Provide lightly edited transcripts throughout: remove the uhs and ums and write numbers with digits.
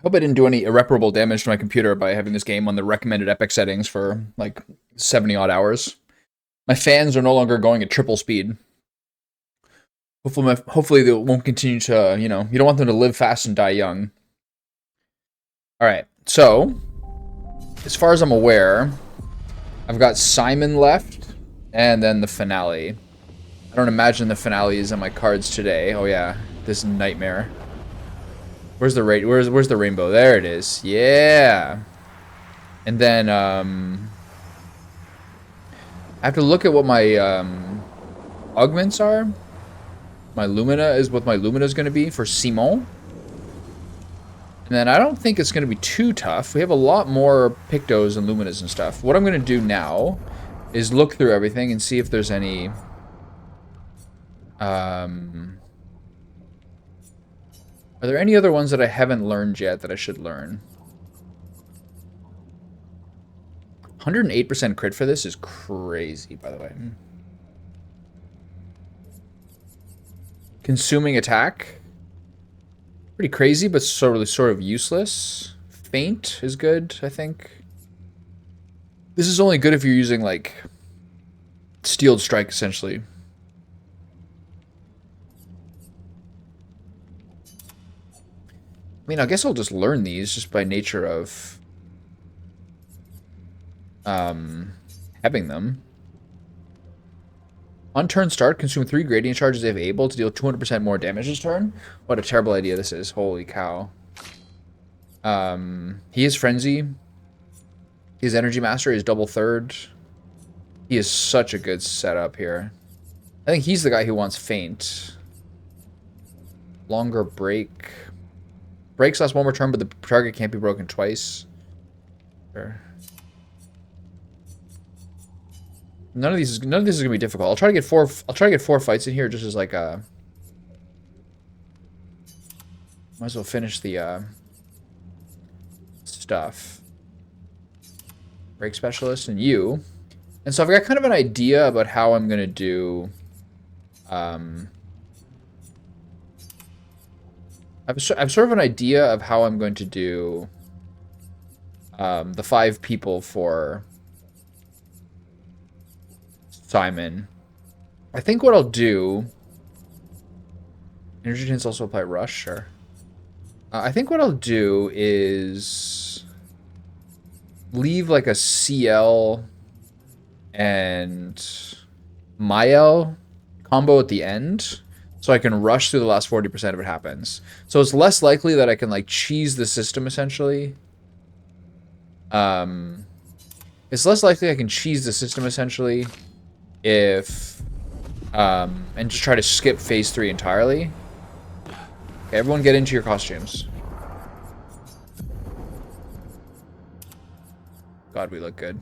Hope I didn't do any irreparable damage to my computer by having this game on the recommended epic settings for like 70 odd hours. My fans are no longer going at triple speed. Hopefully they won't continue to, you know, you don't want them to live fast and die young. All right, so as far as I'm aware, I've got Simon left, and then the finale. I don't imagine the finale is on my cards today. Oh yeah, this nightmare. Where's the where's the rainbow? There it is. Yeah. And then I have to look at what my augments are. My Lumina is what my Lumina is going to be for Simon. And then I don't think it's going to be too tough. We have a lot more Pictos and Luminas and stuff. What I'm going to do now is look through everything and see if there's any... Are there any other ones that I haven't learned yet that I should learn? 108% crit for this is crazy, by the way. Consuming attack. Pretty crazy, but sort of useless. Faint is good, I think. This is only good if you're using, like, Steeled Strike, essentially. I mean, I guess I'll just learn these just by nature of having them. On turn start, consume 3 gradient charges if able to deal 200% more damage this turn. What a terrible idea this is. Holy cow. He is Frenzy. His Energy Master is double third. He is such a good setup here. I think he's the guy who wants Faint. Longer break. Breaks last one more turn, but the target can't be broken twice. Sure. None of this is gonna be difficult. I'll try to get 4 fights in here just as like a... Might as well finish the stuff. Break specialist and you. And so I've got kind of an idea about how I'm gonna do I've sort of an idea of how I'm going to do the 5 people for Simon. I think what I'll do... Energy tints also apply rush, sure. I think what I'll do is leave like a CL and Mael combo at the end, so I can rush through the last 40% if it happens. So it's less likely that I can like cheese the system essentially. It's less likely I can cheese the system essentially if and just try to skip phase 3 entirely. Okay, everyone get into your costumes. God, we look good.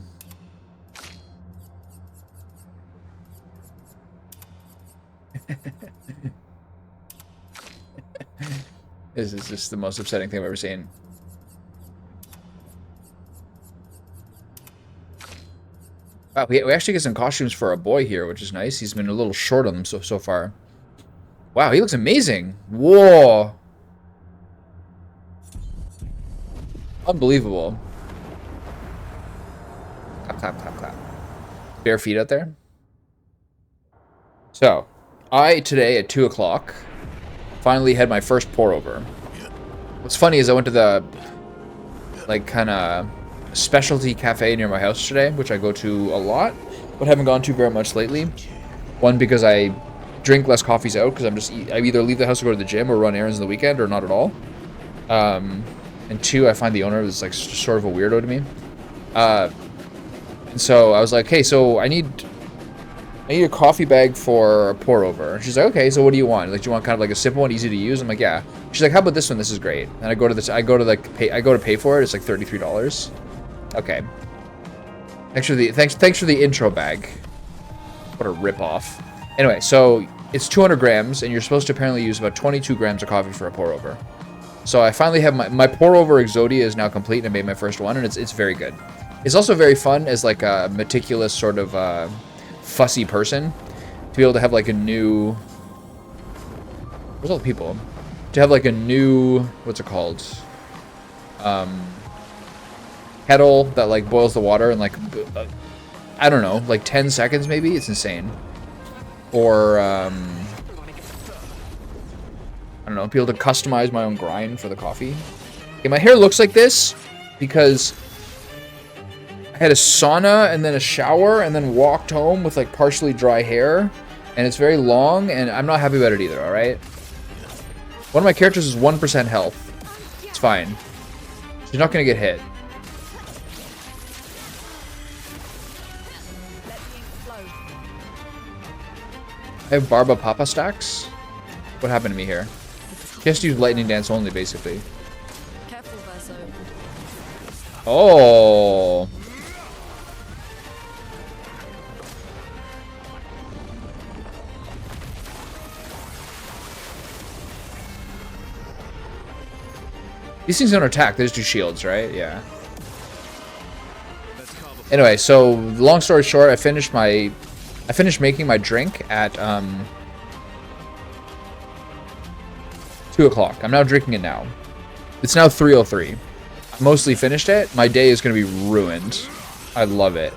This is just the most upsetting thing I've ever seen. Wow, we actually get some costumes for our boy here, which is nice. He's been a little short on them so far. Wow, he looks amazing. Whoa. Unbelievable. Clap, clap, clap, clap. Bare feet out there. So, today at 2 o'clock, finally had my first pour over. What's funny is I went to the, like, kind of specialty cafe near my house today, which I go to a lot, but haven't gone to very much lately. One, because I drink less coffees out, because I either leave the house to go to the gym or run errands on the weekend, or not at all. And 2, I find the owner is, like, sort of a weirdo to me. And so I was like, hey, so I need a coffee bag for a pour over. And she's like, okay, so what do you want? Like, do you want kind of like a simple one, easy to use? I'm like, yeah. She's like, how about this one? This is great. And I go to pay for it. It's like $33. Okay. Thanks for the intro bag. What a ripoff. Anyway, so it's 200 grams, and you're supposed to apparently use about 22 grams of coffee for a pour over. So I finally have my pour over Exodia is now complete, and I made my first one, and it's very good. It's also very fun as like a meticulous sort of fussy person to be able to have like a new... Where's all the people? To have like a new... What's it called? kettle that like boils the water in like I don't know, like 10 seconds maybe. It's insane. Or I don't know, be able to customize my own grind for the coffee. Okay, my hair looks like this because I had a sauna and then a shower and then walked home with like partially dry hair, and it's very long and I'm not happy about it either. All right, one of my characters is 1% health. It's fine. She's not gonna get hit. I have Barba Papa stacks. What happened to me here? Just use lightning dance only, basically. Careful, Verso. Oh. These things don't attack, they just do shields, right? Yeah. Anyway, so long story short, I finished making my drink at 2 o'clock. I'm now drinking it now. It's now 3:03. I mostly finished it. My day is going to be ruined. I love it.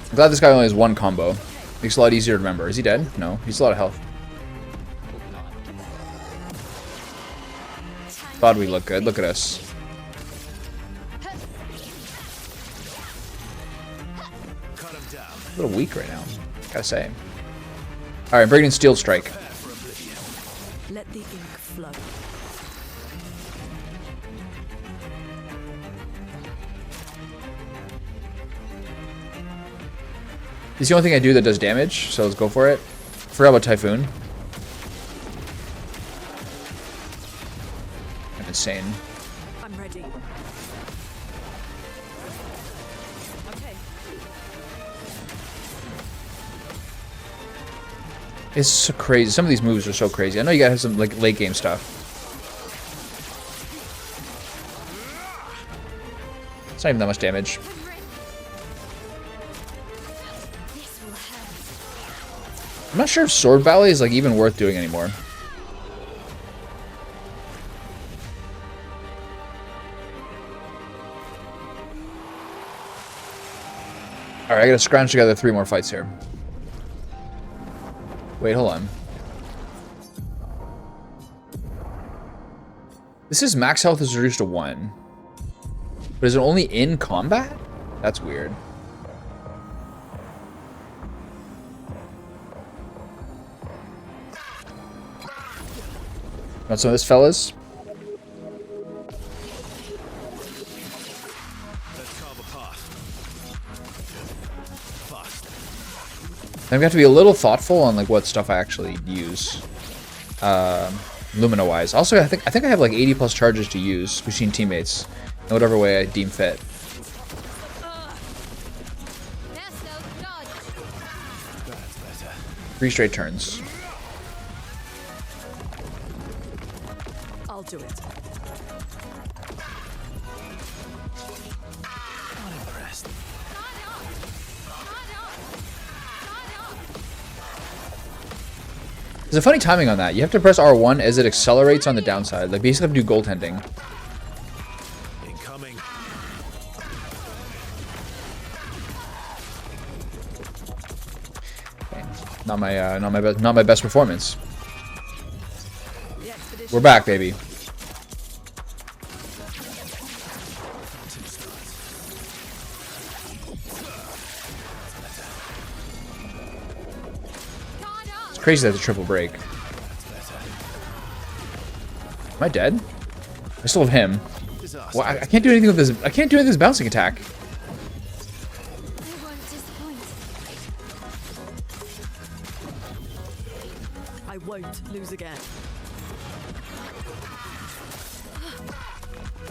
I'm glad this guy only has one combo. Makes it a lot easier to remember. Is he dead? No, he's a lot of health. Thought we look good. Look at us. A little weak right now, gotta say. All right, bringing in Steel Strike. Let the ink flow. This is the only thing I do that does damage, so let's go for it. Forgot about Typhoon. I'm insane. I'm ready. Okay. It's so crazy. Some of these moves are so crazy. I know you gotta have some like late game stuff. It's not even that much damage. I'm not sure if Sword Valley is like even worth doing anymore. Alright, I gotta scrounge together 3 more fights here. Wait, hold on. This is max health is reduced to 1. But is it only in combat? That's weird. Want some of this, fellas? I'm gonna have to be a little thoughtful on like what stuff I actually use, Lumina wise. Also, I think I have like 80 plus charges to use between teammates, in whatever way I deem fit. 3 straight turns. I'll do it. There's a funny timing on that. You have to press R1 as it accelerates on the downside. Like, basically have to do goaltending. Incoming. Okay. Not my best performance. We're back, baby. It's crazy that's a triple break. Am I dead? I still have him. Well, I can't do anything with this. I can't do anything with this bouncing attack. I won't lose again.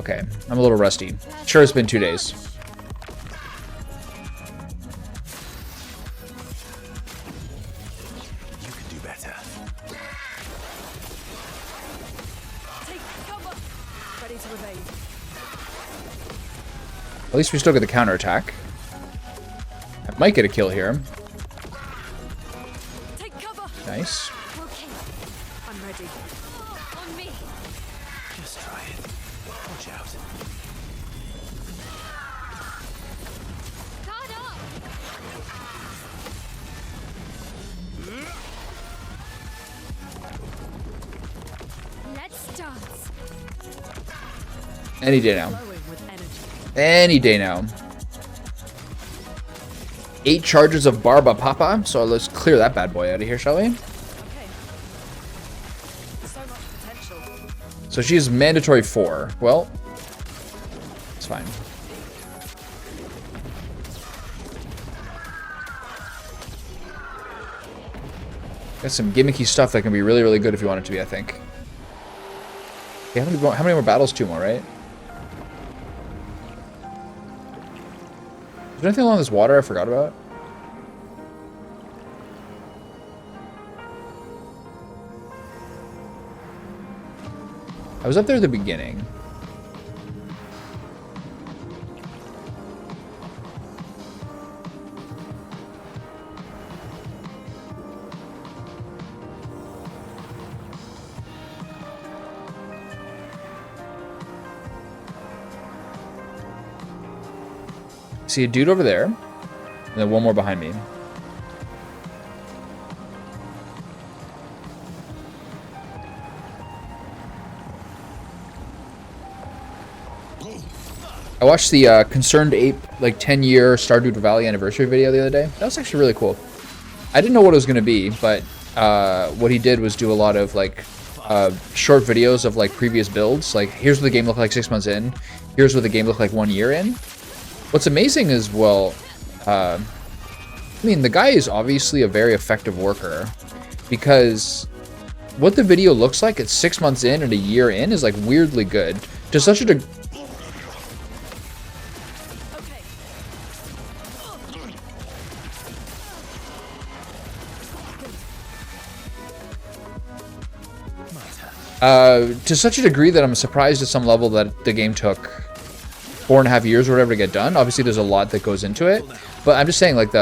Okay, I'm a little rusty. Sure, it's been 2 days. You can do better. Take cover. Ready to evade. At least we still get the counterattack. I might get a kill here. Nice. Okay. I'm ready. On me. Just try it. Watch out. Guard up. Let's dance. Any day now. Glowing with energy. Any day now. 8 charges of Barba Papa. So let's clear that bad boy out of here, shall we? Okay. So much potential. So she's mandatory 4. Well, it's fine. Got some gimmicky stuff that can be really, really good if you want it to be, I think. Okay, how many more battles? 2 more, right? Is there anything along this water I forgot about? I was up there at the beginning. See a dude over there, and then one more behind me. I watched the Concerned Ape like 10-year Stardew Valley anniversary video the other day. That was actually really cool. I didn't know what it was going to be, but what he did was do a lot of like short videos of like previous builds. Like, here's what the game looked like 6 months in. Here's what the game looked like 1 year in. What's amazing is, well, I mean, the guy is obviously a very effective worker, because what the video looks like at 6 months in and a year in is like weirdly good to such a Okay. to such a degree that I'm surprised at some level that the game took 4.5 years or whatever to get done. Obviously, there's a lot that goes into it, but I'm just saying, like,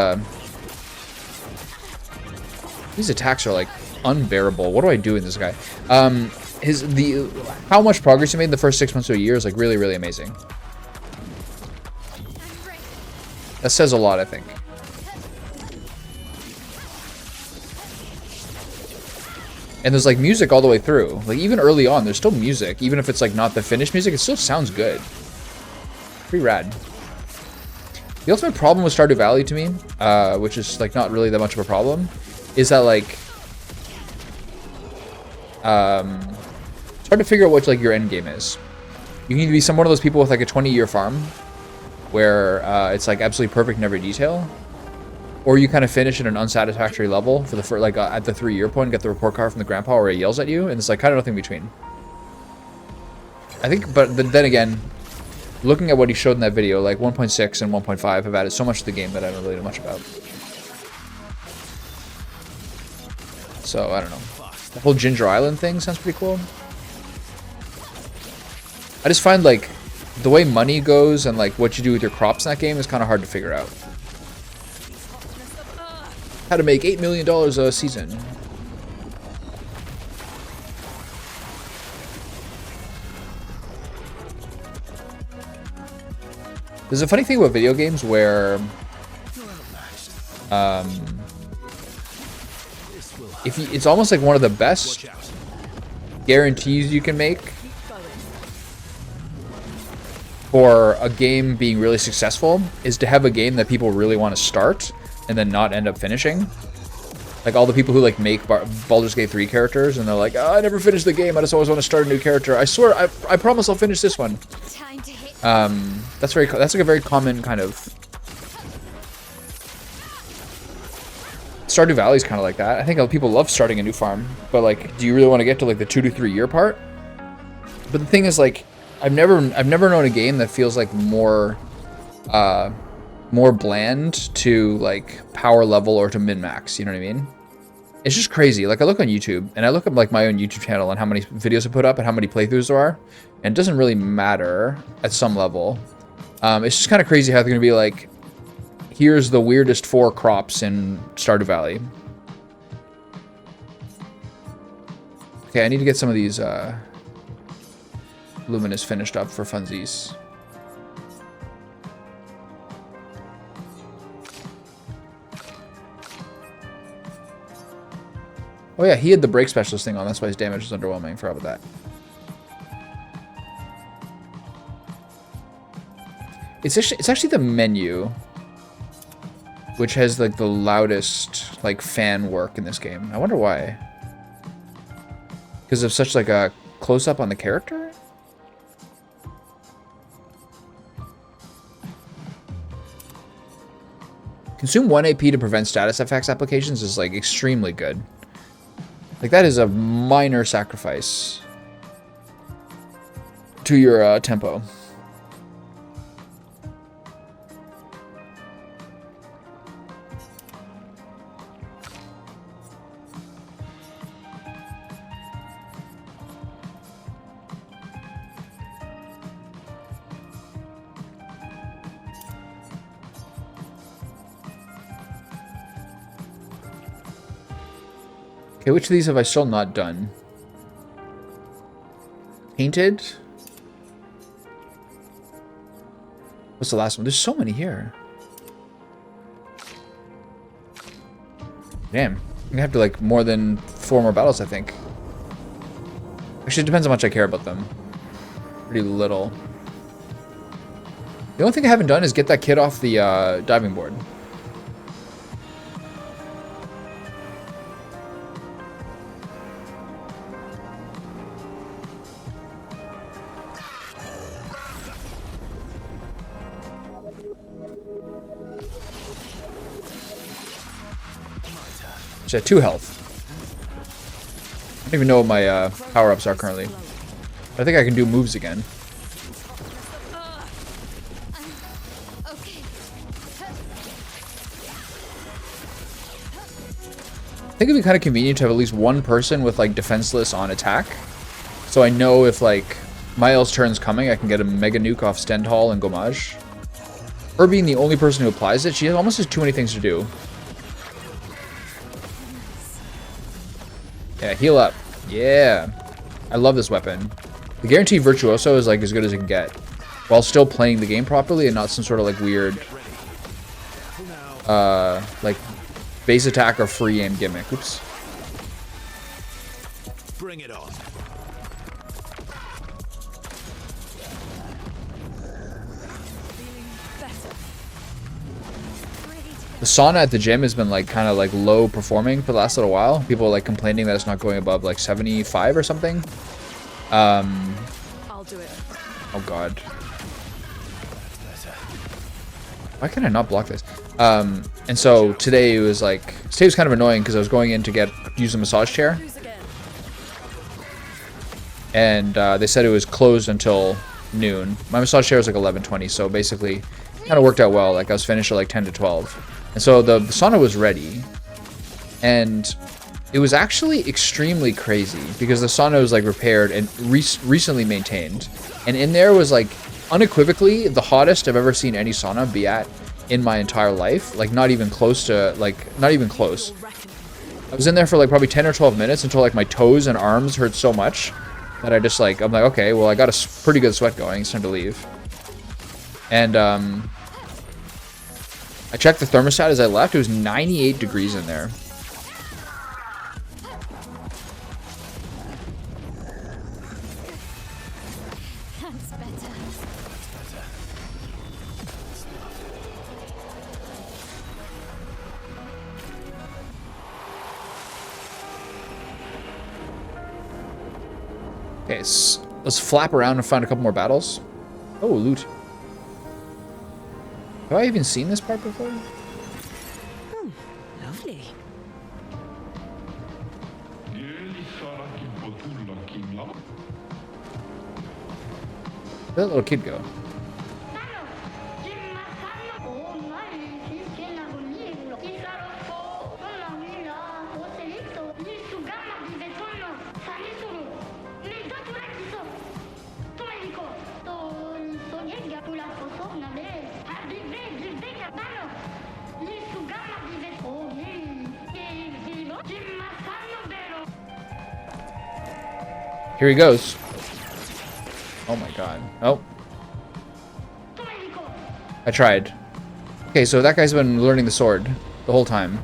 these attacks are like unbearable. What do I do in this guy? How much progress he made in the first 6 months to a year is like really, really amazing. That says a lot, I think. And there's like music all the way through. Like, even early on, there's still music. Even if it's like not the finished music, it still sounds good. Pretty rad. The ultimate problem with Stardew Valley to me, which is like not really that much of a problem, is that like it's hard to figure out what like your end game is. You need to be one of those people with like a 20-year farm where it's like absolutely perfect in every detail, or you kind of finish at an unsatisfactory level for the like at the 3-year point and get the report card from the grandpa where he yells at you, and it's like kind of nothing between. I think, but then again, looking at what he showed in that video, like 1.6 and 1.5 have added so much to the game that I don't really know much about. So, I don't know. The whole Ginger Island thing sounds pretty cool. I just find, like, the way money goes and, like, what you do with your crops in that game is kind of hard to figure out. How to make $8 million a season. There's a funny thing about video games where it's almost like one of the best guarantees you can make for a game being really successful is to have a game that people really want to start and then not end up finishing. Like all the people who like make Baldur's Gate 3 characters and they're like, oh, I never finished the game, I just always want to start a new character. I swear, I promise I'll finish this one. That's like a very common kind of. Stardew Valley is kind of like that. I think people love starting a new farm, but like, do you really want to get to like the 2 to 3 year part? But the thing is, like, I've never known a game that feels like more bland to like power level or to min max. You know what I mean? It's just crazy. Like, I look on YouTube and I look at like my own YouTube channel and how many videos I put up and how many playthroughs there are, and it doesn't really matter at some level. It's just kind of crazy how they're gonna be like, here's the weirdest 4 crops in Stardew Valley. Okay, I need to get some of these Luminous finished up for funsies. Oh yeah, he had the break specialist thing on. That's why his damage was underwhelming. Forgot about that. It's actually the menu, which has like the loudest like fan work in this game. I wonder why. Because of such like a close up on the character. Consume 1 AP to prevent status effects applications is like extremely good. Like that is a minor sacrifice to your tempo. Okay, which of these have I still not done? Painted? What's the last one? There's so many here. Damn. I'm gonna have to like more than 4 more battles, I think. Actually, it depends how much I care about them. Pretty little. The only thing I haven't done is get that kid off the diving board. She's at 2 health. I don't even know what my power-ups are currently. I think I can do moves again. Okay. I think it'd be kind of convenient to have at least one person with like defenseless on attack. So I know if like Miles' turn's coming, I can get a mega nuke off Stendhal and Gomage. Her being the only person who applies it, she almost has too many things to do. Yeah, heal up. Yeah. I love this weapon. The guaranteed virtuoso is like as good as it can get, while still playing the game properly and not some sort of like weird like base attack or free aim gimmick. Oops. Bring it on. The sauna at the gym has been like kind of like low performing for the last little while. People are like complaining that it's not going above like 75 or something. I'll do it. Oh god. Why can I not block this? And so today was kind of annoying because I was going in to use a massage chair. And they said it was closed until noon. My massage chair was like 11:20, so basically kind of worked out well. Like I was finished at like 10 to 12. And so the sauna was ready. And it was actually extremely crazy because the sauna was like repaired and recently maintained. And in there was like unequivocally the hottest I've ever seen any sauna be at in my entire life. Like not even close to, not even close. I was in there for like probably 10 or 12 minutes until like my toes and arms hurt so much that I just like, I'm like, okay, well I got a pretty good sweat going. It's time to leave. And I checked the thermostat as I left. It was 98 degrees in there. That's better. Okay, let's flap around and find a couple more battles. Oh, loot. Have I even seen this part before? Lovely. Where'd that little kid go? Here he goes. Oh my god. Oh. I tried. Okay, so that guy's been learning the sword the whole time.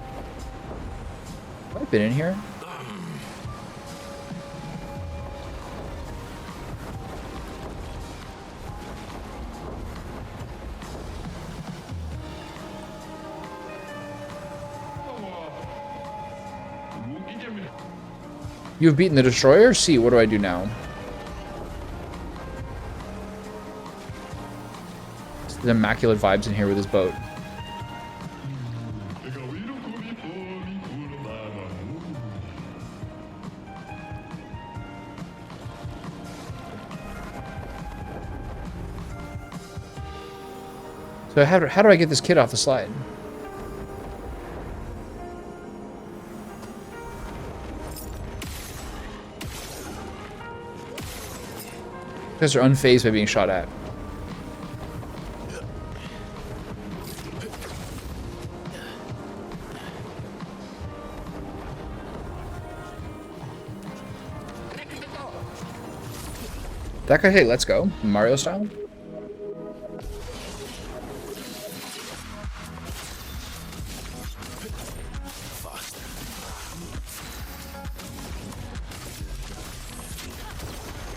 Have I been in here? You've beaten the destroyer? See, what do I do now? There's immaculate vibes in here with his boat. So how do I get this kid off the slide? Because they're unfazed by being shot at. That guy, hey, let's go. Mario style.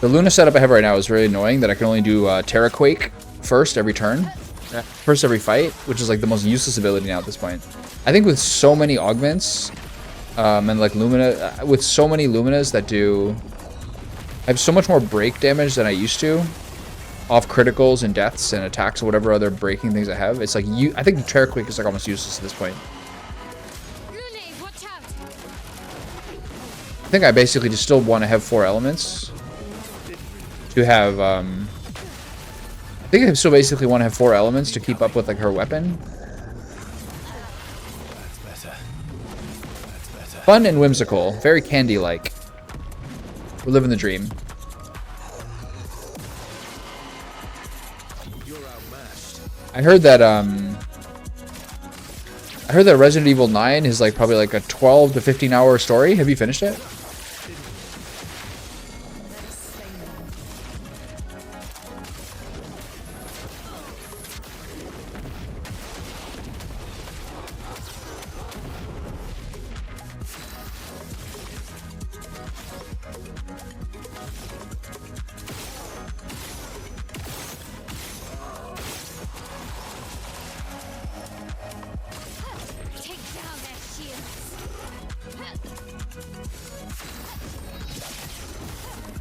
The Luna setup I have right now is really annoying that I can only do Terra Quake first every turn. First every fight, which is like the most useless ability now at this point. I think with so many augments, and like Lumina, with so many Luminas that do... I have so much more break damage than I used to. Off criticals and deaths and attacks or whatever other breaking things I have. It's like, I think the Terra Quake is like almost useless at this point. I think I basically just still want to have 4 elements. To have, I think I still basically want to have 4 elements to keep up with like her weapon. That's better. Fun and whimsical, very candy-like. We're living the dream. You're outmatched. I heard that Resident Evil 9 is like probably like a 12 to 15 hour story. Have you finished it?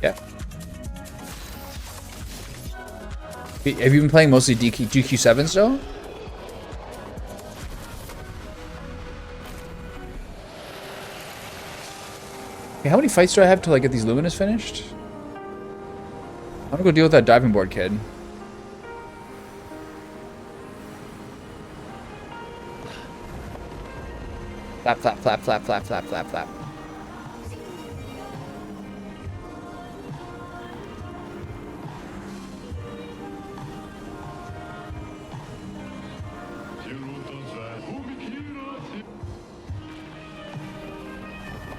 Yeah. Have you been playing mostly DQ7 still? Okay, how many fights do I have till I get these Luminas finished? I'm gonna go deal with that diving board kid. Flap, flap, flap, flap, flap, flap, flap, flap.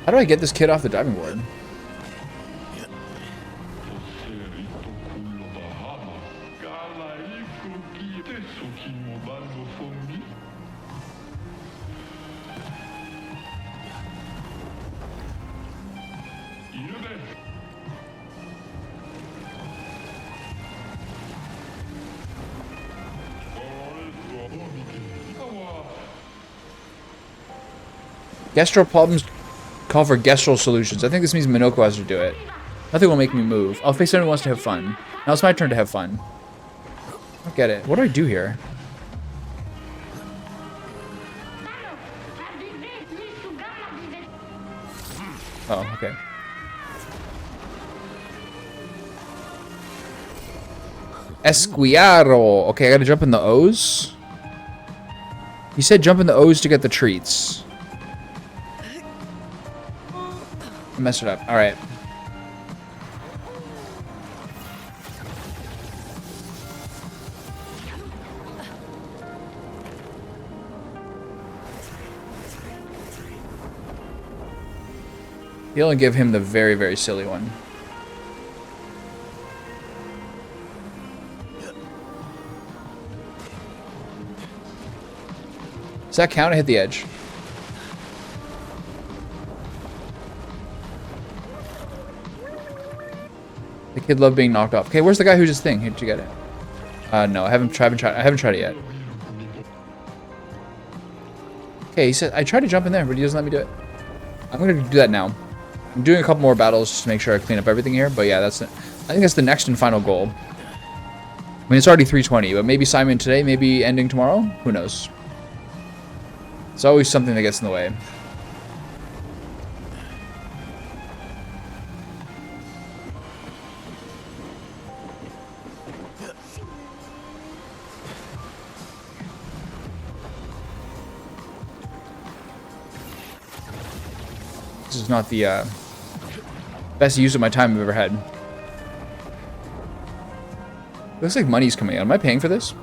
How do I get this kid off the diving board? Gestro problems call for gestural solutions. I think this means Minoko has to do it. Nothing will make me move. I'll face anyone who wants to have fun. Now it's my turn to have fun. I don't get it. What do I do here? Oh, okay. Esquiaro. Okay, I gotta jump in the O's. He said jump in the O's to get the treats. I messed it up. All right. You'll only give him the very, very silly one. Does that count? I hit the edge. The kid loved being knocked off. Okay, where's the guy who just thing? Did you get it? No, I haven't tried it yet. Okay, he said I tried to jump in there, but he doesn't let me do it. I'm gonna do that now. I'm doing a couple more battles just to make sure I clean up everything here. But yeah, I think that's the next and final goal. I mean, it's already 3:20, but maybe Simon today, maybe ending tomorrow. Who knows? It's always something that gets in the way. This is not the best use of my time I've ever had. Looks like money's coming out. Am I paying for this?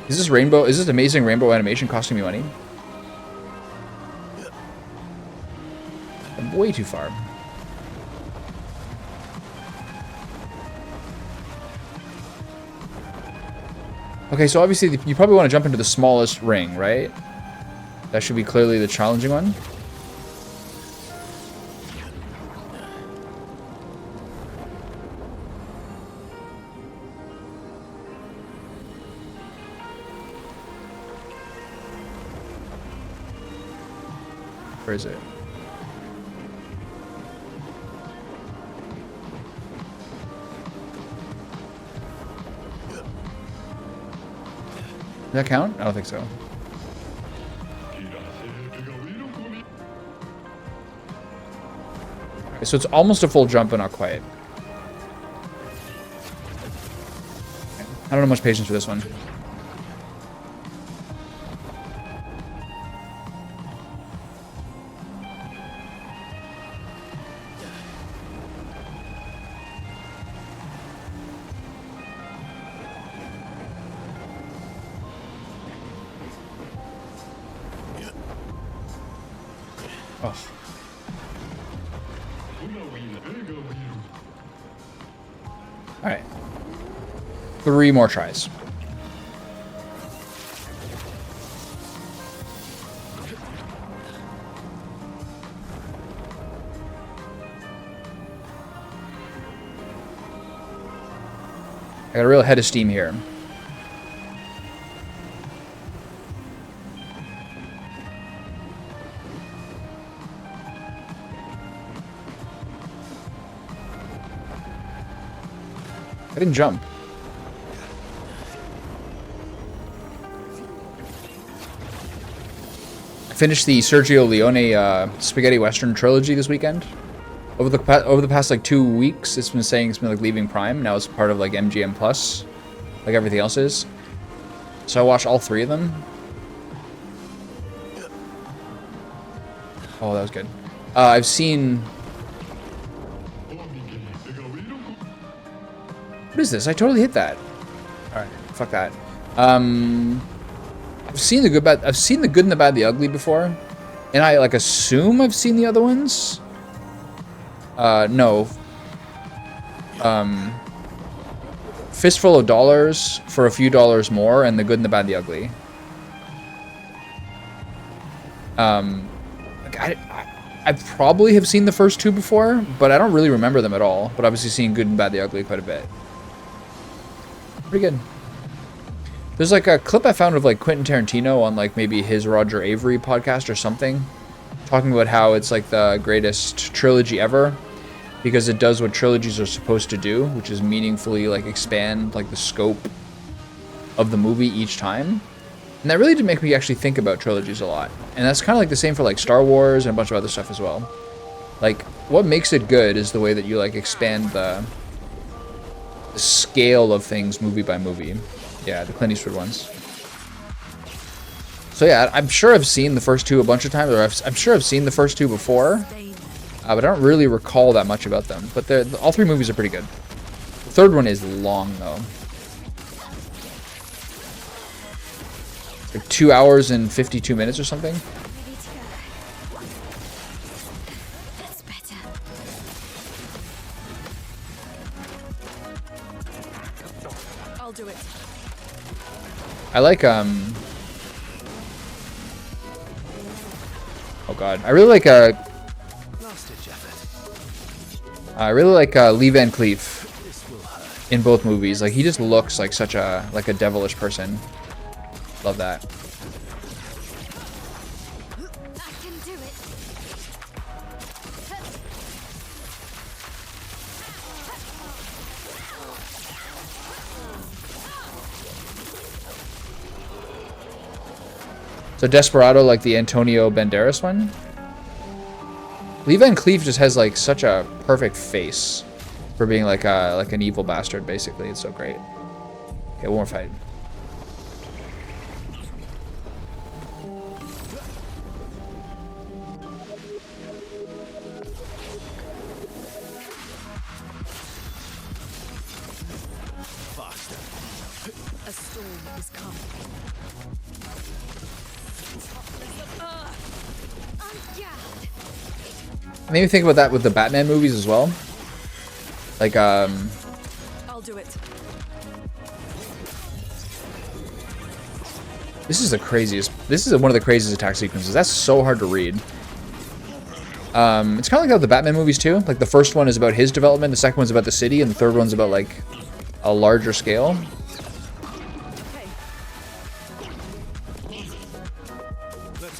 Is this rainbow? Is this amazing rainbow animation costing me money? I'm way too far. Okay, so obviously you probably want to jump into the smallest ring, right? That should be clearly the challenging one. Where is it? Does that count? I don't think so. Okay, so it's almost a full jump, but not quite. Okay. I don't have much patience for this one. Oh. All right. 3 more tries. I got a real head of steam here. I didn't jump. I finished the Sergio Leone spaghetti western trilogy this weekend. Over the past like 2 weeks, it's been saying it's been like leaving Prime. Now it's part of like MGM Plus, like everything else is. So I watched all 3 of them. Oh, that was good. I've seen. What is this? I totally hit that. All right, fuck that. I've seen the good, bad. I've seen the good and the bad, the ugly before, and I like assume I've seen the other ones. No. Fistful of Dollars for a few dollars more, and the good and the bad, the ugly. Like I probably have seen the first 2 before, but I don't really remember them at all. But obviously, seen good and bad, the ugly quite a bit. Pretty good. There's like a clip I found of like Quentin Tarantino on like maybe his Roger Avery podcast or something, talking about how it's like the greatest trilogy ever because it does what trilogies are supposed to do, which is meaningfully like expand like the scope of the movie each time. And that really did make me actually think about trilogies a lot. And that's kind of like the same for like Star Wars and a bunch of other stuff as well. Like what makes it good is the way that you like expand the scale of things movie by movie. Yeah, the Clint Eastwood ones. So yeah, I'm sure I've seen the first 2 a bunch of times, or I'm sure I've seen the first 2 before, but I don't really recall that much about them. But all 3 movies are pretty good. The 3rd one is long though. It's like 2 hours and 52 minutes or something. That's better. I'll do it. I like oh god, I really like Lee Van Cleef in both movies. Like he just looks like such a devilish person. Love that. I can do it. So Desperado, like the Antonio Banderas one. Lee Van Cleef just has like such a perfect face for being like an evil bastard. Basically, it's so great. Okay, one more fight. A storm is coming. Maybe think about that with the Batman movies as well. Like I'll do it. this is the craziest. This is one of the craziest attack sequences. That's so hard to read. It's kind of like that with the Batman movies too. Like the first one is about his development, the second one's about the city, and the third one's about like a larger scale.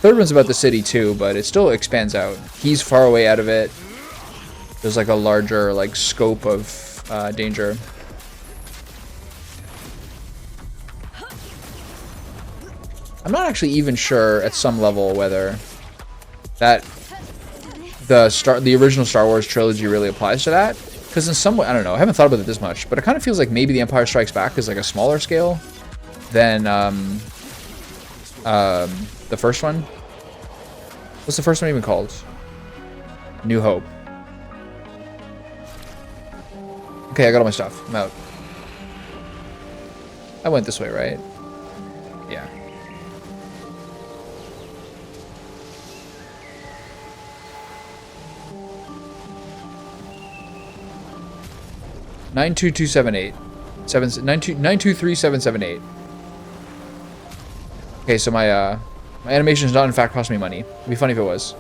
Third one's about the city too, but it still expands out. He's far away out of it. There's like a larger like scope of danger. I'm not actually even sure at some level whether that the original Star Wars trilogy really applies to that. Because in some way, I don't know, I haven't thought about it this much, but it kind of feels like maybe The Empire Strikes Back is like a smaller scale than the first one. What's the first one even called? New Hope. Okay, I got all my stuff. I'm out. I went this way, right? Yeah. Nine two two seven eight. 923-778. Okay, so my animation is not in fact cost me money. It'd be funny if it was.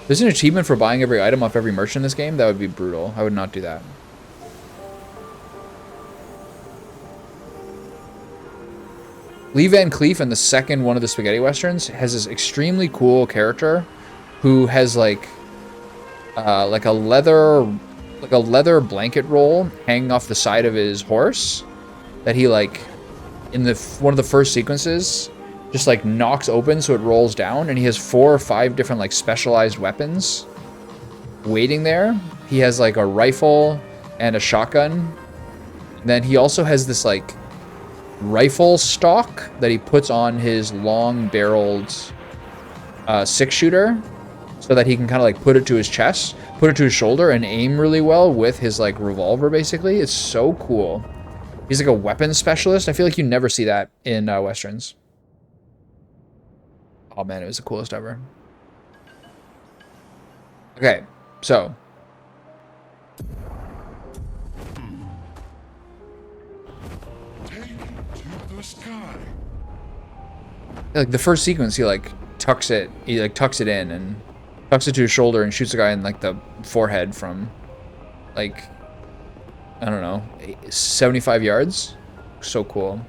There's an achievement for buying every item off every merchant in this game. That would be brutal. I would not do that. Lee Van Cleef in the second one of the spaghetti westerns has this extremely cool character who has like a leather blanket roll hanging off the side of his horse that he like in one of the first sequences just like knocks open so it rolls down, and he has 4 or 5 different like specialized weapons waiting there. He has like a rifle and a shotgun. And then he also has this like rifle stock that he puts on his long barreled 6-shooter so that he can kind of like put it to his chest, put it to his shoulder, and aim really well with his like revolver. Basically, it's so cool. He's like a weapons specialist. I feel like you never see that in westerns. Oh man, it was the coolest ever. Okay, so like the first sequence, he tucks it in and tucks it to his shoulder and shoots a guy in like the forehead from like, I don't know, 75 yards. So cool.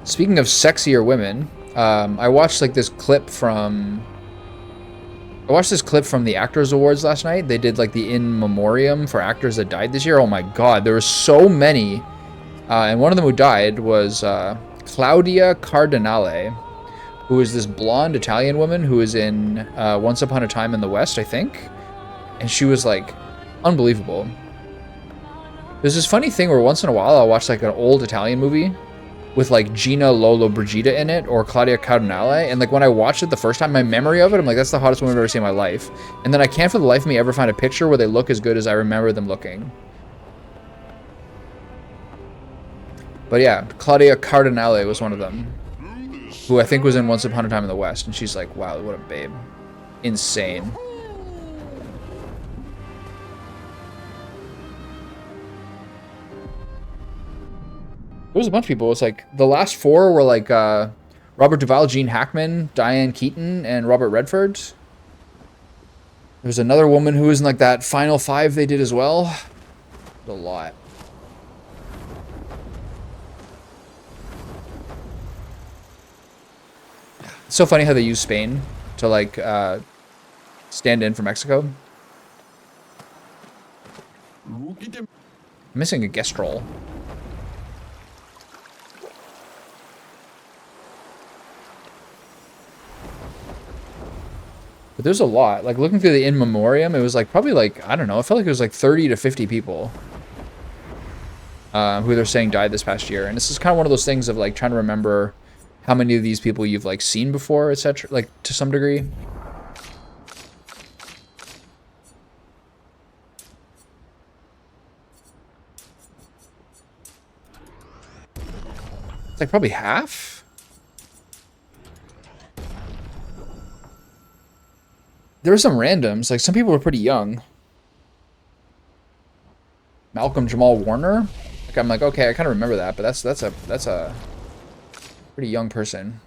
Speaking of sexier women, I watched this clip from the Actors Awards last night. They did like the in memoriam for actors that died this year. Oh my god, there were so many. And one of them who died was Claudia Cardinale, who is this blonde Italian woman who was in Once Upon a Time in the West, I think. And she was like unbelievable. There's this funny thing where once in a while I'll watch like an old Italian movie with like Gina Lollobrigida in it or Claudia Cardinale, and like when I watched it the first time, my memory of it, I'm like, that's the hottest woman I've ever seen in my life. And then I can't for the life of me ever find a picture where they look as good as I remember them looking. But yeah, Claudia Cardinale was one of them, who I think was in Once Upon a Time in the West, and she's like, wow, what a babe. Insane. There was a bunch of people. It's like the last four were like Robert Duvall, Gene Hackman, Diane Keaton, and Robert Redford. There's another woman who was in like that final five they did as well. A lot. It's so funny how they use Spain to like stand in for Mexico. I'm missing a guest role. But there's a lot. Like looking through the in memoriam, it was like probably like, I don't know, it felt like it was like 30 to 50 people who they're saying died this past year. And this is kind of one of those things of like trying to remember how many of these people you've like seen before, etc. Like to some degree. It's like probably half. There were some randoms, like some people were pretty young. Malcolm Jamal Warner. Like I'm like, okay, I kind of remember that, but that's a pretty young person.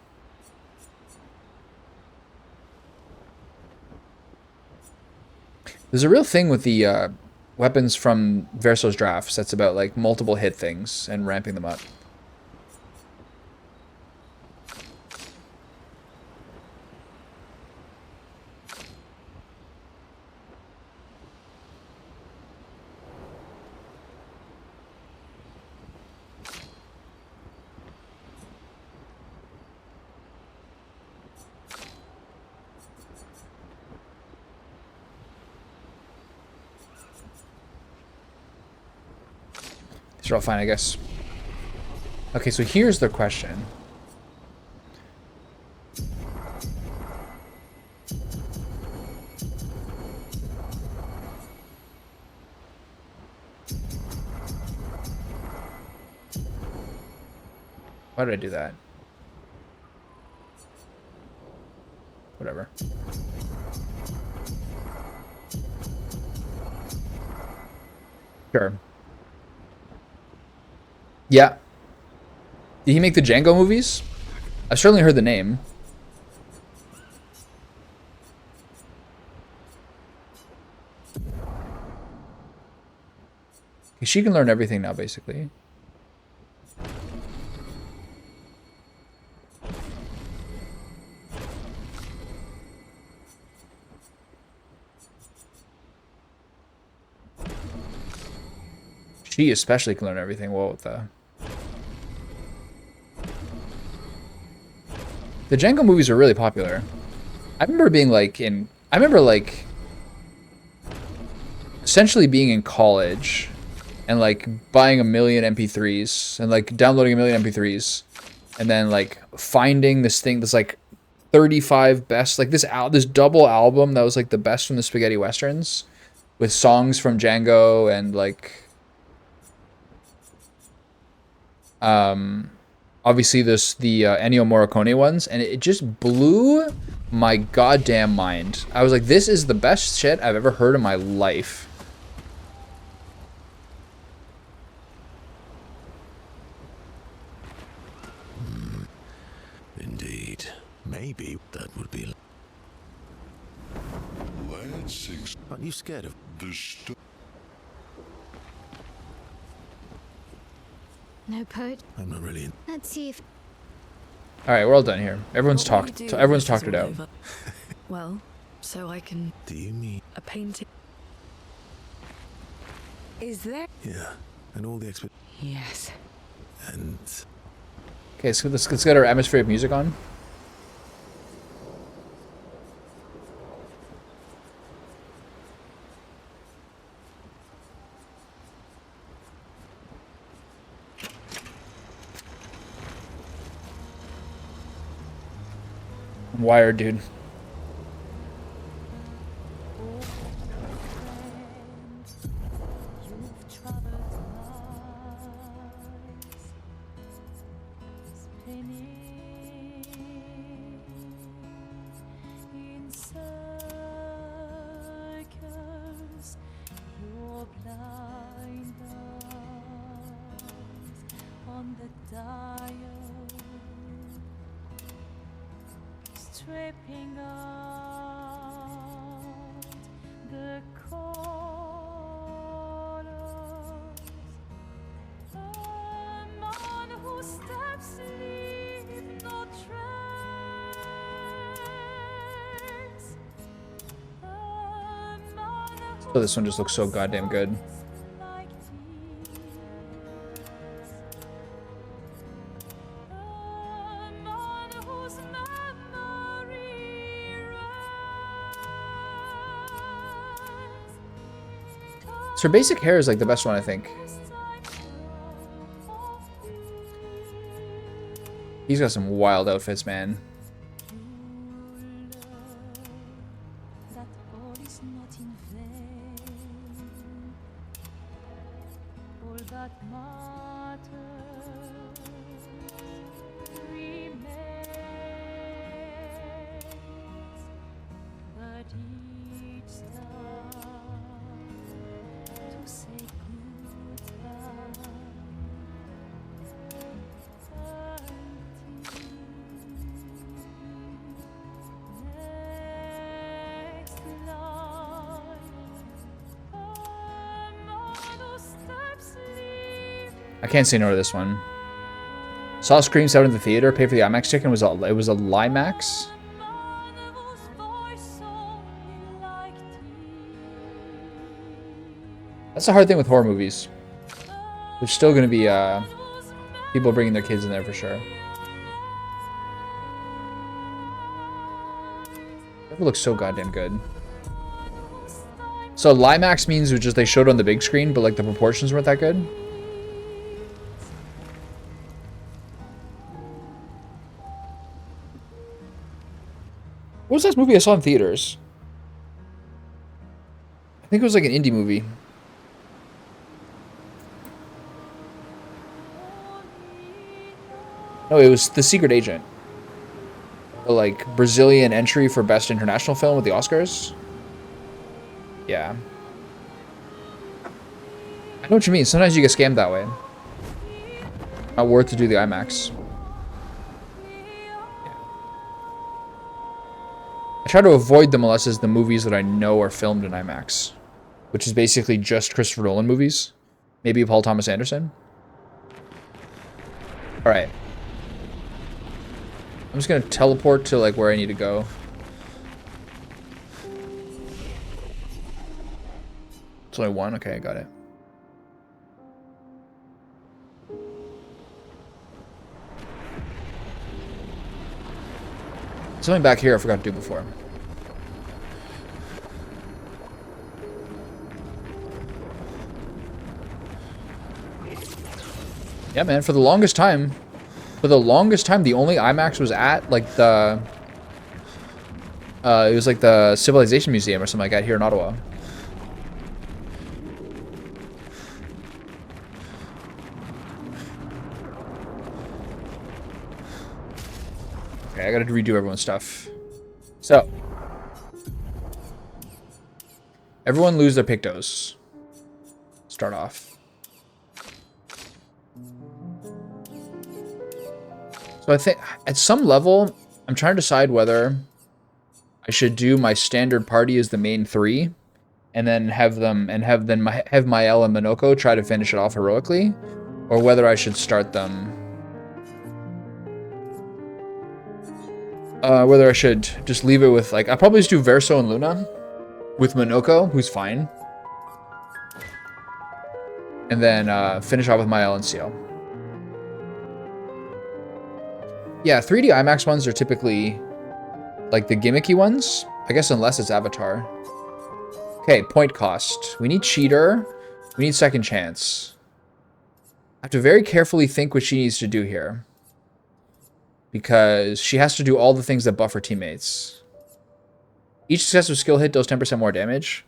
There's a real thing with the weapons from Verso's drafts that's about like multiple hit things and ramping them up. These are all fine, I guess. Okay, so here's the question. Why did I do that? Whatever. Sure. Yeah. Did he make the Django movies? I've certainly heard the name. She can learn everything now, basically. She especially can learn everything well with the Django movies are really popular. I remember being like I remember like essentially being in college and like buying a million MP3s and like downloading a million MP3s and then like finding this thing that's like 35 best, like this double album that was like the best from the spaghetti westerns with songs from Django and like obviously the Ennio Morricone ones, and it just blew my goddamn mind. I was like, this is the best shit I've ever heard in my life. Indeed. Maybe that would be... Aren't you scared of the No poet. I'm not really... Let's see if... Alright, we're all done here. Everyone's talked it out. Well, so I can... Do you mean... A painting... Is there... Yeah, and all the Yes. And... Okay, so let's get our atmospheric music on. I'm wired, dude. stripping out the colors. A man whose steps leave no trace. A man So this one just looks so goddamn good. like these. A man whose memory rests. So her basic hair is like the best one, I think. He's got some wild outfits, man. That all is not in vain. All that matters remains. But each time to say goodbye. I can't say no to this one. Saw Screams out in the theater, paid for the IMAX ticket, and it was a Limax. That's the hard thing with horror movies. There's still going to be people bringing their kids in there for sure. It looks so goddamn good. So Limax means it was just they showed it on the big screen, but like the proportions weren't that good. What was that movie I saw in theaters? I think it was like an indie movie. No, it was The Secret Agent. The like Brazilian entry for Best International Film with the Oscars. Yeah. I know what you mean. Sometimes you get scammed that way. Not worth to do the IMAX. I try to avoid them unless it's the movies that I know are filmed in IMAX, which is basically just Christopher Nolan movies. Maybe Paul Thomas Anderson. All right. I'm just gonna teleport to like where I need to go. It's only one. Okay, I got it. Something back here I forgot to do before. Yeah, man, for the longest time, the only IMAX was at like the it was like the Civilization Museum or something like that here in Ottawa. Okay, I gotta redo everyone's stuff. So, everyone lose their Pictos. Start off. So I think at some level, I'm trying to decide whether I should do my standard party as the main three, and then have Mael and Minoko try to finish it off heroically, or whether I should start them. Whether I should just leave it with like I'll probably just do Verso and Luna with Minoko, who's fine, and then finish off with Mael and Ciel. Yeah, 3D IMAX ones are typically like the gimmicky ones, I guess, unless it's Avatar. Okay, point cost. We need Cheater. We need Second Chance. I have to very carefully think what she needs to do here, because she has to do all the things that buff her teammates. Each successive skill hit does 10% more damage.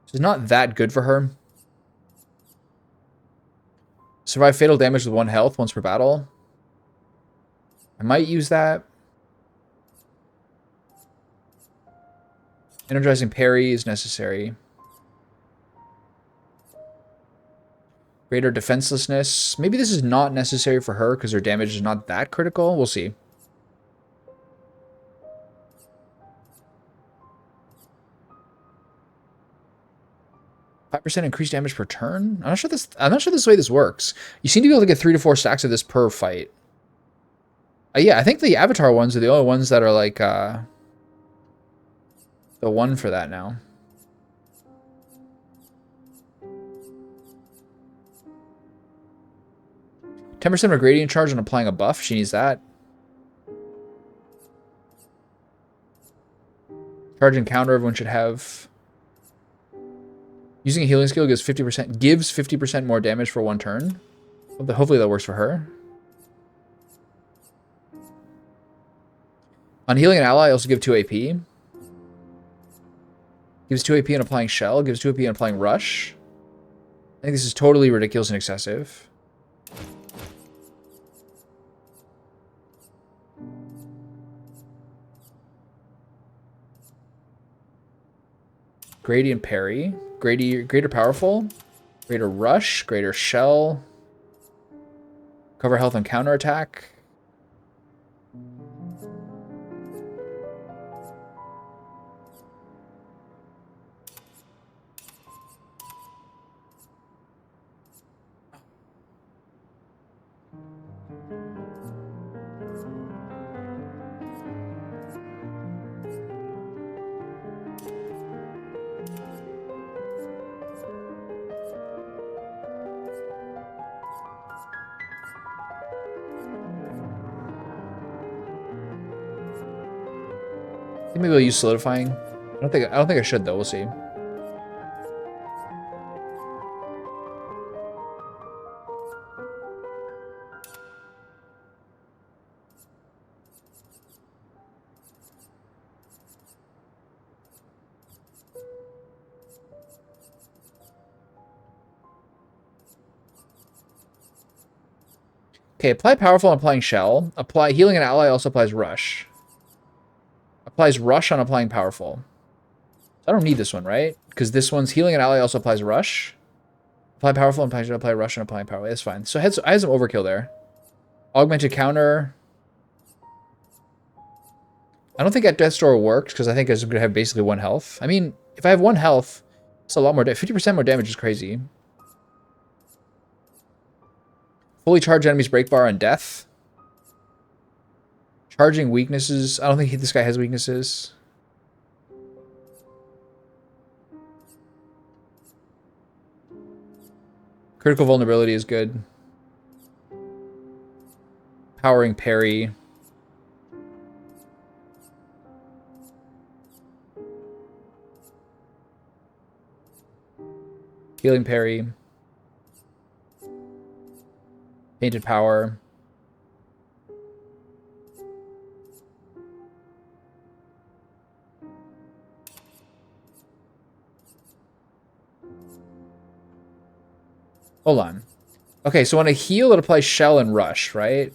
So it's not that good for her. Survive fatal damage with 1 health once per battle. I might use that. Energizing parry is necessary. Greater defenselessness. Maybe this is not necessary for her because her damage is not that critical. We'll see. %5 increased damage per turn. I'm not sure this is the way this works. You seem to be able to get 3 to 4 stacks of this per fight. Yeah, I think the avatar ones are the only ones that are like the one for that now. %10 of gradient charge on applying a buff. She needs that. Charge and counter everyone should have. Using a healing skill gives 50% more damage for 1 turn. Hopefully that works for her. On healing an ally, also give 2 AP. Gives 2 AP on applying shell. Gives 2 AP on applying rush. I think this is totally ridiculous and excessive. Gradient parry. Greater powerful. Greater rush. Greater shell. Cover health and counterattack. I think maybe I'll use solidifying. I don't think I should though. We'll see. Okay, apply powerful on applying shell. Apply healing an ally also applies rush. Applies rush on applying powerful. I don't need this one, right? Because this one's healing an ally also applies rush. Apply powerful and apply rush and applying power. That's fine. So I had some overkill there. Augmented counter. I don't think at Death Store works because I think I'm going to have basically 1 health. I mean, if I have 1 health, it's a lot more. 50% more damage is crazy. Fully charge enemies break bar on death. Charging weaknesses. I don't think this guy has weaknesses. Critical vulnerability is good. Powering parry. Healing parry. Painted power. Hold on. Okay, so when I heal, it applies shell and rush, right?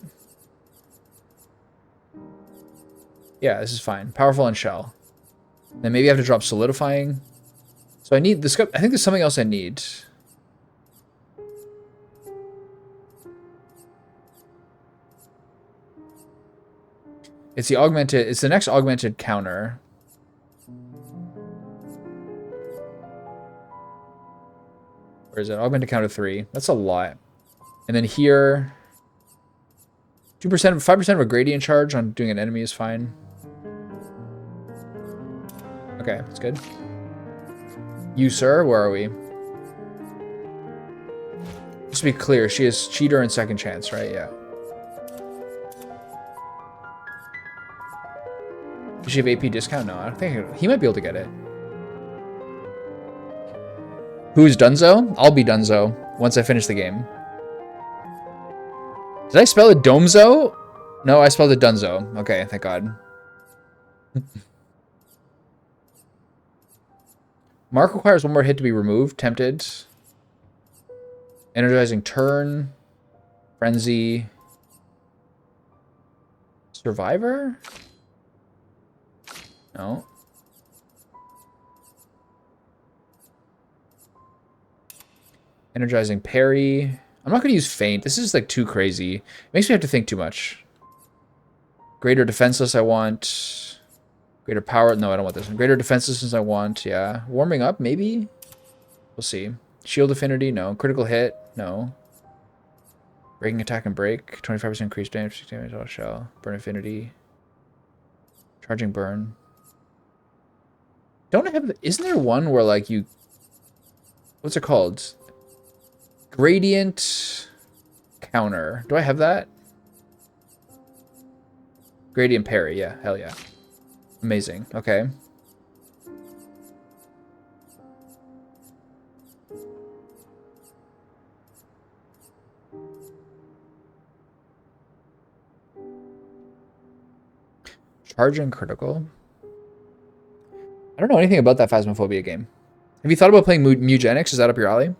Yeah, this is fine. Powerful and shell. Then maybe I have to drop solidifying. So I need this. I think there's something else I need. It's the augmented. It's the next augmented counter. Where is it? Augmented counter 3. That's a lot. And then here, 2%, 5% of a gradient charge on doing an enemy is fine. Okay, that's good. You, sir, where are we? Just to be clear, she is cheater and second chance, right? Yeah. Does she have AP discount? No, I don't think he might be able to get it. Who's Dunzo? I'll be Dunzo once I finish the game. Did I spell it Domzo? No, I spelled it Dunzo. Okay, thank God. Mark requires 1 more hit to be removed. Tempted. Energizing turn. Frenzy. Survivor? No. Energizing parry. I'm not going to use feint. This is like too crazy. It makes me have to think too much. Greater defenseless I want. Greater power. No, I don't want this one. Greater defenselessness I want. Yeah. Warming up, maybe? We'll see. Shield affinity, no. Critical hit, no. Breaking attack and break. 25% increased damage, 6 damage, auto shell. Burn affinity. Charging burn. Don't I have... Isn't there one where, like, you... What's it called? Gradient counter. Do I have that? Gradient parry, yeah. Hell yeah. Amazing. Okay. Charging critical. I don't know anything about that Phasmophobia game. Have you thought about playing Mugenics? Is that up your alley?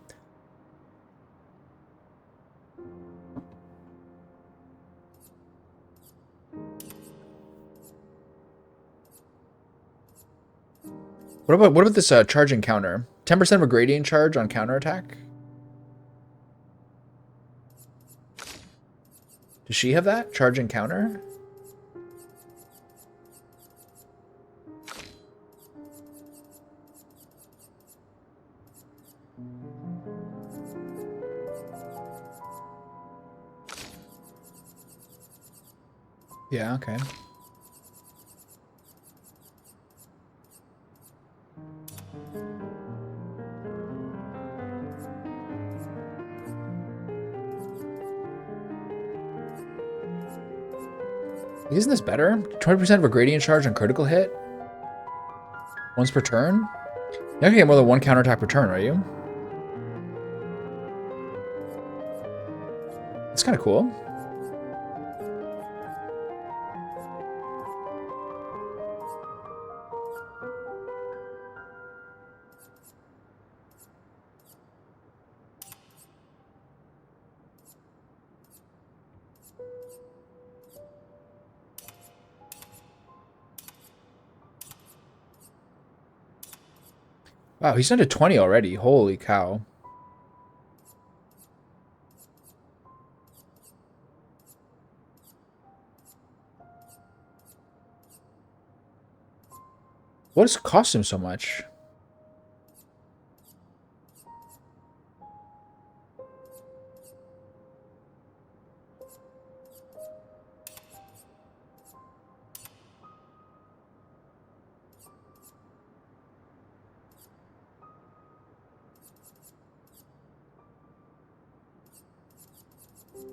What about this charging counter? 10% of a gradient charge on counterattack? Does she have that? Charging counter? Yeah, okay. Isn't this better? 20% of a gradient charge on critical hit? Once per turn? You're not gonna get more than one counterattack per turn, are you? That's kind of cool. Wow, he's down to 20 already. Holy cow. What does it cost him so much?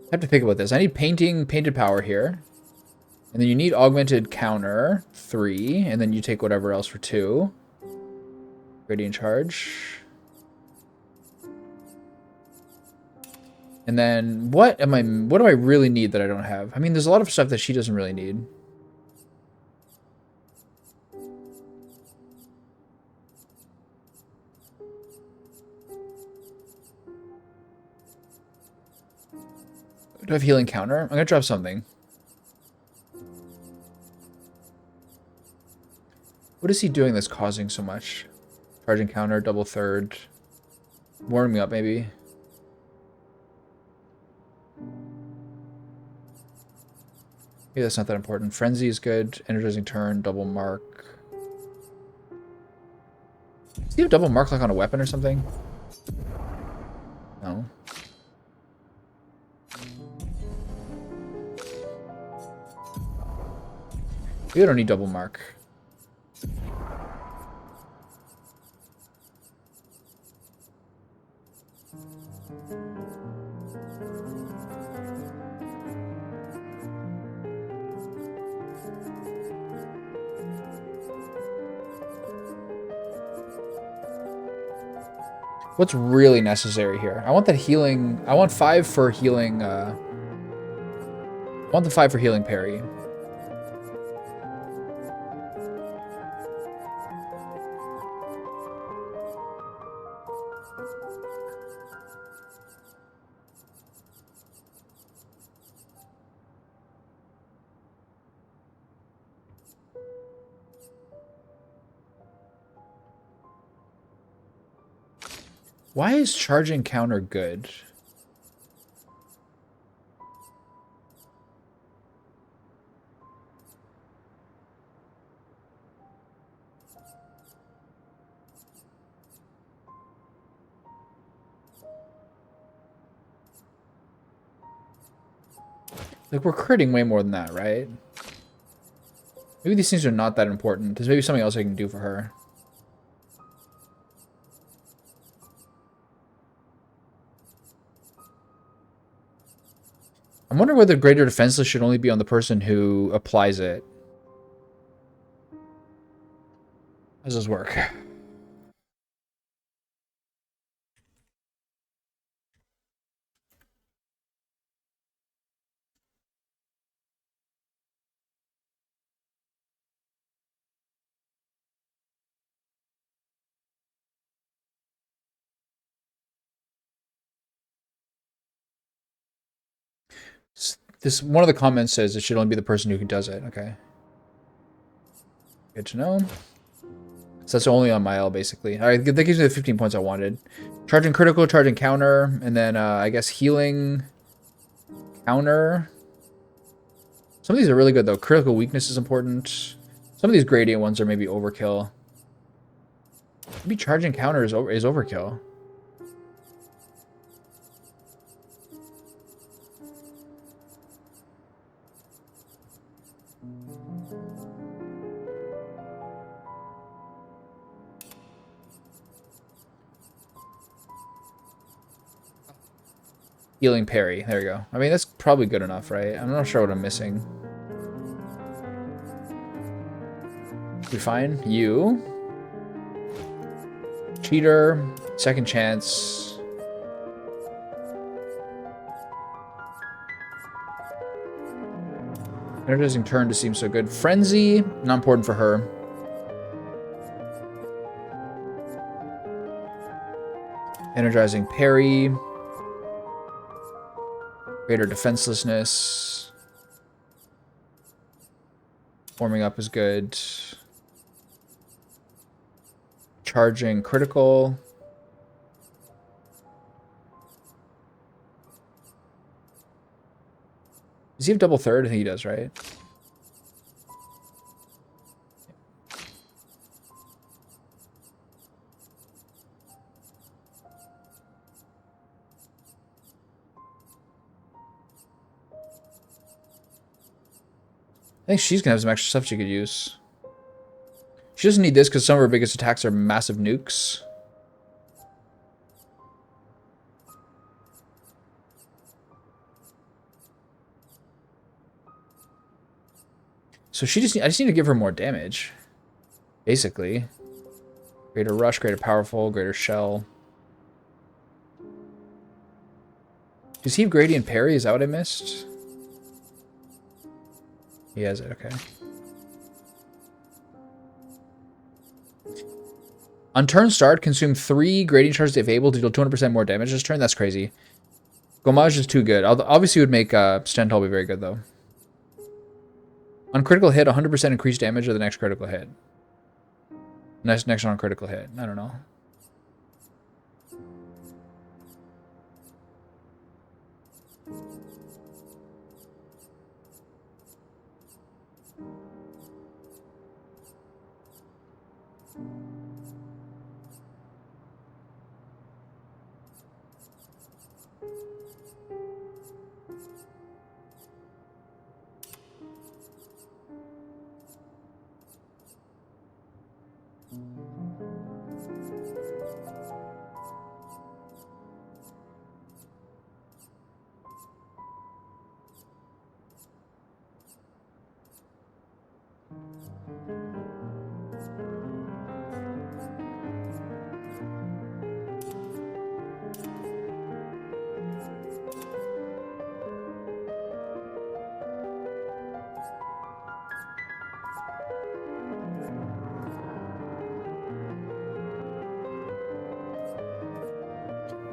I have to think about this. I need painted power here. And then you need augmented counter, 3. And then you take whatever else for 2. Radiant charge. And then what do I really need that I don't have? I mean, there's a lot of stuff that she doesn't really need. Do I have healing counter? I'm gonna drop something. What is he doing that's causing so much? Charging counter, double third. Warming me up, maybe. Maybe that's not that important. Frenzy is good. Energizing turn, double mark. Does he have double mark like on a weapon or something? No. We don't need double mark. What's really necessary here? I want that healing. I want 5 for healing. I want the 5 for healing parry. Why is charging counter good? Like, we're critting way more than that, right? Maybe these things are not that important. There's maybe something else I can do for her. I'm wondering whether greater defenseless should only be on the person who applies it. How does this work? This one of the comments says it should only be the person who does it. Okay. Good to know. So that's only on my L, basically. All right, that gives me the 15 points I wanted. Charging critical, charging counter, and then I guess healing counter. Some of these are really good, though. Critical weakness is important. Some of these gradient ones are maybe overkill. Maybe charging counter is overkill. Healing parry. There you go. I mean, that's probably good enough, right? I'm not sure what I'm missing. We fine? You. Cheater. Second chance. Energizing turn just seems so good. Frenzy. Not important for her. Energizing parry. Greater defenselessness. Warming up is good. Charging critical. Does he have double third? I think he does, right? I think she's gonna have some extra stuff she could use. She doesn't need this because some of her biggest attacks are massive nukes. So I just need to give her more damage. Basically. Greater rush, greater powerful, greater shell. Does he have gradient parry? Is that what I missed? He has it, okay. On turn start, consume 3 gradient charges if able to deal 200% more damage this turn. That's crazy. Gommage is too good. Obviously, it would make Stental be very good, though. On critical hit, 100% increased damage of the next critical hit. Next on critical hit. I don't know.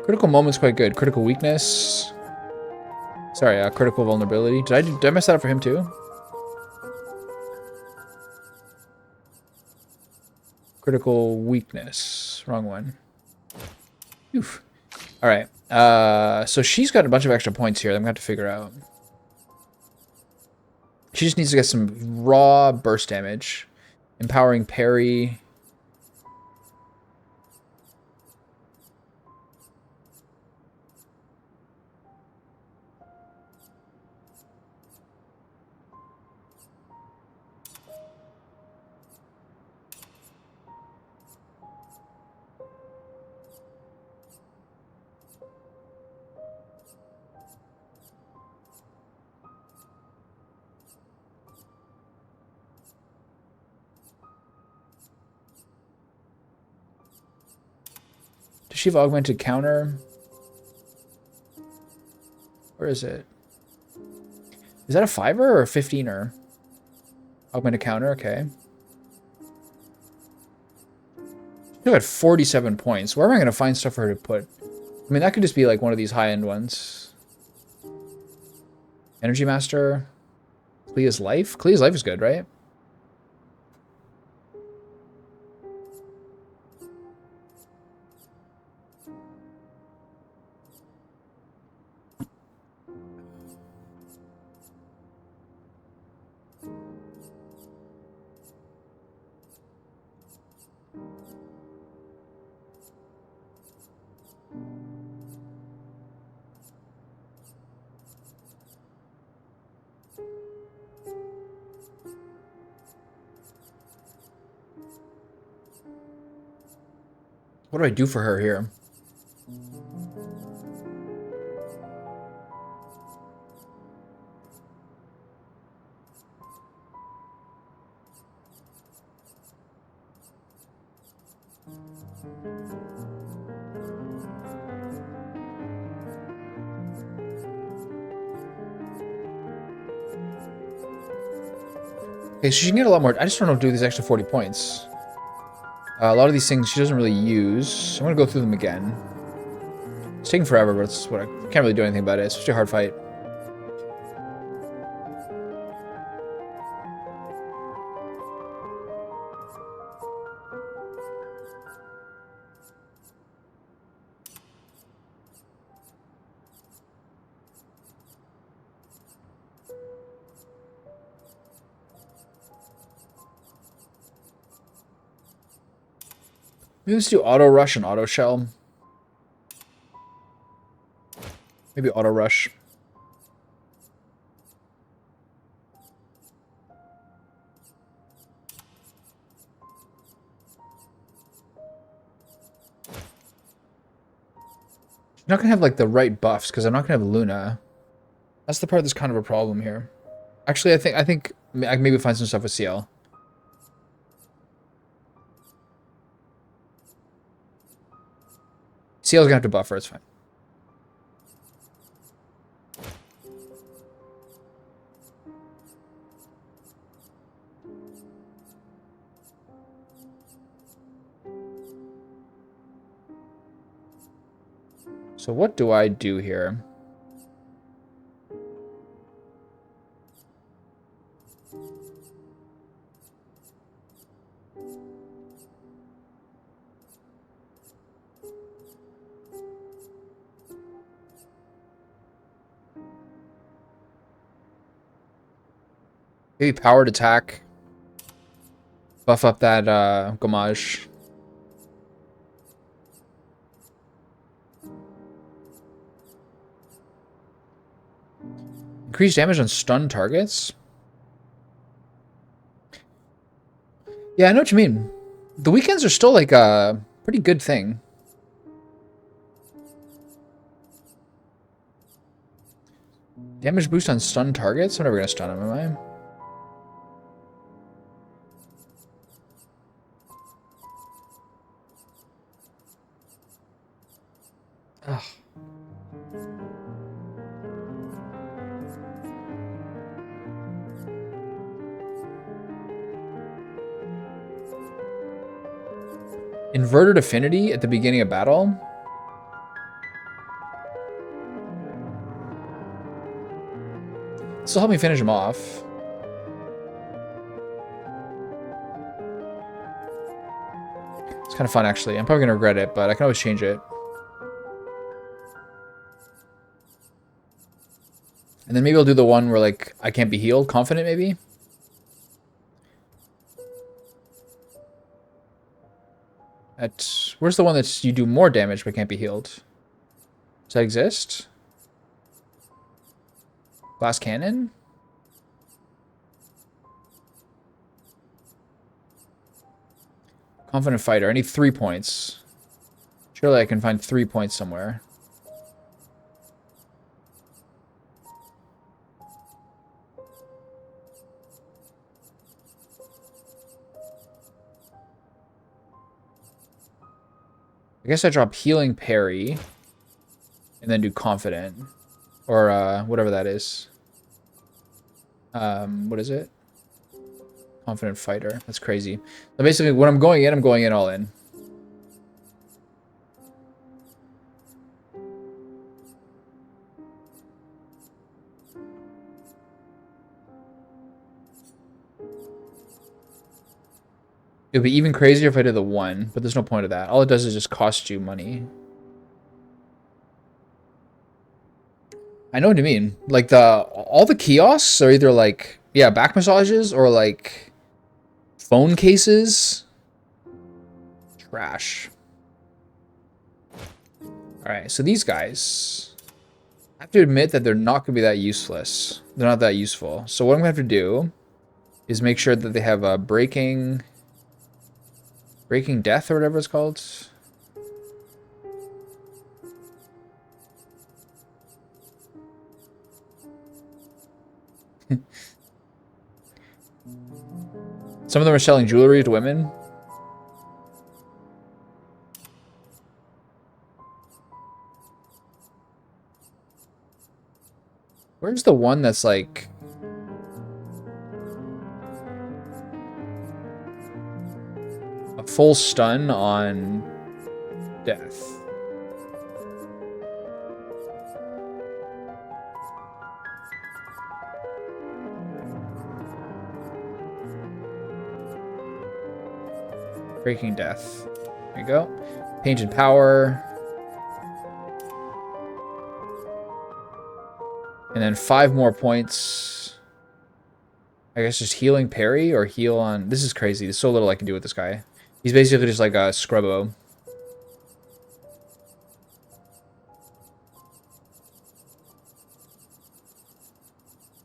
Critical moment's quite good. Critical weakness. Sorry, critical vulnerability. Did I mess that up for him too? Critical weakness. Wrong one. Oof. All right. So she's got a bunch of extra points here that I'm gonna have to figure out. She just needs to get some raw burst damage, empowering parry. Does she have augmented counter? Where is it? Is that a 5er or a 15er? Augmented counter, okay. She got 47 points. Where am I going to find stuff for her to put? I mean, that could just be like one of these high-end ones. Energy Master. Clea's Life? Clea's Life is good, right? What do I do for her here? Okay, so she can get a lot more. I just don't know if to do these extra 40 points. A lot of these things she doesn't really use. So I'm going to go through them again. It's taking forever, but it's what I can't really do anything about it. It's such a hard fight. Maybe let's do auto rush and auto shell. Maybe auto rush. I'm not gonna have like the right buffs because I'm not gonna have Luna. That's the part that's kind of a problem here. Actually, I think I can maybe find some stuff with CL. CL's gonna have to buffer, it's fine. So what do I do here? Maybe powered attack. Buff up that Gommage. Increase damage on stun targets? Yeah, I know what you mean. The weekends are still like a pretty good thing. Damage boost on stun targets? I'm never gonna stun him, am I? Ugh. Inverted affinity at the beginning of battle? This will help me finish him off. It's kind of fun, actually. I'm probably going to regret it, but I can always change it. And then maybe I'll do the one where, like, I can't be healed. Confident, maybe? Where's the one that's you do more damage but can't be healed? Does that exist? Glass cannon? Confident fighter. I need 3 points. Surely I can find 3 points somewhere. I guess I drop healing parry and then do confident or whatever that is. What is it? Confident fighter. That's crazy. So basically, when I'm going in all in. It would be even crazier if I did the 1, but there's no point of that. All it does is just cost you money. I know what you mean. Like all the kiosks are either like, yeah, back massages or like phone cases. Trash. Alright, so these guys, I have to admit that they're not going to be that useless. They're not that useful. So what I'm going to have to do is make sure that they have a breaking death or whatever it's called. Some of them are selling jewelry to women. Where's the one that's like... a full stun on death? Breaking death. There you go. Painted power. And then 5 more points. I guess just healing parry or heal on... This is crazy. There's so little I can do with this guy. He's basically just like a scrubbo.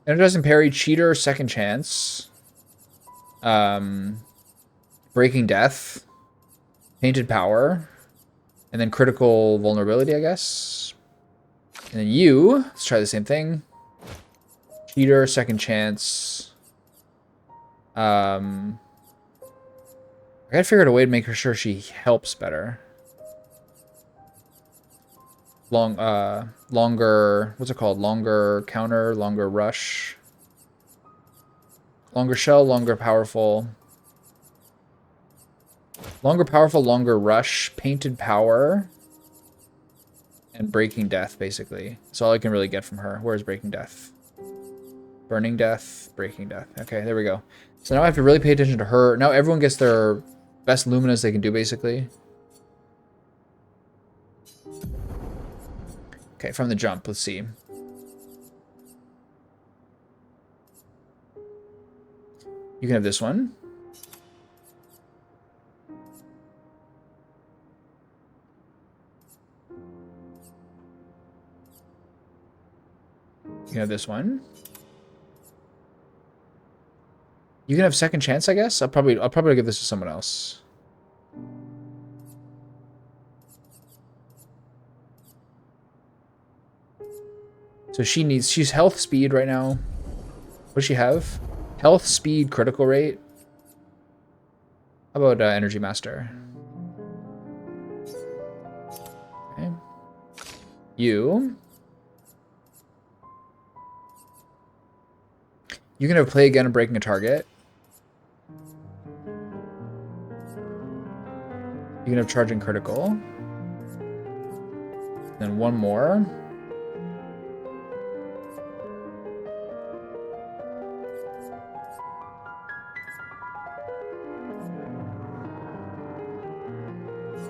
Energizing parry, cheater, second chance. Breaking death. Painted power. And then critical vulnerability, I guess. And then you, let's try the same thing. Cheater, second chance. I gotta figure out a way to make sure she helps better. Longer, what's it called? Longer counter, longer rush. Longer shell, longer powerful. Longer powerful, longer rush, painted power. And breaking death, basically. That's all I can really get from her. Where's breaking death? Burning death, breaking death. Okay, there we go. So now I have to really pay attention to her. Now everyone gets their best luminous they can do, basically. Okay, from the jump, let's see. You can have this one. You can have this one. You can have second chance, I guess. I'll probably give this to someone else. So she's health speed right now. What does she have? Health speed critical rate. How about energy master? Okay. You can have play again and breaking a target. You can have charging critical. Then one more.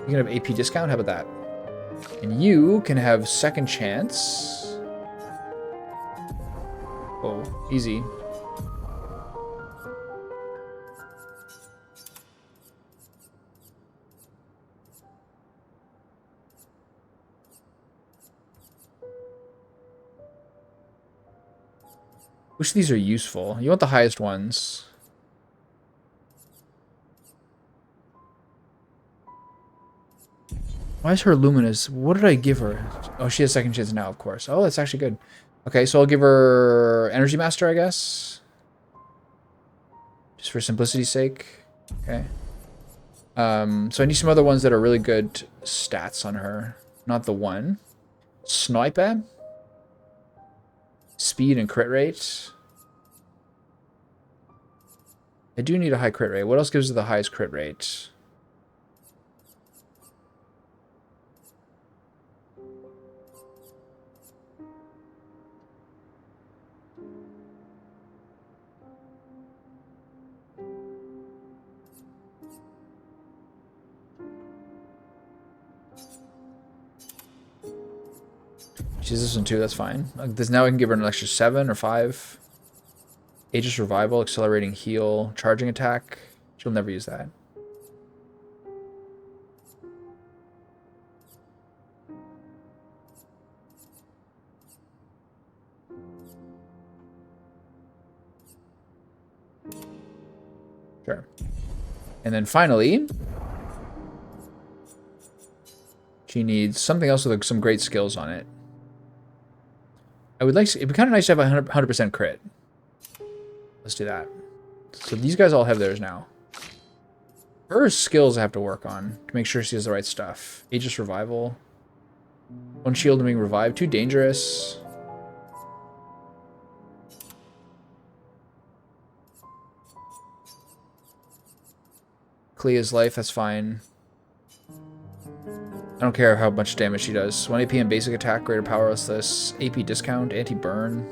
You can have AP discount. How about that? And you can have second chance. Oh, easy. Which of these are useful? You want the highest ones. Why is her luminous? What did I give her? Oh, she has second chance now, of course. Oh, that's actually good. Okay, so I'll give her Energy Master, I guess. Just for simplicity's sake. Okay. So I need some other ones that are really good stats on her. Not the one. Sniper. Speed and crit rate. I do need a high crit rate. What else gives her the highest crit rate? She's this one too, that's fine. Like this, now I can give her an extra 7 or 5. Aegis Revival, Accelerating Heal, Charging Attack. She'll never use that. Sure. And then finally, she needs something else with like some great skills on it. I would like, it'd be kind of nice to have a 100% crit. Let's do that. So these guys all have theirs now. Her skills I have to work on to make sure she has the right stuff. Aegis Revival. 1 shield and being revived. Too dangerous. Clea's life, that's fine. I don't care how much damage she does. 1 AP and basic attack, greater powerlessness, AP discount, anti-burn.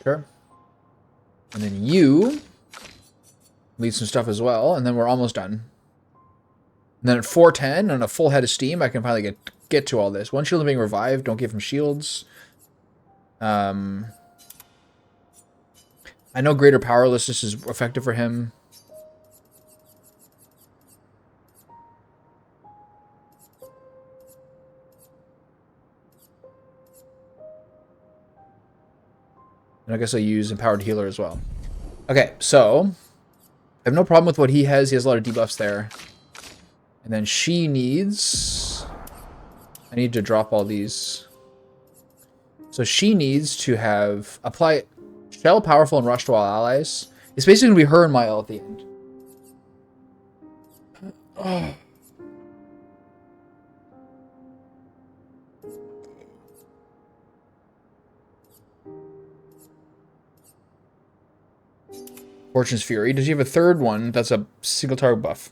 Sure. And then you lead some stuff as well, and then we're almost done. And then at 410 on a full head of steam, I can finally get to all this. 1 shield and being revived, don't give him shields. I know greater powerlessness is effective for him. And I guess I'll use Empowered Healer as well. Okay, so I have no problem with what he has. He has a lot of debuffs there. And then she needs... I need to drop all these. So she needs to have... Apply Shell, Powerful, and Rush to all allies. It's basically going to be her and Mile at the end. Oh. Fortune's Fury. Does he have a third one that's a single target buff?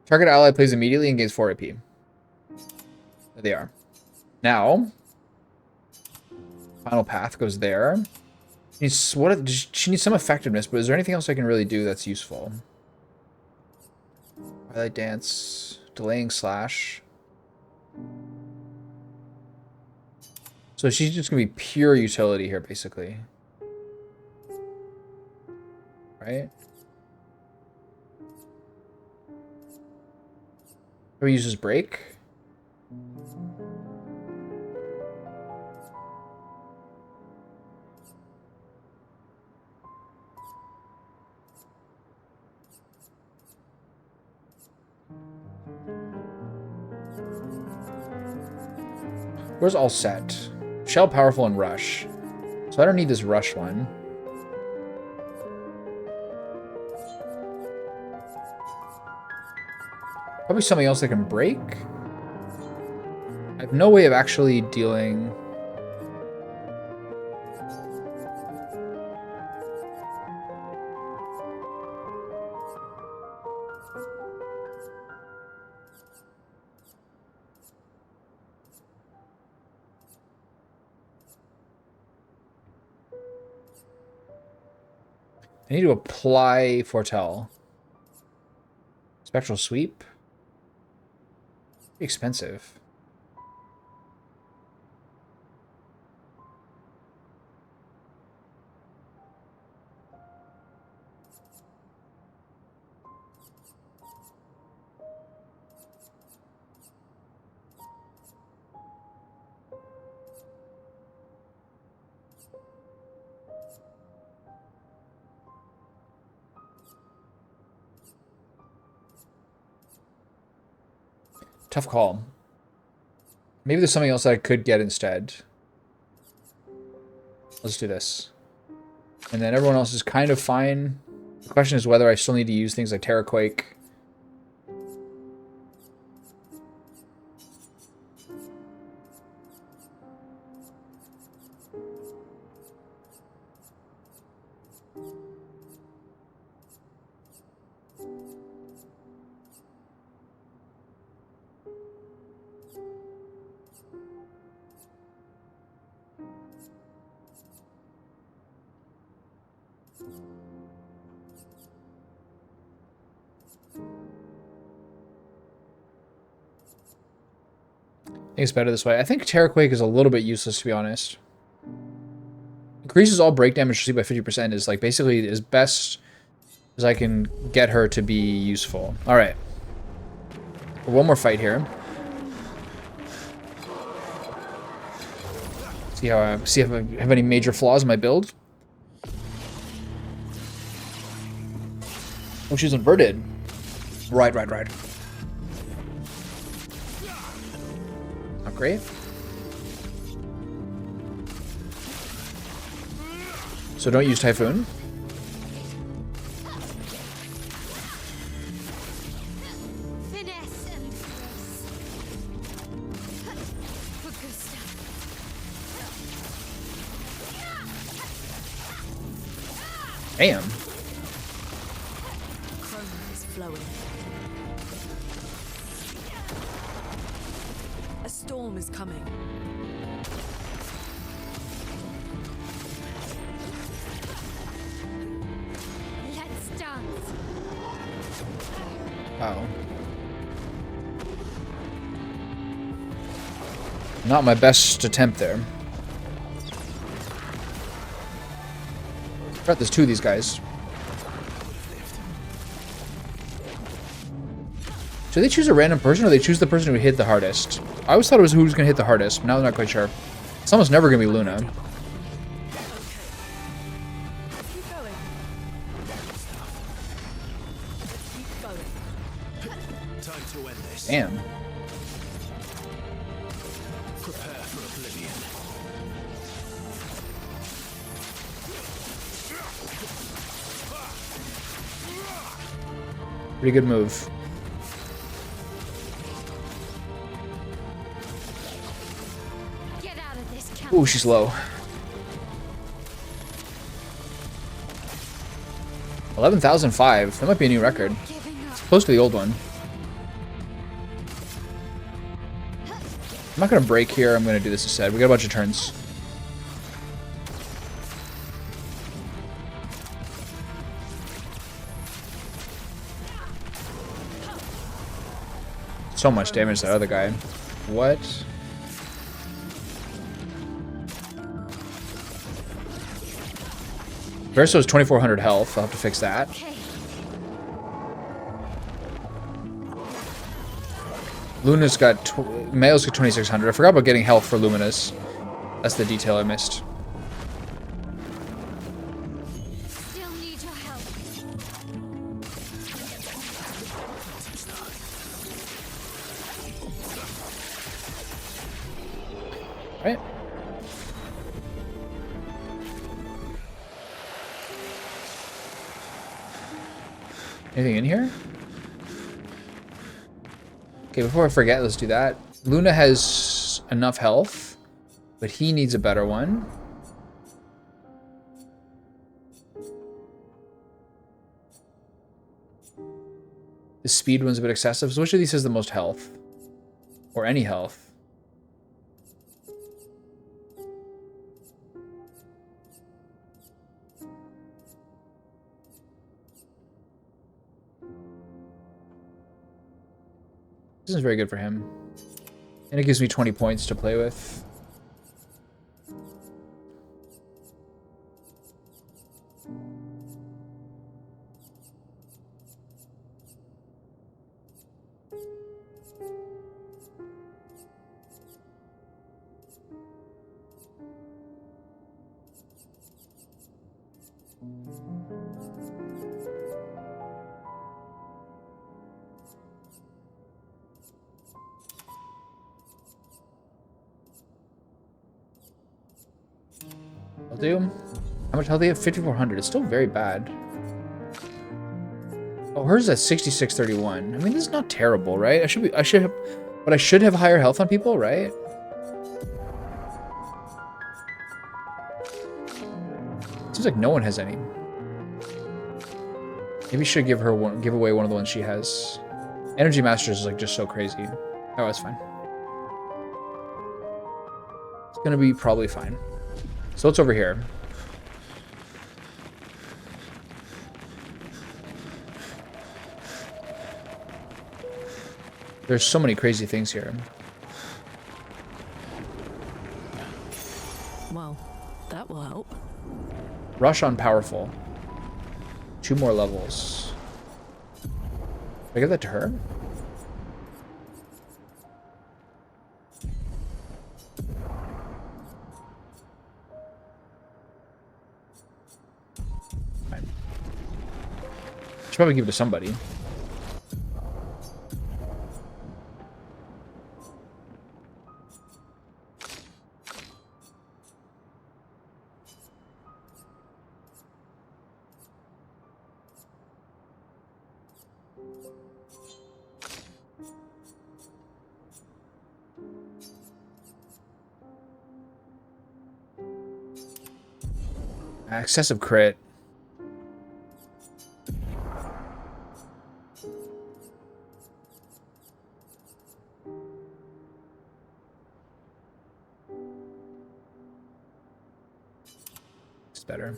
Target ally plays immediately and gains 4 AP. There they are. Now, Final Path goes there. She needs some effectiveness, but is there anything else I can really do that's useful? Twilight Dance, Delaying Slash. So she's just going to be pure utility here, basically. Right? How he uses break? Where's all set? Shell, Powerful, and Rush. So I don't need this Rush one. Probably something else that can break. I have no way of actually dealing. I need to apply foretell. Spectral sweep. Expensive. Tough call. Maybe there's something else that I could get instead. Let's do this. And then everyone else is kind of fine. The question is whether I still need to use things like Terraquake. I think it's better this way. I think Terraquake is a little bit useless, to be honest. Increases all break damage received by 50% is like basically as best as I can get her to be useful. All right. One more fight here. See if I have any major flaws in my build. Oh, she's inverted. Right. Not great. So don't use Typhoon. Finesse and grace. For Gustav. Damn. Chroma is flowing. A storm is coming. Let's dance. Wow. Not my best attempt there. Forgot there's two of these guys. Do they choose a random person or they choose the person who hit the hardest? I always thought it was who's going to hit the hardest, but now I'm not quite sure. It's almost never going to be Luna. Keep going. Keep going. Time to end this. Damn. Prepare for oblivion. Pretty good move. Get out of this camp. Ooh, she's low. 11,005. That might be a new record. Giving up. Close to the old one. I'm not going to break here. I'm going to do this instead. We got a bunch of turns. So much damage to that other guy. What? Verso's 2,400 health. I'll have to fix that. Okay. Luna's got... Male's got 2,600. I forgot about getting health for Luminous. That's the detail I missed. Still need your help. Right? Anything in here? Okay, before I forget, let's do that. Luna has enough health, but he needs a better one. The speed one's a bit excessive. So which of these has the most health? Or any health? This is very good for him. And it gives me 20 points to play with. I'll do. How much health do you have? 5,400. It's still very bad. Oh, hers is at 6631. I mean, this is not terrible, right? I should have, but I should have higher health on people, right? Seems like no one has any. Maybe I should give away one of the ones she has. Energy Masters is like just so crazy. Oh, that's fine. It's gonna be probably fine. So what's over here? There's so many crazy things here. Well, that will help. Rush on powerful. 2 more levels. Did I give that to her? Fine. Should probably give it to somebody. Excessive crit. It's better.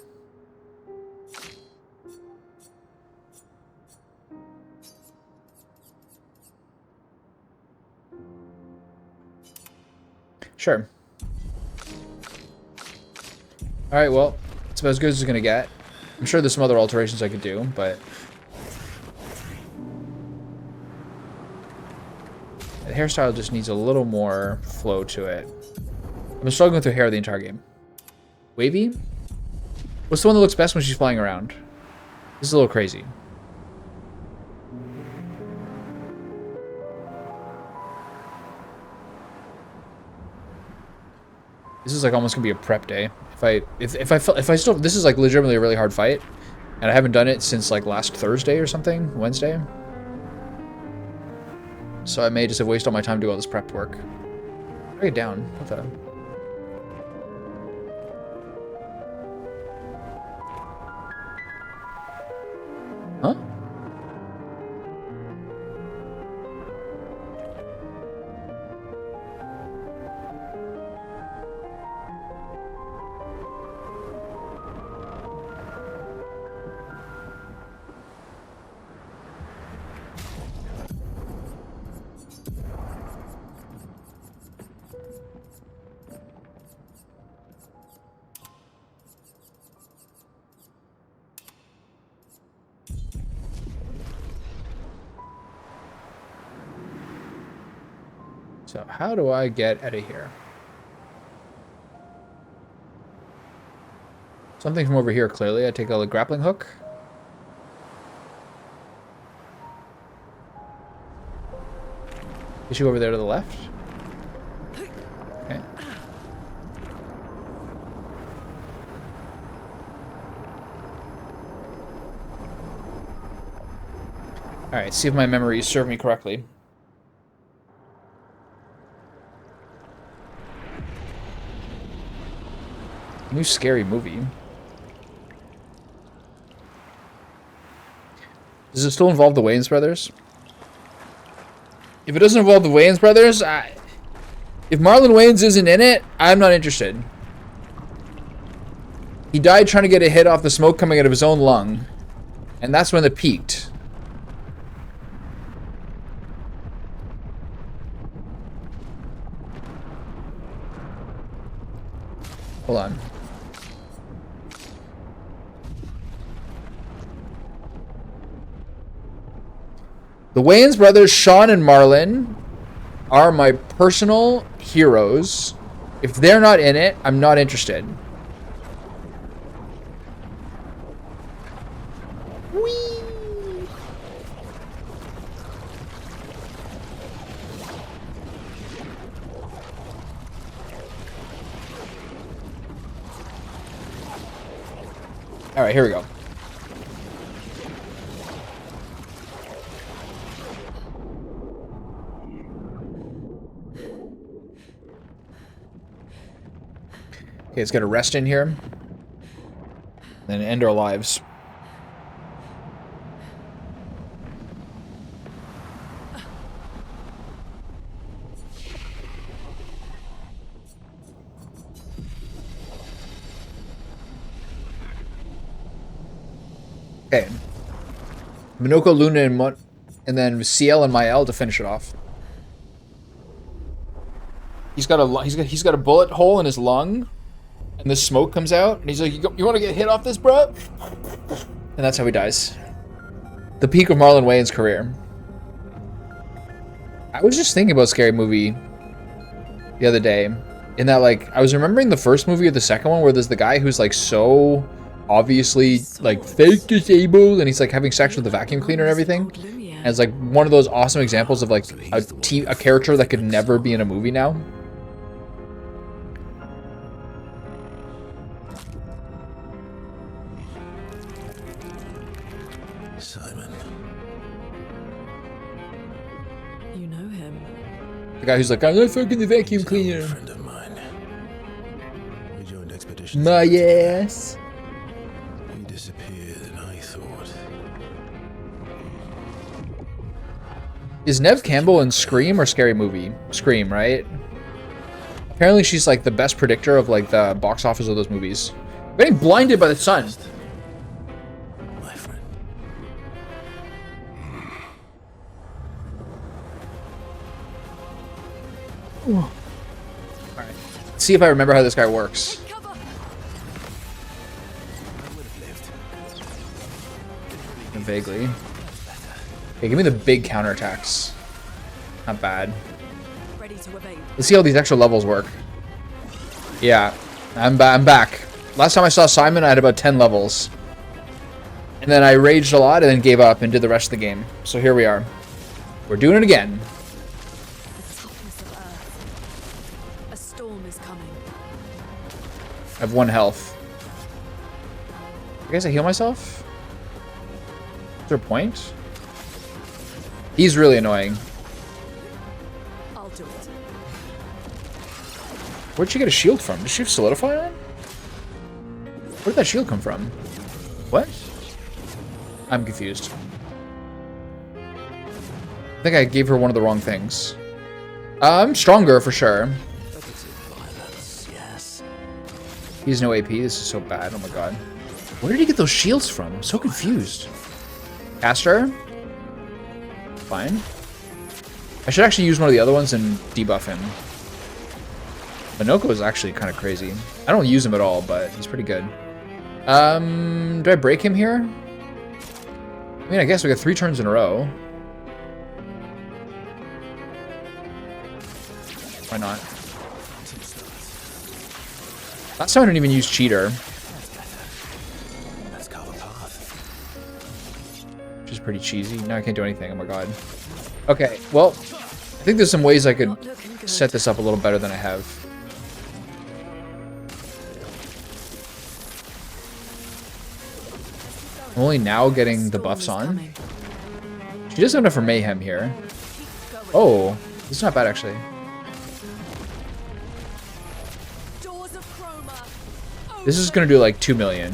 Sure. All right, well, it's about as good as it's gonna get. I'm sure there's some other alterations I could do, but the hairstyle just needs a little more flow to it. I've been struggling with her hair the entire game. Wavy? What's the one that looks best when she's flying around? This is a little crazy. This is like almost gonna be a prep day. If I still, this is like legitimately a really hard fight, and I haven't done it since like last Thursday or something, Wednesday. So I may just have wasted all my time doing all this prep work. Break it down. What the? Huh? So how do I get out of here? Something from over here, clearly. I take a grappling hook. Is she over there to the left? Okay. Alright, see if my memories serve me correctly. New scary movie. Does it still involve the Wayans brothers? If it doesn't involve the Wayans brothers, if Marlon Wayans isn't in it, I'm not interested. He died trying to get a hit off the smoke coming out of his own lung. And that's when it peaked. Hold on. The Wayans brothers, Sean and Marlon, are my personal heroes. If they're not in it, I'm not interested. Whee! All right, here we go. Okay, let's get a rest in here. Then end our lives. Okay. Minoko, Luna, and then CL and Mael to finish it off. He's got a bullet hole in his lung. And the smoke comes out, and he's like, you want to get hit off this, bro? And that's how he dies. The peak of Marlon Wayans' career. I was just thinking about Scary Movie the other day. In that, like, I was remembering the first movie or the second one where there's the guy who's, like, so obviously, like, fake disabled, and he's, like, having sex with the vacuum cleaner and everything. And it's, like, one of those awesome examples of, like, a character that could never be in a movie now. The guy who's like, I'm not fucking the vacuum cleaner. Friend of mine. We joined expeditions. My ass. He disappeared, and I thought. Is Nev Campbell in Scream or Scary Movie? Scream, right? Apparently she's like the best predictor of like the box office of those movies. Getting blinded by the sun. My friend. Alright. Let's see if I remember how this guy works. Vaguely. Okay, give me the big counterattacks. Not bad. Let's see how these extra levels work. Yeah, I'm back. Last time I saw Simon, I had about 10 levels. And then I raged a lot and then gave up and did the rest of the game. So here we are. We're doing it again. A storm is coming. I have 1 health. You guys, I heal myself? Is there a point? He's really annoying. I'll do it. Where'd she get a shield from? Did she have solidify on? Where'd that shield come from? What? I'm confused. I think I gave her one of the wrong things. I'm stronger for sure. He's no AP. This is so bad. Oh my god. Where did he get those shields from? I'm so confused. Caster? Fine. I should actually use one of the other ones and debuff him. Minoko is actually kind of crazy. I don't use him at all, but he's pretty good. Do I break him here? I mean, I guess we got 3 turns in a row. Why not? Last time I didn't even use cheater. Which is pretty cheesy. Now I can't do anything. Oh my god. Okay, well, I think there's some ways I could set this up a little better than I have. I'm only now getting the buffs on. She does have enough for mayhem here. Oh, this is not bad actually. Doors of chroma This is gonna do like 2 million.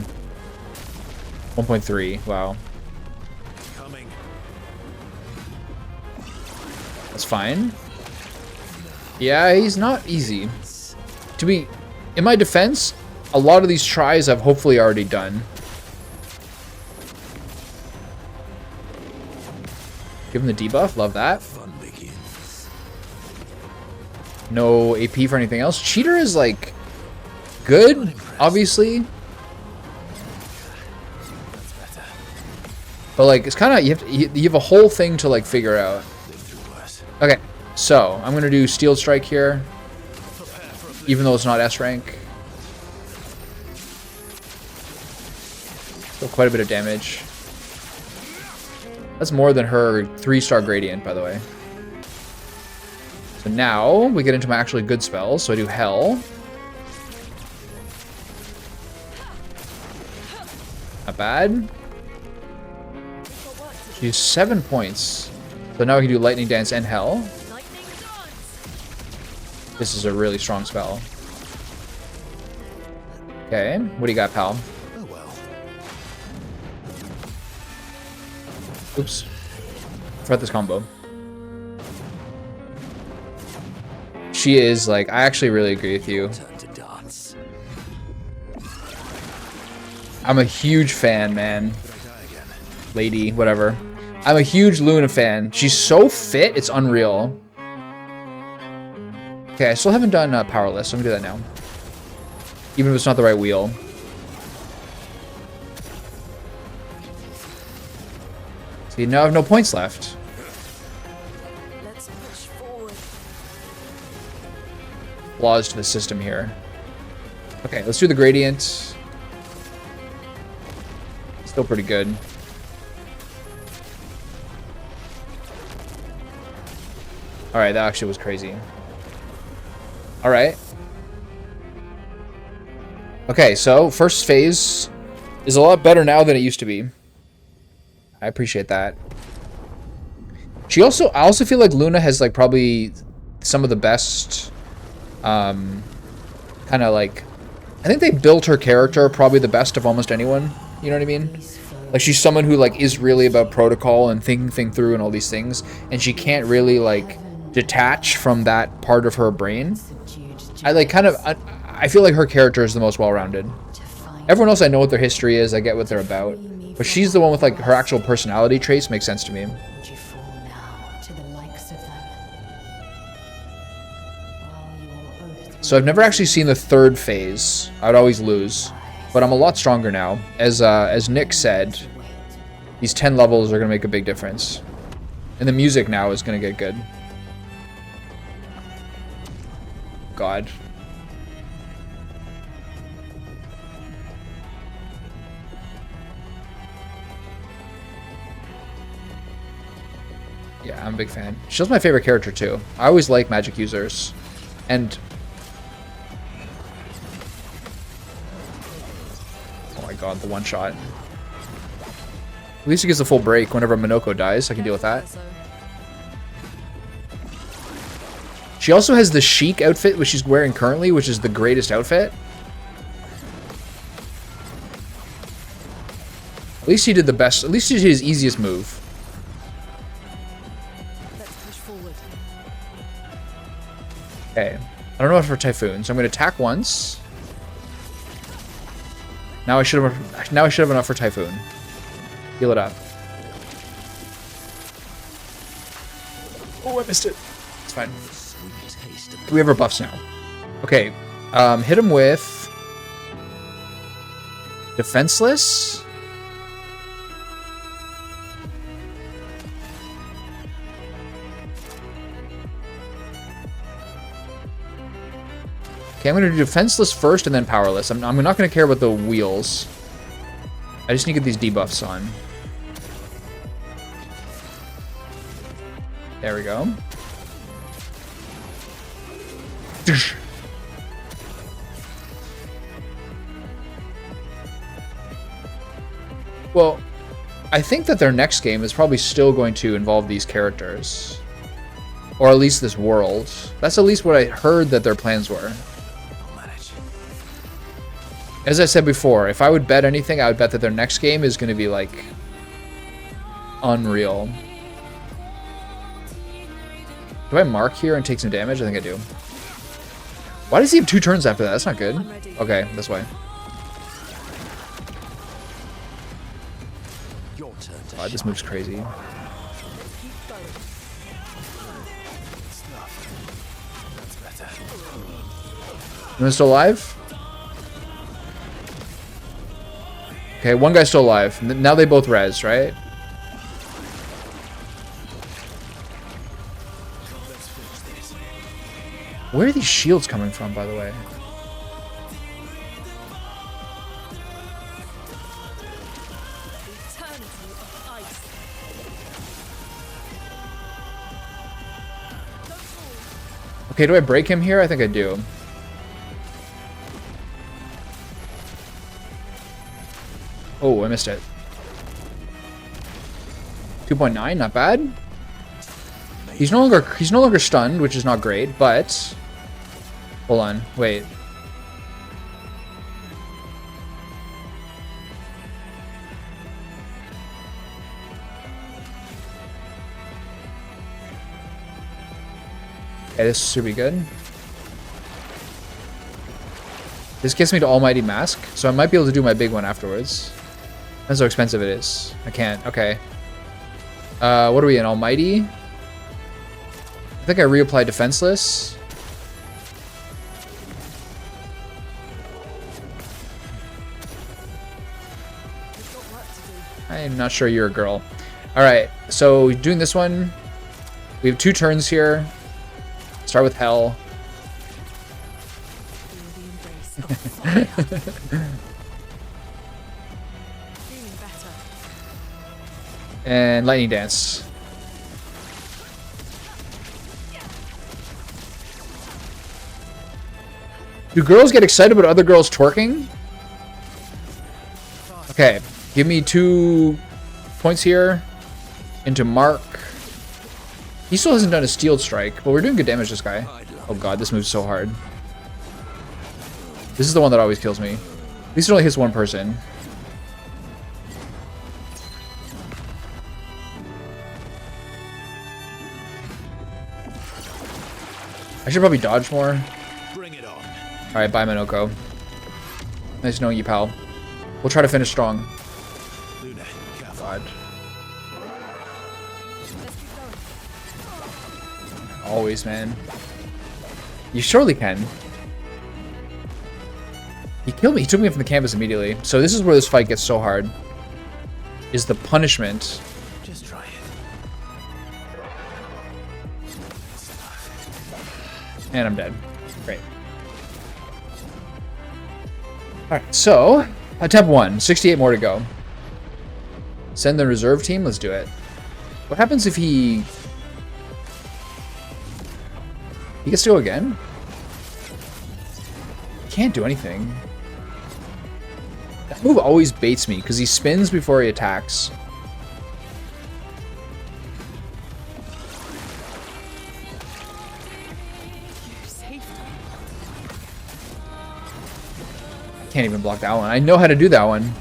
1.3. Wow. Coming. That's fine. Yeah, he's not easy. To be, in my defense, a lot of these tries I've hopefully already done. Give him the debuff. Love that. Fun begins. No AP for anything else. Cheater is like good, obviously. That's better. But like it's kind of you have a whole thing to like figure out. Live through worse. Okay, so I'm gonna do Steel Strike here, even though it's not S rank. Still quite a bit of damage. That's more than her 3-star gradient, by the way. So now we get into my actually good spells. So I do Hell. Not bad. Use 7 points. So now we can do Lightning Dance and Hell. Lightning dance. This is a really strong spell. Okay, what do you got, pal? Oh well. Oops. Forgot this combo. She is like, I actually really agree with you. Turn to dance. I'm a huge fan, man. Did I die again? Lady, whatever. I'm a huge Luna fan. She's so fit, it's unreal. Okay, I still haven't done Powerless, so I'm gonna do that now. Even if it's not the right wheel. See, now I have no points left. Let's push forward. Flaws to the system here. Okay, let's do the gradient. Still pretty good. Alright, that actually was crazy. Alright. Okay, so first phase is a lot better now than it used to be. I appreciate that. I also feel like Luna has like probably some of the best kind of like, I think they built her character probably the best of almost anyone. You know what I mean? Like she's someone who like is really about protocol and thinking through and all these things, and she can't really like detach from that part of her brain. I feel like her character is the most well-rounded. Everyone else I know what their history is, I get what they're about, but she's the one with like her actual personality traits make sense to me. Would you fall now to the likes of them? While your oath So I've never actually seen the third phase. I'd always lose, but I'm a lot stronger now. As Nick said, these 10 levels are gonna make a big difference, and the music now is gonna get good. God. Yeah, I'm a big fan. She's my favorite character too. I always like magic users. And oh my god, the one shot. At least it gives a full break whenever Minoko dies. I can deal with that. She also has the chic outfit, which she's wearing currently, which is the greatest outfit. At least he did the best. At least he did his easiest move. Let's push forward. Okay. I don't know what for Typhoon, so I'm going to attack once. Now I should have enough for Typhoon. Heal it up. Oh, I missed it. It's fine. We have our buffs now. Okay. Hit him with Defenseless. Okay, I'm going to do Defenseless first and then Powerless. I'm not going to care about the wheels. I just need to get these debuffs on. There we go. Well, I think that their next game is probably still going to involve these characters. Or at least this world. That's at least what I heard that their plans were. I'll manage. As I said before, if I would bet anything, I would bet that their next game is going to be, like, unreal. Do I mark here and take some damage? I think I do. Why does he have 2 turns after that? That's not good. Okay, this way. Your turn to God, this move's crazy. You still alive? Okay, one guy's still alive. Now they both res, right? Where are these shields coming from, by the way? Okay, do I break him here? I think I do. Oh, I missed it. 2.9, not bad. He's no longer stunned, which is not great, but hold on, wait. Okay, this should be good. This gets me to Almighty Mask, so I might be able to do my big one afterwards. Depends how expensive it is. I can't. Okay. What are we in? Almighty? I think I reapplied Defenseless. I'm not sure you're a girl. Alright, so doing this one. We have 2 turns here. Start with Hell. And Lightning Dance. Do girls get excited about other girls twerking? Okay, give me 2 points here into Mark. He still hasn't done a Steel Strike, but we're doing good damage to this guy. Oh god, this moves so hard. This is the one that always kills me. At least it only hits one person. I should probably dodge more. bring it on. Alright, bye Minoko. Nice knowing you, pal. We'll try to finish strong. Luna, careful. God. Always, man. You surely can. He killed me. He took me from the canvas immediately. So this is where this fight gets so hard. Is the punishment. Just try it. And I'm dead. Great. Alright, so attempt 1. 68 more to go. Send the reserve team. Let's do it. What happens if he gets to go again? Can't do anything. That move always baits me because he spins before he attacks. I can't even block that one. I know how to do that one.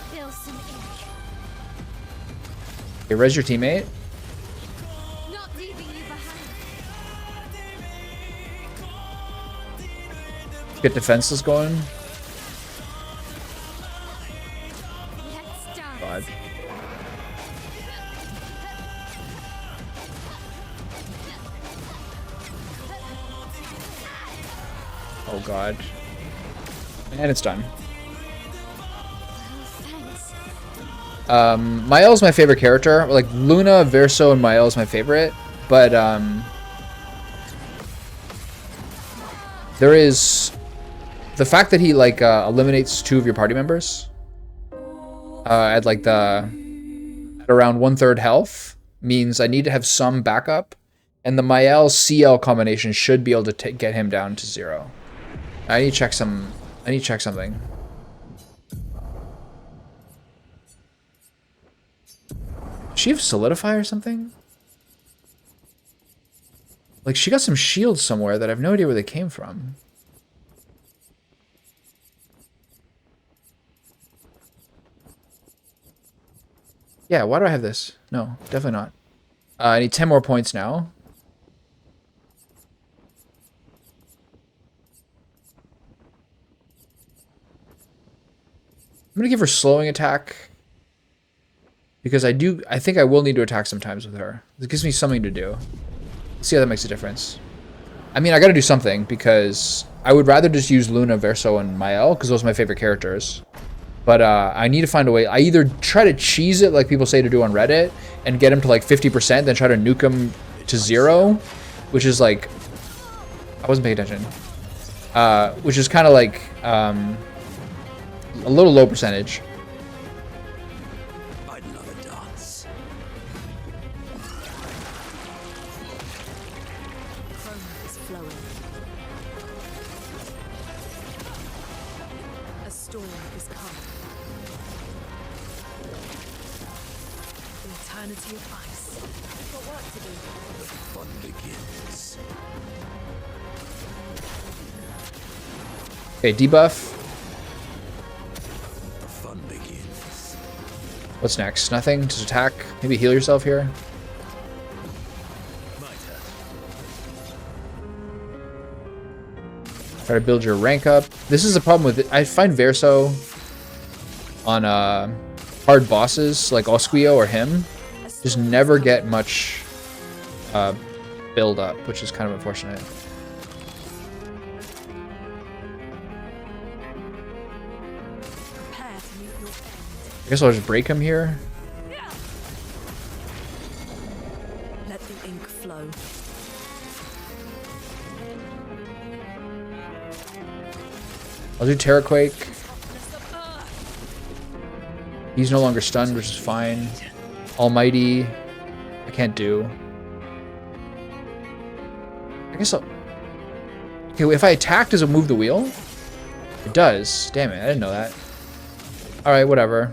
Spill some ink. Okay, res your teammate. Not leaving you behind. Get defenseless going. Let's dance. God. Oh god. And it's done. Thanks. Mael's my favorite character. Like Luna, Verso, and Mael is my favorite. But there is the fact that he like eliminates 2 of your party members at like at around 1/3 health means I need to have some backup, and the Mael CL combination should be able to get him down to 0. I need to check some. I need to check something. Does she have Solidify or something? Like she got some shields somewhere that I have no idea where they came from. Yeah, why do I have this? No, definitely not. I need 10 more points now. I'm gonna give her slowing attack. Because I think I will need to attack sometimes with her. It gives me something to do. Let's see how that makes a difference. I mean, I gotta do something because I would rather just use Luna, Verso, and Mael because those are my favorite characters. But I need to find a way. I either try to cheese it like people say to do on Reddit and get him to like 50%, then try to nuke him to 0, which is like, I wasn't paying attention. Which is kind of like a little low percentage. I'd love a dance. Chroma is flowing. A storm is coming. The eternity of ice. Got work to do. The fun begins. Okay, debuff. The fun begins. What's next? Nothing? Just attack? Maybe heal yourself here? My turn. Try to build your rank up. This is the problem with it. I find Verso on hard bosses like Osquio or him just never get much build up, which is kind of unfortunate. Prepare to meet your end. I guess I'll just break him here. Let the ink flow. I'll do Terraquake. He's no longer stunned, which is fine. Almighty, I can't do. I guess I'll... Okay, if I attack, does it move the wheel? It does. Damn it, I didn't know that. Alright, whatever.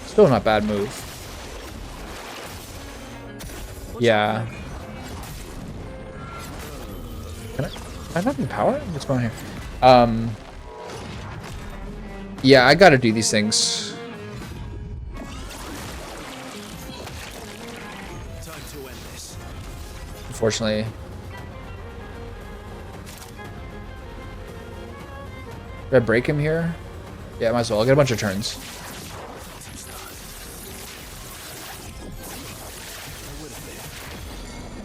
Still not bad move. Yeah. Can I not in power? What's going on here? Yeah, I gotta do these things. Time to end this. Unfortunately. Did I break him here? Yeah, might as well. I'll get a bunch of turns.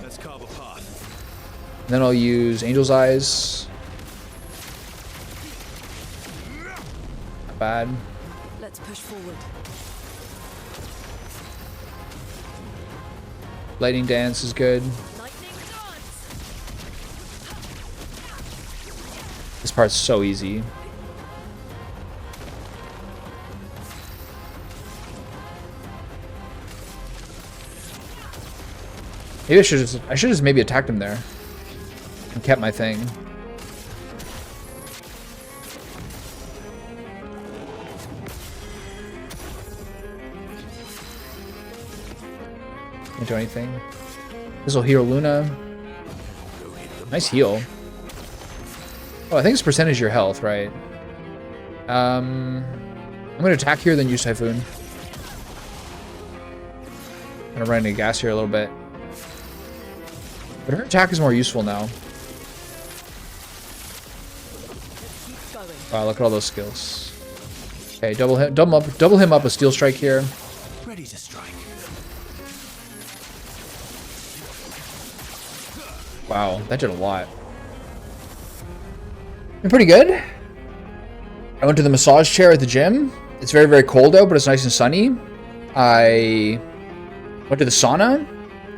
Let's carve a path. And then I'll use Angel's Eyes. Not bad. Let's push forward. Lightning Dance is good. Lightning dance. This part's so easy. Maybe I should just maybe attacked him there and kept my thing. Can't do anything. This will heal Luna. Nice heal. Oh, I think it's percentage of your health, right? I'm gonna attack here, then use Typhoon. I'm gonna run into gas here a little bit. But her attack is more useful now. Keep going. Wow, look at all those skills. Okay, double him up with Steel Strike here. Ready to strike. Wow, that did a lot. Been pretty good. I went to the massage chair at the gym. It's very, very cold out, but it's nice and sunny. I went to the sauna.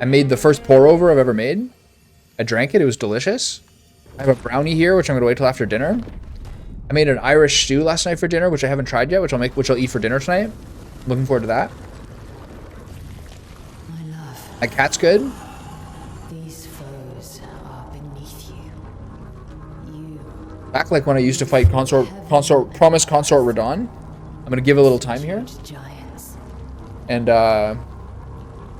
I made the first pour over I've ever made. I drank it. It was delicious. I have a brownie here, which I'm gonna wait till after dinner. I made an Irish stew last night for dinner, which I haven't tried yet, which I'll eat for dinner tonight. Looking forward to that. My love, My cat's good. these foes are beneath you. You Back like when I used to fight Promise Consort Radon. I'm gonna give a little time here, giants and to I'm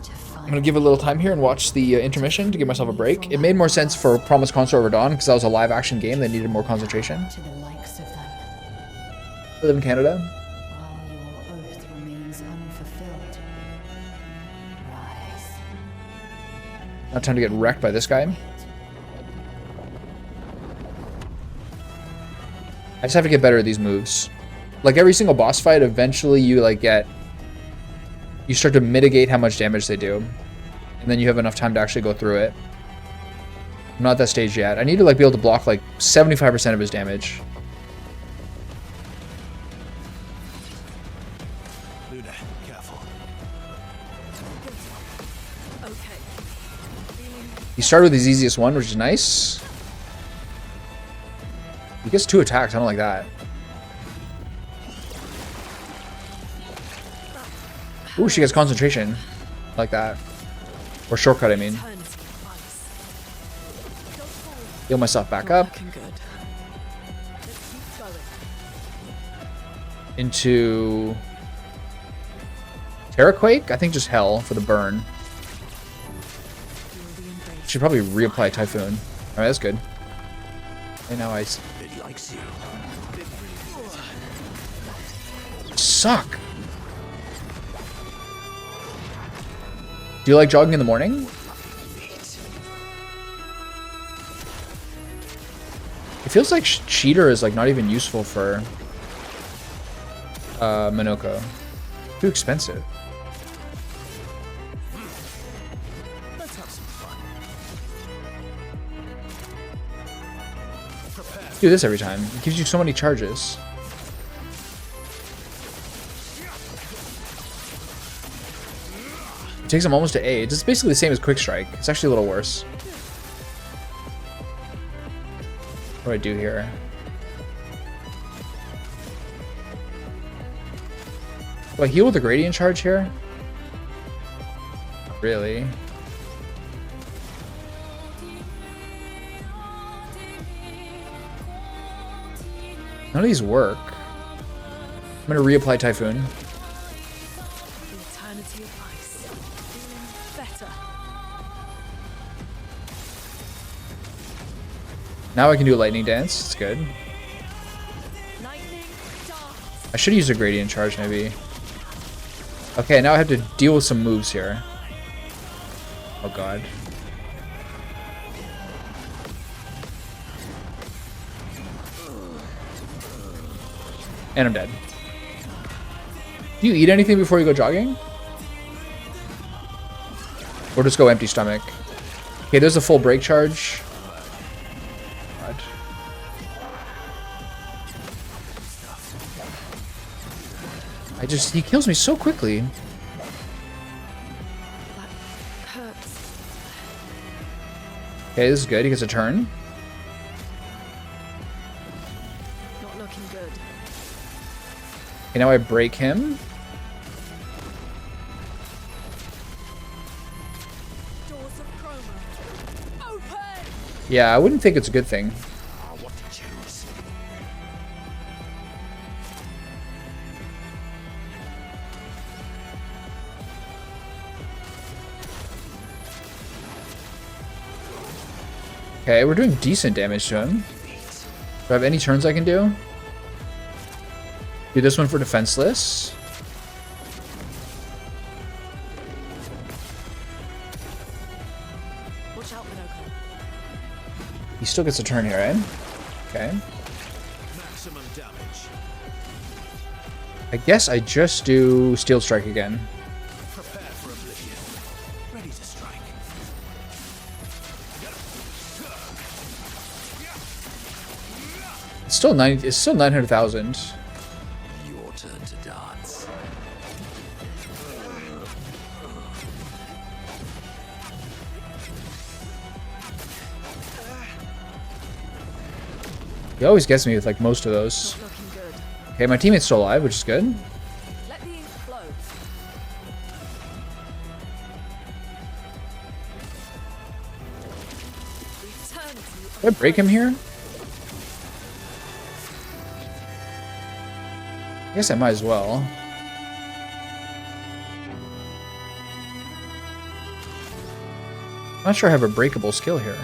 find gonna give a little time here and watch the intermission to give myself a break. It made more sense for Promise Consort Radon because that was a live action game that needed more concentration. to the likes of them. I live in Canada. While Not time to get wrecked by this guy. I just have to get better at these moves. Like every single boss fight, eventually you start to mitigate how much damage they do. And then you have enough time to actually go through it. I'm not at that stage yet. I need to like be able to block like 75% of his damage. Luna, careful. Okay. He started with his easiest one, which is nice. He gets 2 attacks. I don't like that. Ooh, she gets concentration. I like that. Or shortcut, I mean. Eternity of ice. Don't fall. Heal myself back Not up. looking good. Let's keep going. Into Terraquake? I think just hell for the burn. Feel the embrace. Should probably reapply Typhoon. Alright, that's good. And now I It likes you. suck. Do you like jogging in the morning? It feels like Cheater is like not even useful for Minoko. Too expensive. Let's have some fun. Do this every time. It gives you so many charges. It takes him almost to A. It's basically the same as Quick Strike. It's actually a little worse. What do I do here? Do I heal with the Gradient Charge here? Not really. None of these work. I'm gonna reapply Typhoon. The eternity of ice. Feeling better. Now I can do a Lightning Dance. It's good. Lightning dance. I should use a Gradient Charge maybe. Okay, now I have to deal with some moves here. Oh god. And I'm dead. Do you eat anything before you go jogging? Or just go empty stomach? Okay, there's a full break charge. God. He kills me so quickly. That hurts. Okay, this is good. He gets a turn. Not looking good. Okay, now I break him. Doors of chroma. Open! Yeah, I wouldn't think it's a good thing. What to choose? Okay, we're doing decent damage to him. Do I have any turns I can do? Do this one for defenseless. Watch out, Minoko. He still gets a turn here, eh? Okay. Maximum damage. I guess I just do Steel Strike again. Prepare for oblivion. Ready to strike. It's still 90. It's still 900,000. Your turn to dance. He always gets me with like most of those. Not looking good. Okay, my teammate's still alive, which is good. Let the ink flow. The eternity of Did I break him here? I guess I might as well. I'm not sure I have a breakable skill here.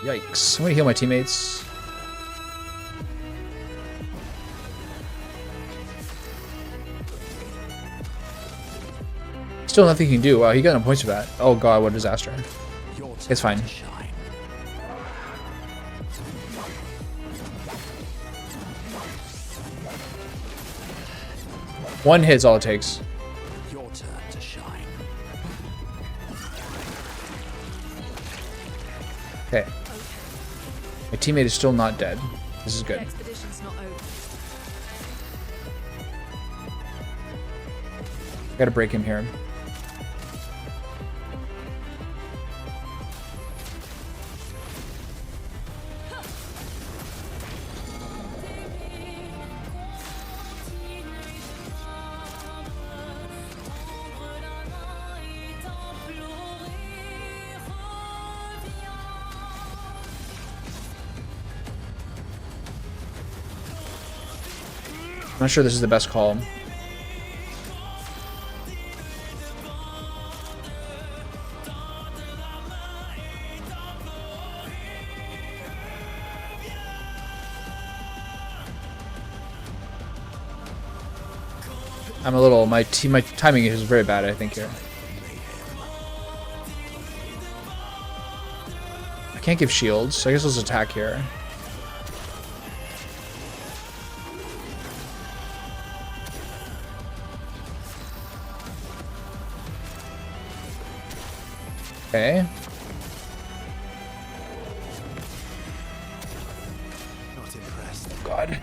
Yikes. I'm gonna heal my teammates. Still nothing he can do. Wow, he got no points for that. Oh god, what a disaster. It's fine. One hit's all it takes. Your turn to shine. Okay. My teammate is still not dead. This is The good. expedition's not over. Gotta break him here. I'm not sure this is the best call. I'm a little, my timing is very bad, I think, here. I can't give shields, so I guess let's attack here. Okay. Not impressed. God.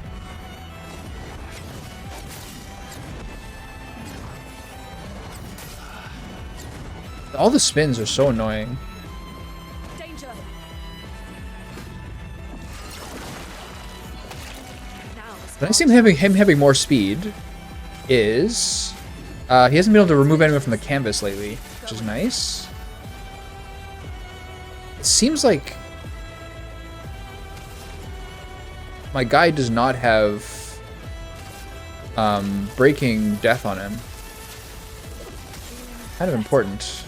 All the spins are so annoying. Danger. Now The nice thing with him having more speed is he hasn't been able to remove anyone from the canvas lately, which is nice. It seems like my guy does not have breaking death on him. Kind of important.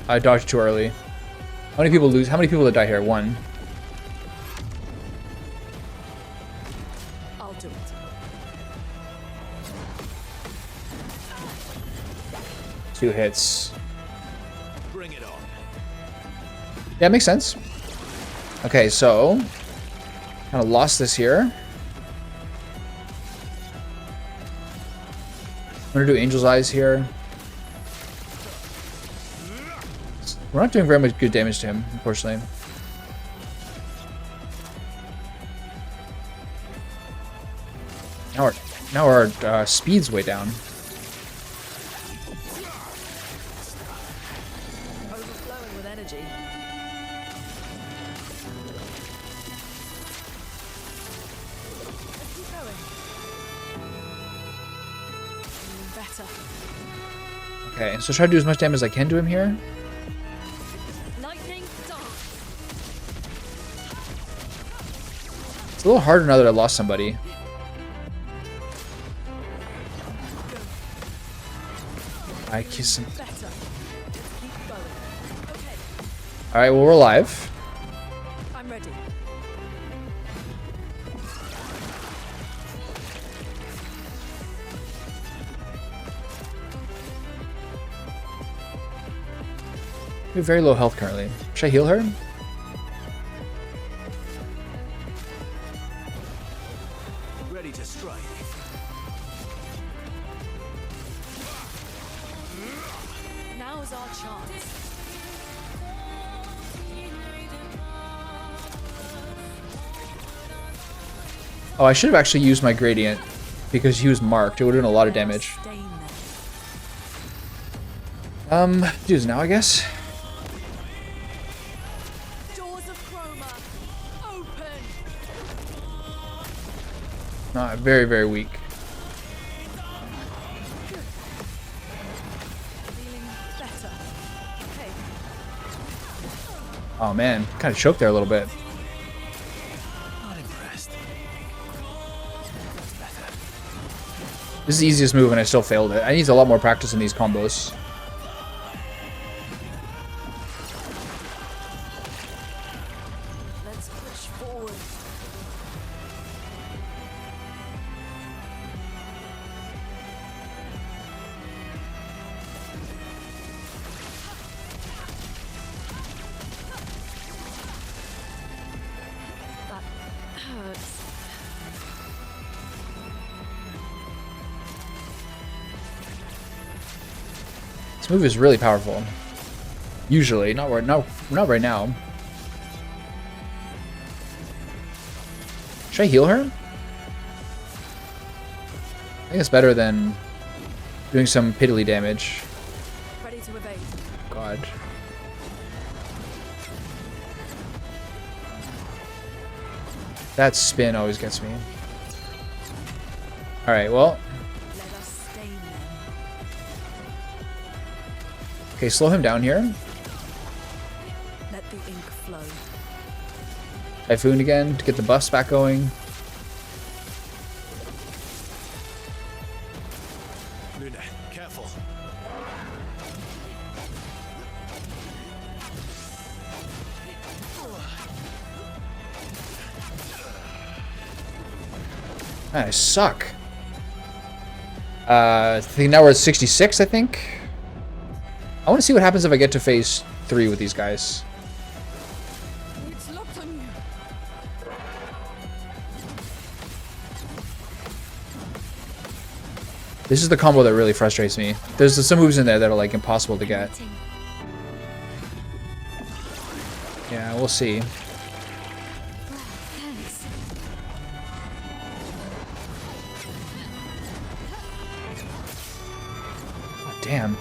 I dodged too early. How many people lose? How many people that die here? One. I'll do it. Two hits. Bring it on. Yeah, makes sense. Okay, so kind of lost this here. I'm gonna do Angel's Eyes here. We're not doing very much good damage to him, unfortunately. Now our speed's way down. Overflowing with energy. Let's keep going. Better. Okay, so try to do as much damage as I can to him here. Lightning dance. It's a little harder now that I lost somebody. I kiss him. Better. Keep going. Okay, Alright, well, we're alive. I'm ready. We have very low health currently. Should I heal her? Ready to strike. Now is our chance. Oh, I should have actually used my gradient because he was marked. It would have done a lot of damage. Stay in there. Do this now, I guess. Doors of chroma. Open. Not very, very weak. Feeling better. Okay. Oh man, kind of choked there a little bit. Not impressed. This is the easiest move and I still failed it. I need a lot more practice in these combos. This move is really powerful. Usually, not right now. Should I heal her? I think it's better than doing some piddly damage. Ready to evade. God. That spin always gets me. Alright, well. Let us stain them. Okay, slow him down here. Let the ink flow. Typhoon again to get the buffs back going. Luna, careful. Man, I suck. I think now we're at 66, I think. I want to see what happens if I get to phase 3 with these guys. It's locked on you. This is the combo that really frustrates me. There's some moves in there that are like impossible to get. Yeah, we'll see. Thanks. Oh, damn.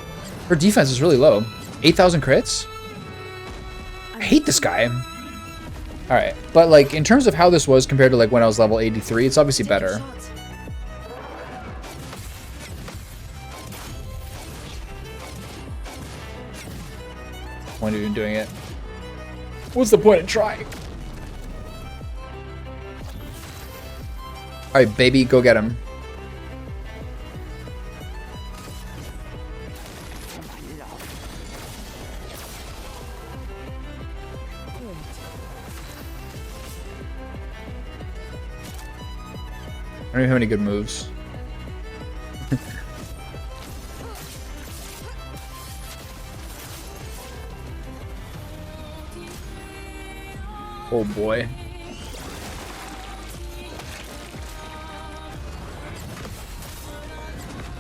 Her defense is really low. 8,000 crits? I hate this guy. Alright, but like in terms of how this was compared to like when I was level 83, it's obviously better. Point of even doing it. What's the point of trying? Alright, baby, go get him. I don't even have any good moves. Oh boy.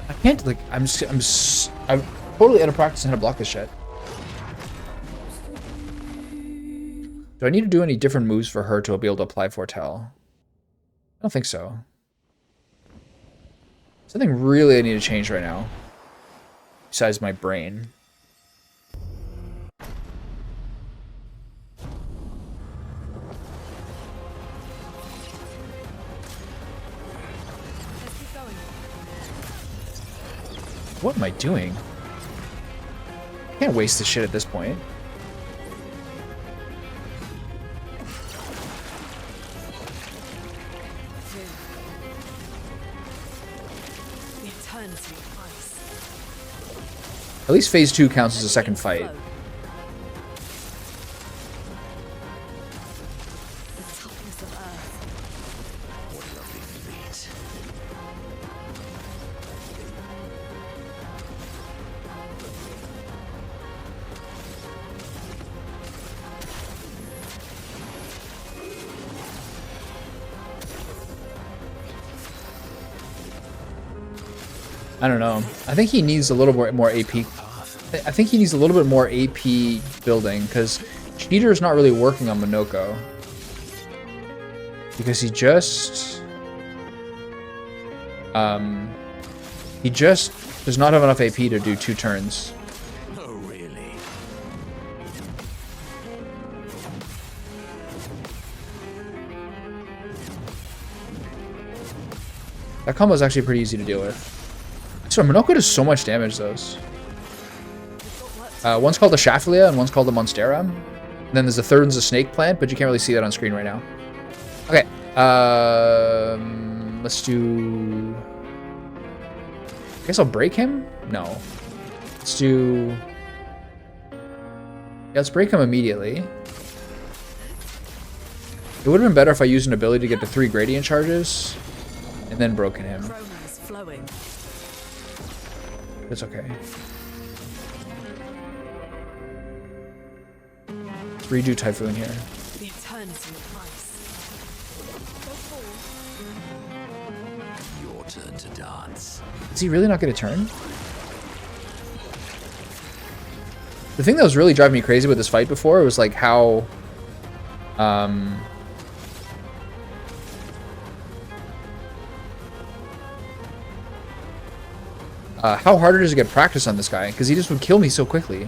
I can't like I'm totally out of practice on how to block this shit. Do I need to do any different moves for her to be able to apply foretell? I don't think so. Something really I need to change right now. Besides my brain. Let's keep going. What am I doing? I can't waste this shit at this point. The eternity of ice. At least phase 2 counts as a second fight. Flow. The toughness of earth. What lovely fleet. I don't know. I think he needs a little bit more AP. I think he needs a little bit more AP building because Cheater is not really working on Monoko. Because he just does not have enough AP to do 2 turns. Oh, really? That combo is actually pretty easy to deal with. So Monoko does so much damage, those. One's called a Shaflia and one's called a Monstera. And then there's a third one's a Snake Plant, but you can't really see that on screen right now. Okay. Let's do... I guess I'll break him? No. Let's do... Yeah, let's break him immediately. It would have been better if I used an ability to get to 3 gradient charges and then broken him. Chroma is flowing. It's okay. Let's redo Typhoon here. The eternity of ice. Go forward. Your turn to dance. Is he really not going to turn? The thing that was really driving me crazy with this fight before was like how how hard it is to get practice on this guy, because he just would kill me so quickly.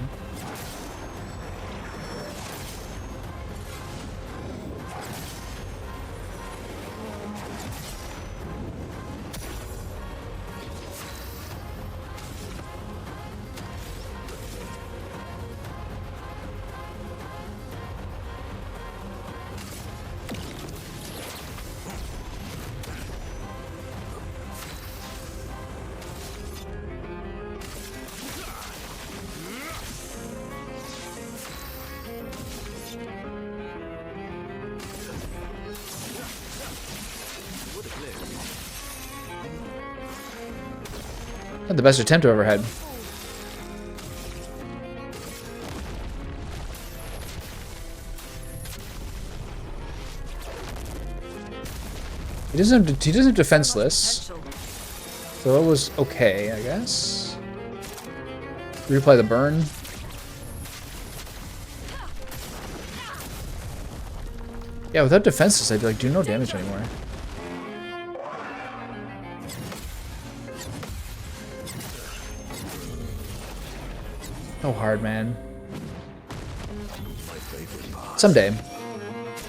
Not the best attempt I ever had. He doesn't have defenseless, so it was okay, I guess. Replay the burn. Yeah, without defenseless, I'd like do no damage anymore. So hard, man. Someday.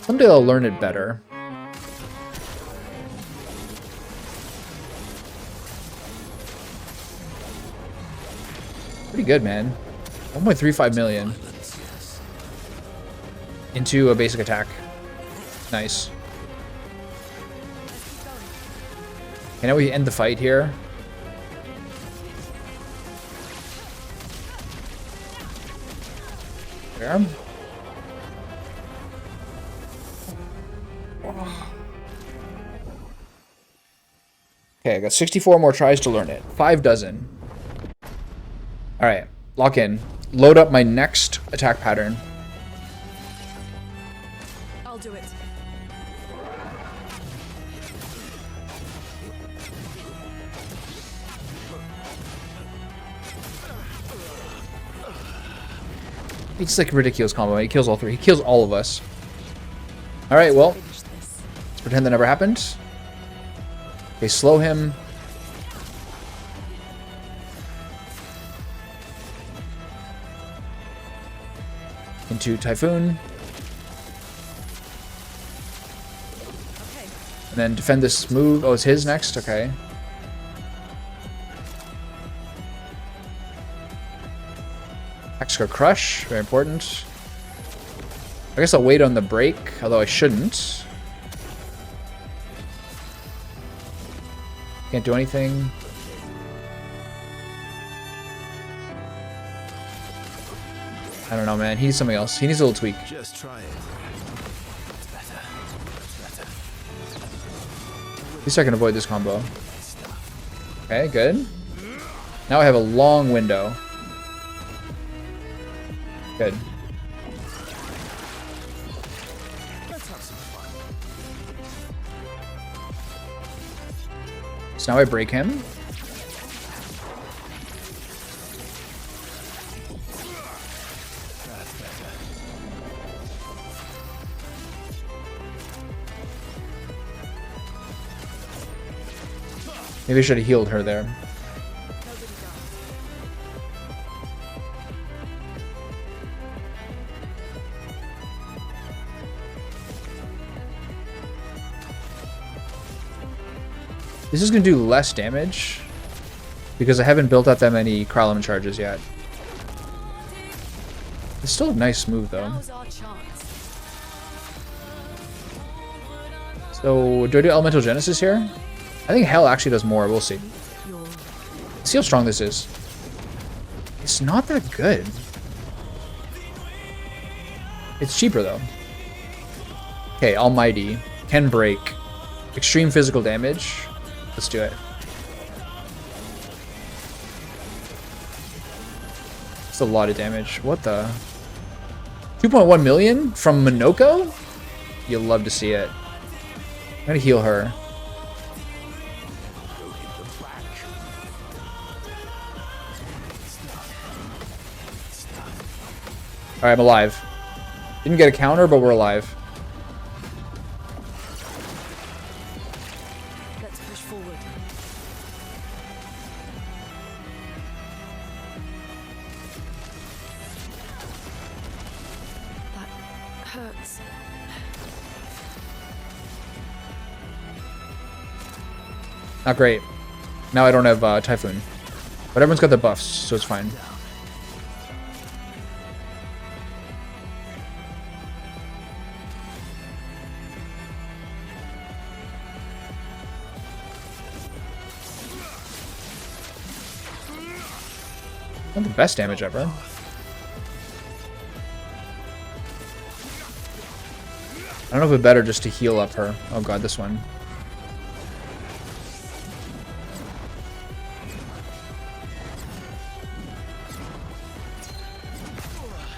Someday I'll learn it better. Pretty good, man. 1.35 million. Into a basic attack. Nice. Okay, now we end the fight here. There. Okay, I got 64 more tries to learn it. 5 dozen. Alright, lock in. Load up my next attack pattern. I'll do it. It's like a ridiculous combo. He kills all 3. He kills all of us. Alright, well. Let's pretend that never happened. Okay, slow him. Into Typhoon. And then defend this move. Oh, it's his next? Okay. Obscur Crush, very important. I guess I'll wait on the break, although I shouldn't. Can't do anything. I don't know, man. He needs something else. He needs a little tweak. Just try it. It's better. It's better. At least I can avoid this combo. Okay, good. Now I have a long window. Good. Let's have some fun. So now I break him. That's better. Maybe I should have healed her there. This is going to do less damage because I haven't built up that many Kralum charges yet. It's still a nice move though. Now's our chance. So do I do Elemental Genesis here? I think Hell actually does more. We'll see. Let's see how strong this is. It's not that good. It's cheaper though. Okay, Almighty. Can break. Extreme physical damage. Let's do it. It's a lot of damage. What the? 2.1 million from Minoko? You'll love to see it. I'm gonna heal her. Alright, I'm alive. Didn't get a counter, but we're alive. Let's push forward. That hurts. Not great. Now I don't have Typhoon. But everyone's got the buffs, so it's fine. Not the best damage ever. I don't know if it's better just to heal up her. Oh god, this one.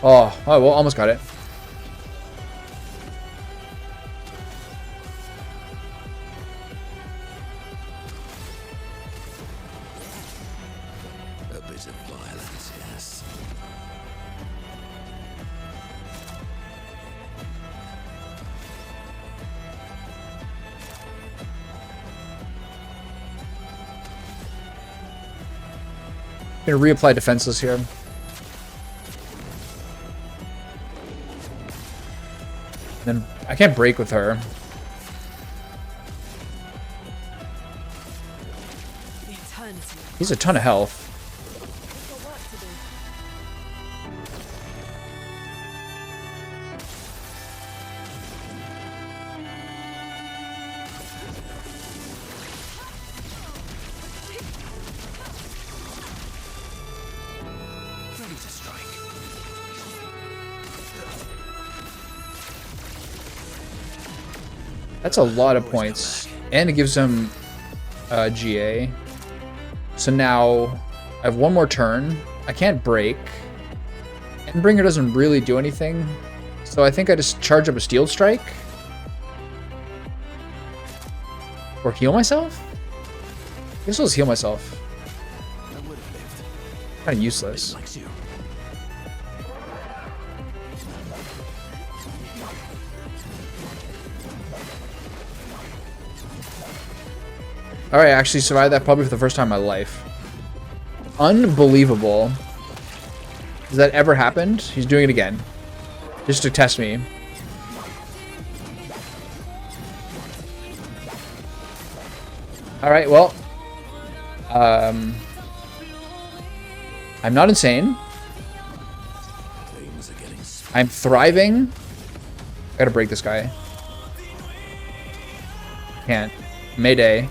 Oh, well, almost got it. A bit of violence, yes. Gonna reapply defenseless here. Then I can't break with her. The eternity. He's a ton of health. Got work to do. Ready to strike. That's a lot of points. And it gives him GA. So now I have one more turn. I can't break. Endbringer doesn't really do anything. So I think I just charge up a Steel Strike. Or heal myself? I guess I'll just heal myself. I would have lived. Kind of useless. Likes you. Alright, I actually survived that probably for the first time in my life. Unbelievable. Has that ever happened? He's doing it again. Just to test me. Alright, well. I'm not insane. Things are getting I'm thriving. Gotta break this guy. Can't. Mayday.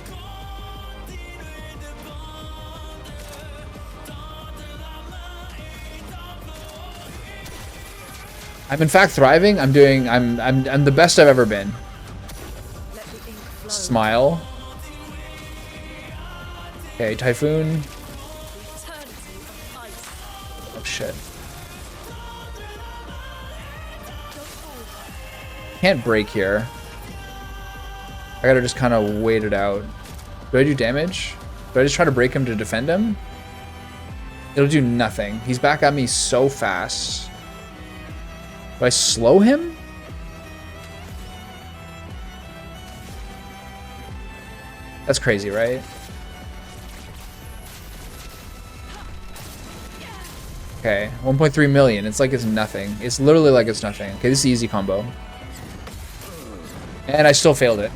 I'm in fact thriving. I'm the best I've ever been. Let the ink flow. Smile. Okay, Typhoon. The eternity of ice. Oh shit. Go forward. Can't break here. I gotta just kind of wait it out. Do I do damage? Do I just try to break him to defend him? It'll do nothing. He's back at me so fast. Do I slow him? That's crazy, right? Okay, 1.3 million. It's like it's nothing. It's literally like it's nothing. Okay, this is easy combo. And I still failed it.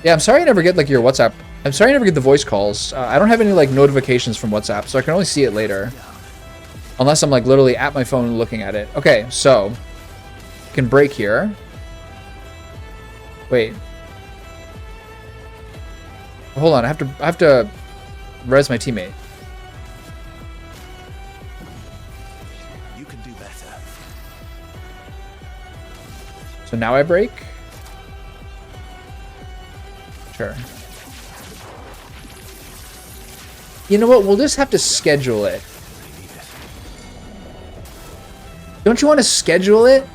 Yeah, I'm sorry I never get like your WhatsApp. I'm sorry I never get the voice calls. I don't have any like notifications from WhatsApp, so I can only see it later. Unless I'm like literally at my phone and looking at it. Okay, so can break here. Wait. Hold on, I have to res my teammate. You can do better. So now I break? Sure. You know what? We'll just have to schedule it. Don't you want to schedule it?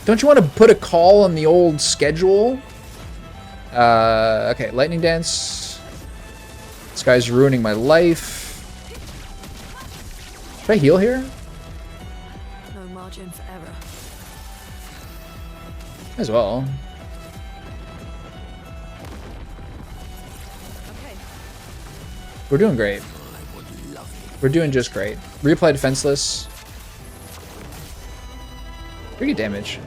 Don't you want to put a call on the old schedule? Okay, Lightning Dance. This guy's ruining my life. Should I heal here? margin for error. As well. Okay. We're doing great. We're doing just great. Reapply defenseless. Pretty good damage.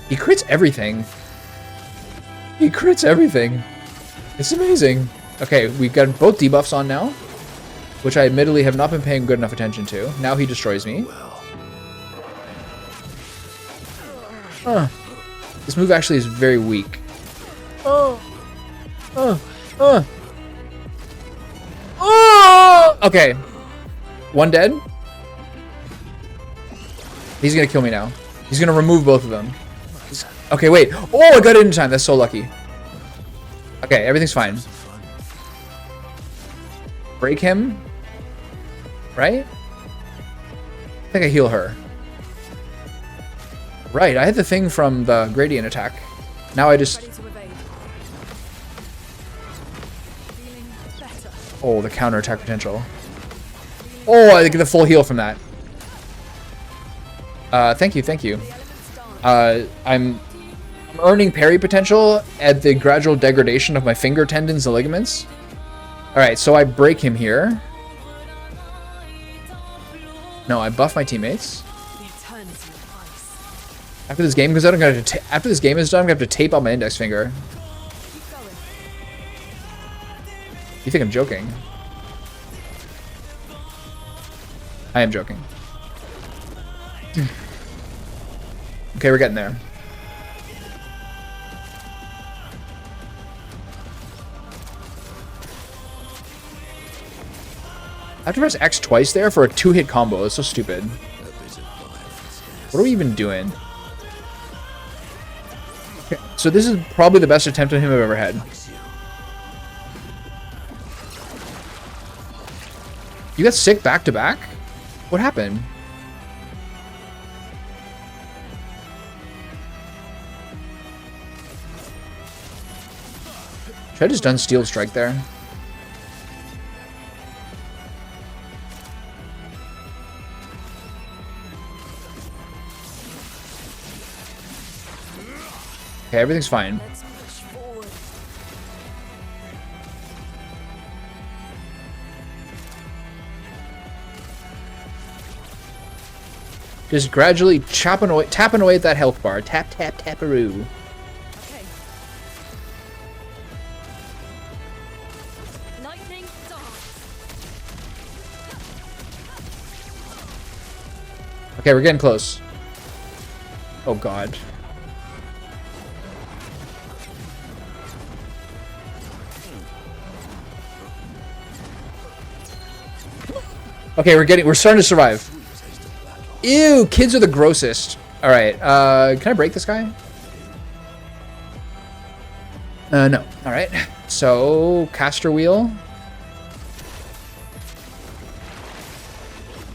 He crits everything. He crits everything. It's amazing. Okay, we've got both debuffs on now, which I admittedly have not been paying good enough attention to. Now he destroys me. This move actually is very weak. Okay. One dead. He's gonna kill me now. He's gonna remove both of them. Okay, wait. Oh, I got it in time. That's so lucky. Okay, everything's fine. Break him. Right? I think I heal her. Right, I had the thing from the gradient attack. Now I just... Ready to evade. Feeling better. Oh, the counter attack potential. Oh, I get the full heal from that. Thank you, thank you. I'm earning parry potential at the gradual degradation of my finger tendons and ligaments. Alright, so I break him here. No, I buff my teammates. The eternity of ice. After this game goes out, I'm gonna have to after this game is done, I'm gonna have to tape out my index finger. Keep going. You think I'm joking? I am joking. Okay, we're getting there. I have to press X twice there for a 2-hit combo. It's so stupid. What are we even doing? Okay, so this is probably the best attempt on him I've ever had. You got sick back to back? What happened? Should I just done Steel Strike there? Okay, everything's fine. Let's push forward. Just gradually tapping away at that health bar. Tap, tap, taparoo. Okay. Lightning dance. Okay, we're getting close. Oh god. Okay, we're starting to survive. Ew, kids are the grossest. All right, can I break this guy? No. All right. So, caster wheel.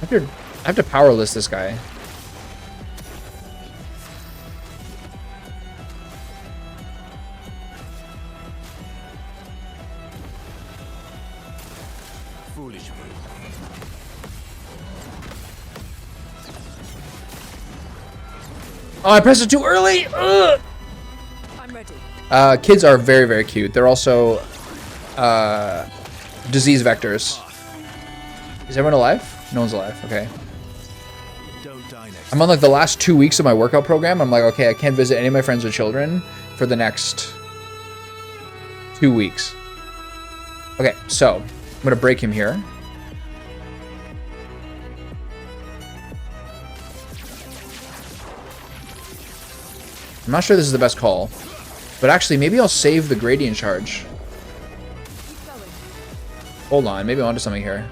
I have to powerless this guy. Foolish move. Oh, I pressed it too early. Ugh. I'm ready. Kids are very, very cute. They're also disease vectors. Is everyone alive? No one's alive. Okay. Don't die next. I'm on like the last 2 weeks of my workout program. I'm like, okay, I can't visit any of my friends or children for the next 2 weeks. Okay, so I'm gonna break him here. I'm not sure this is the best call, but actually maybe I'll save the gradient charge. Keep going. Hold on, maybe I'm onto something here.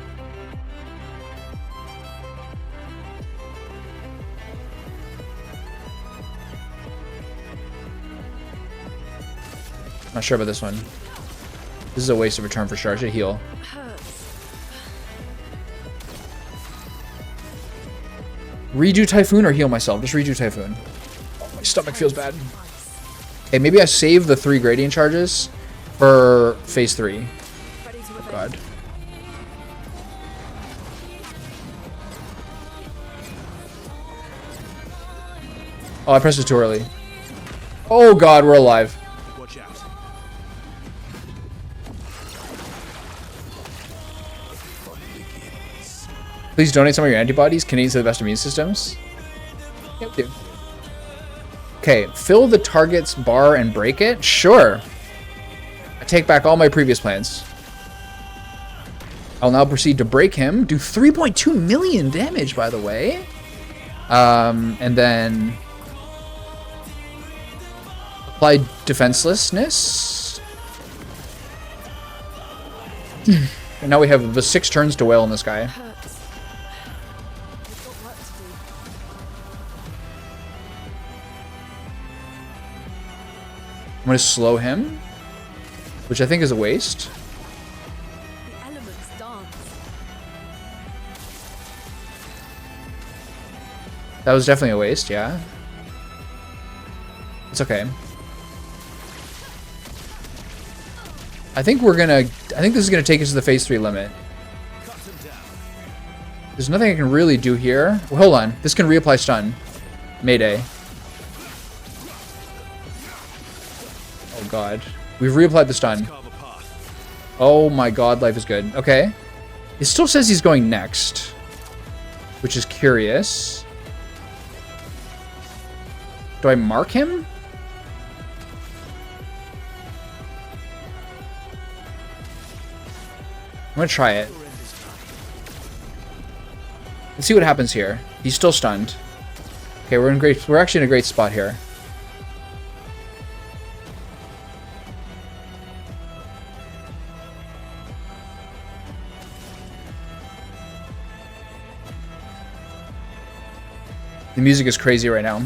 Not sure about this one. This is a waste of a turn for sure. I should heal. Hurts. Redo Typhoon or heal myself? Just redo Typhoon. Oh, my stomach feels bad. Ice. Okay, maybe I save the 3 gradient charges for phase 3. Ready to evade. God. Oh, I pressed it too early. Oh god, we're alive. Watch out. Please donate some of your antibodies. Canadians have the best immune systems. Yep, dude. Okay, fill the target's bar and break it? Sure. I take back all my previous plans. I'll now proceed to break him. Do 3.2 million damage, by the way. And then apply defenselessness. And now we have the 6 turns to wail on this guy. Hurts. We've got work to do. I'm gonna slow him, which I think is a waste. The elements dance. That was definitely a waste, yeah. It's okay. I think this is gonna take us to the phase 3 limit. There's nothing I can really do here. Well, hold on. This can reapply stun. Mayday. Oh god. We've reapplied the stun. Oh my god, life is good. Okay. It still says he's going next, which is curious. Do I mark him? I'm gonna try it. Let's see what happens here. He's still stunned. Okay, we're actually in a great spot here. The music is crazy right now.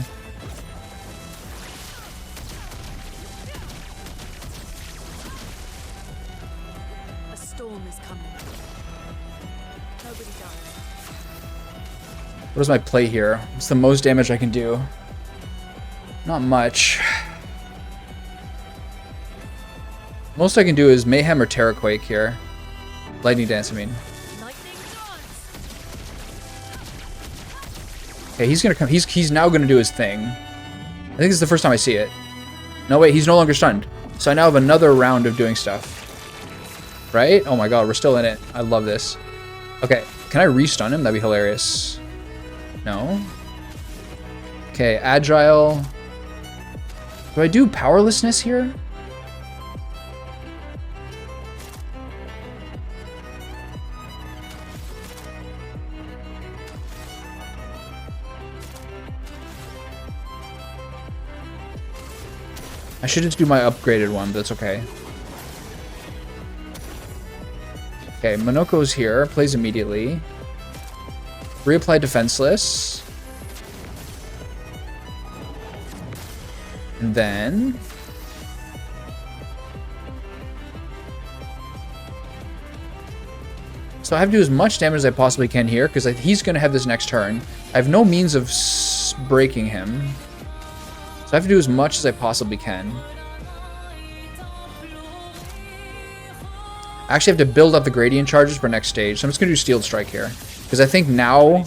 A storm is coming. Nobody dies. What is my play here? What's the most damage I can do? Not much. Most I can do is Mayhem or Terraquake here. Lightning Dance, I mean. Lightning dance. Okay, he's gonna come. He's now gonna do his thing. I think this is the first time I see it. No, wait, he's no longer stunned. So I now have another round of doing stuff. Right? Oh my god, we're still in it. I love this. Okay, can I re-stun him? That'd be hilarious. No. Okay, Agile. Do I do Powerlessness here? I should just do my upgraded one, but that's okay. Okay, Monoko's here. Plays immediately. Reapply Defenseless. And then... So I have to do as much damage as I possibly can here, because he's going to have this next turn. I have no means of breaking him. So I have to do as much as I possibly can. I actually have to build up the gradient charges for next stage. So I'm just going to do Steel Strike here. Because I think now...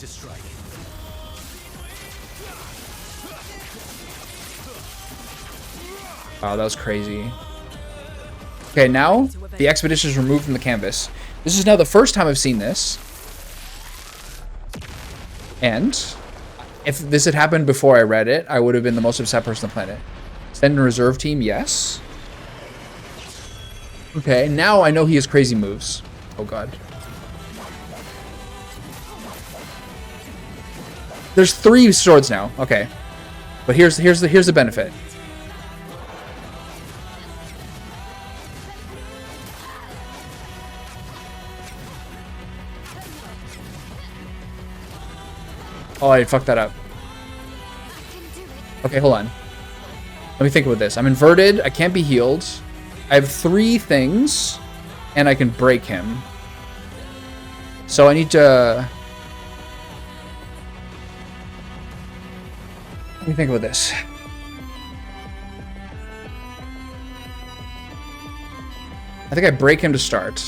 Wow, that was crazy. Okay, now the expedition is removed from the canvas. This is now the first time I've seen this. And if this had happened before I read it, I would have been the most upset person on the planet. Send a reserve team, yes. Okay, now I know he has crazy moves. Oh god. There's 3 swords now. Okay. But here's the benefit. Oh, I fucked that up. Okay, hold on. Let me think about this. I'm inverted. I can't be healed. I have 3 things, and I can break him. So I need to... Let me think about this. I think I break him to start.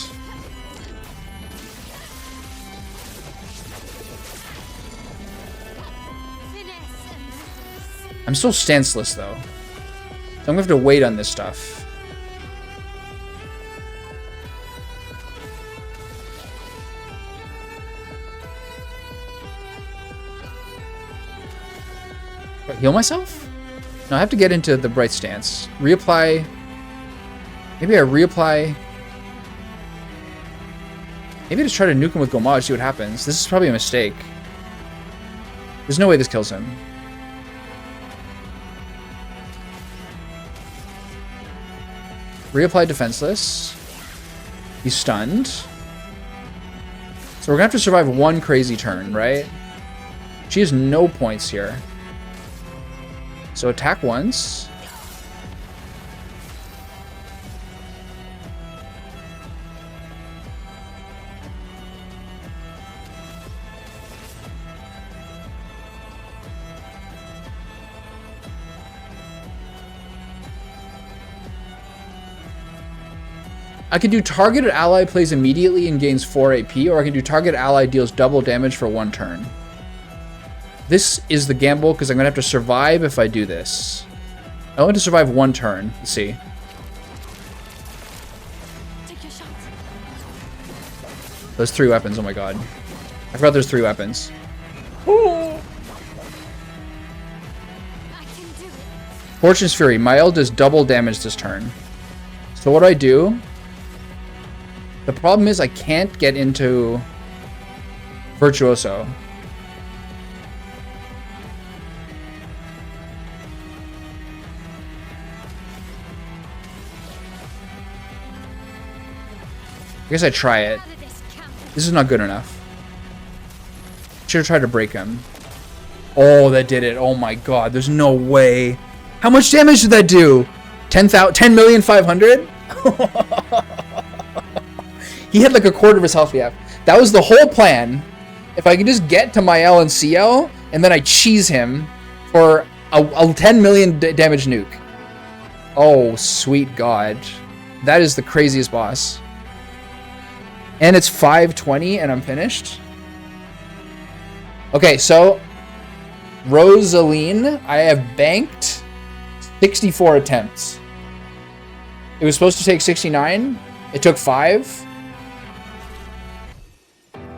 I'm still stanceless though. So I'm gonna have to wait on this stuff. What, heal myself? No, I have to get into the bright stance. Reapply. Maybe I reapply. Maybe just try to nuke him with Gomage, see what happens. This is probably a mistake. There's no way this kills him. Reapply defenseless. He's stunned. So we're gonna have to survive one crazy turn, right? She has no points here. So attack once. I can do targeted ally plays immediately and gains 4 AP, or I can do target ally deals double damage for 1 turn. This is the gamble because I'm going to have to survive if I do this. I want to survive 1 turn. Let's see. Take your shot. Those 3 weapons. Oh my god. I forgot there's 3 weapons. I can do it. Fortune's Fury. Mael does double damage this turn. So what do I do? The problem is I can't get into Virtuoso. I guess I try it. Out of this camp. This is not good enough. Should have tried to break him. Oh, that did it. Oh my god, there's no way. How much damage did that do? 10,500,000? He had like a quarter of his health. Yeah, that was the whole plan. If I could just get to Mael and CL, and then I cheese him for a 10 million damage nuke. Oh, sweet god. That is the craziest boss. And it's 5:20 and I'm finished. Okay, so Rosaline, I have banked 64 attempts. It was supposed to take 69. It took 5.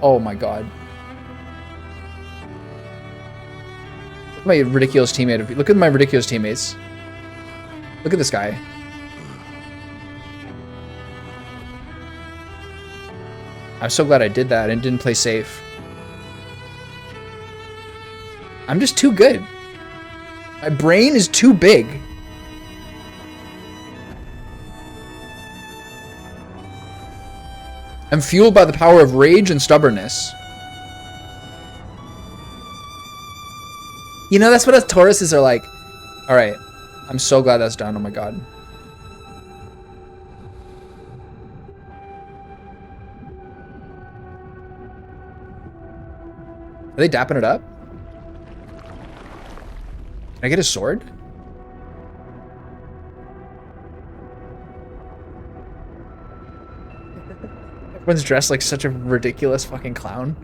Oh my god. Look at my ridiculous teammate. Look at my ridiculous teammates. Look at this guy. I'm so glad I did that and didn't play safe. I'm just too good. My brain is too big. I'm fueled by the power of rage and stubbornness. You know, that's what us Tauruses are like. Alright. I'm so glad that's done. Oh my god. Are they dapping it up? Can I get a sword? Everyone's dressed like such a ridiculous fucking clown.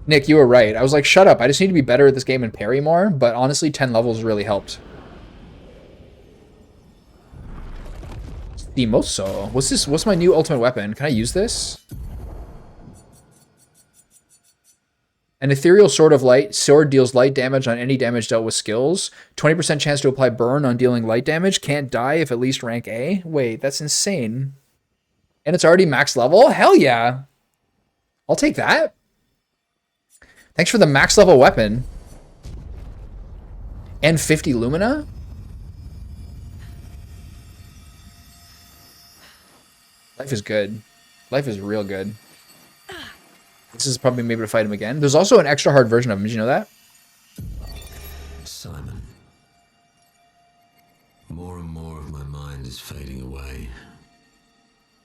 Nick, you were right. I was like, shut up. I just need to be better at this game and parry more, but honestly, 10 levels really helped. Stimoso. What's this? What's my new ultimate weapon? Can I use this? An ethereal sword of light. Sword deals light damage on any damage dealt with skills. 20% chance to apply burn on dealing light damage. Can't die if at least rank A. Wait, that's insane. And it's already max level? Hell yeah. I'll take that. Thanks for the max level weapon. And 50 Lumina? Life is good. Life is real good. This is probably maybe to fight him again. There's also an extra hard version of him. Did you know that? Simon. More and more of my mind is fading away.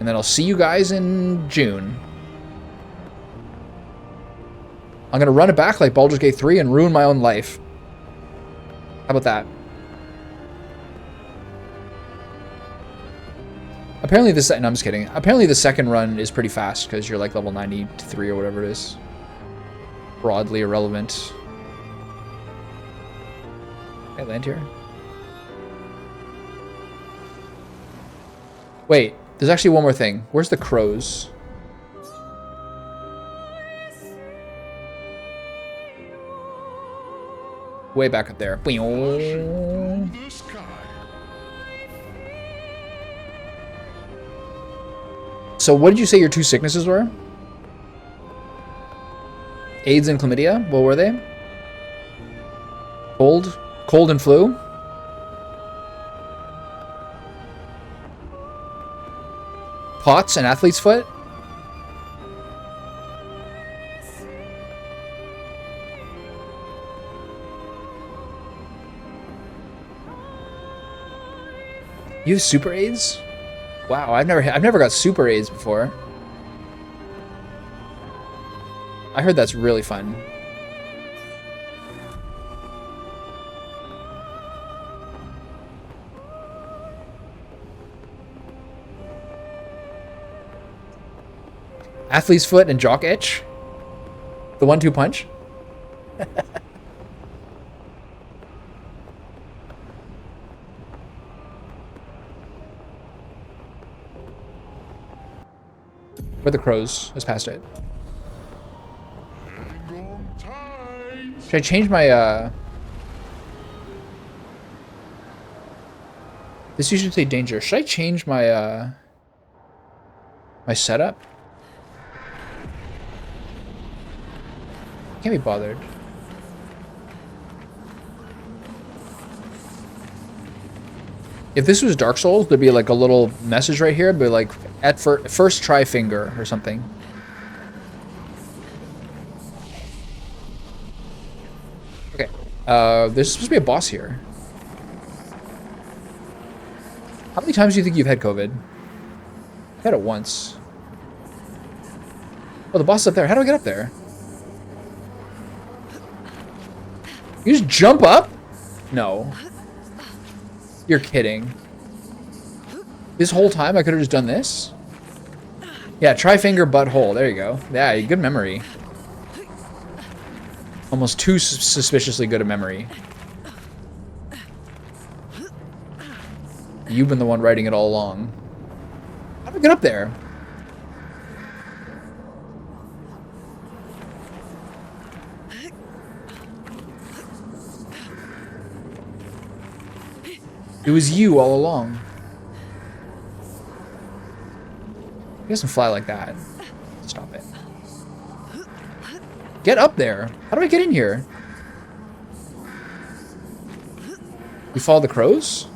And then I'll see you guys in June. I'm gonna run it back like Baldur's Gate 3 and ruin my own life. How about that? Apparently this... No, I'm just kidding. Apparently the second run is pretty fast because you're like level 93 or whatever it is. Broadly irrelevant. Can I land here? Wait, there's actually one more thing. Where's the crows? Way back up there. So what did you say your two sicknesses were? AIDS and chlamydia? What were they? Cold and flu? POTS and athlete's foot? You have super AIDS? Wow, I've never got super AIDS before. I heard that's really fun. Athlete's foot and jock itch? The 1-2 punch? Where are the crows? Let's past it. Should I change my, This usually say danger. Should I change my, my setup? Can't be bothered. If this was Dark Souls, there'd be like a little message right here. It'd be like, at first try finger or something. Okay. There's supposed to be a boss here. How many times do you think you've had COVID? I had it once. Oh, the boss is up there. How do I get up there? You just jump up? No. You're kidding. This whole time I could have just done this? Yeah, try finger butthole. There you go. Yeah, good memory. Almost too suspiciously good a memory. You've been the one writing it all along. How do I get up there? It was you all along. He doesn't fly like that. Stop it. Get up there. How do I get in here? We follow the crows?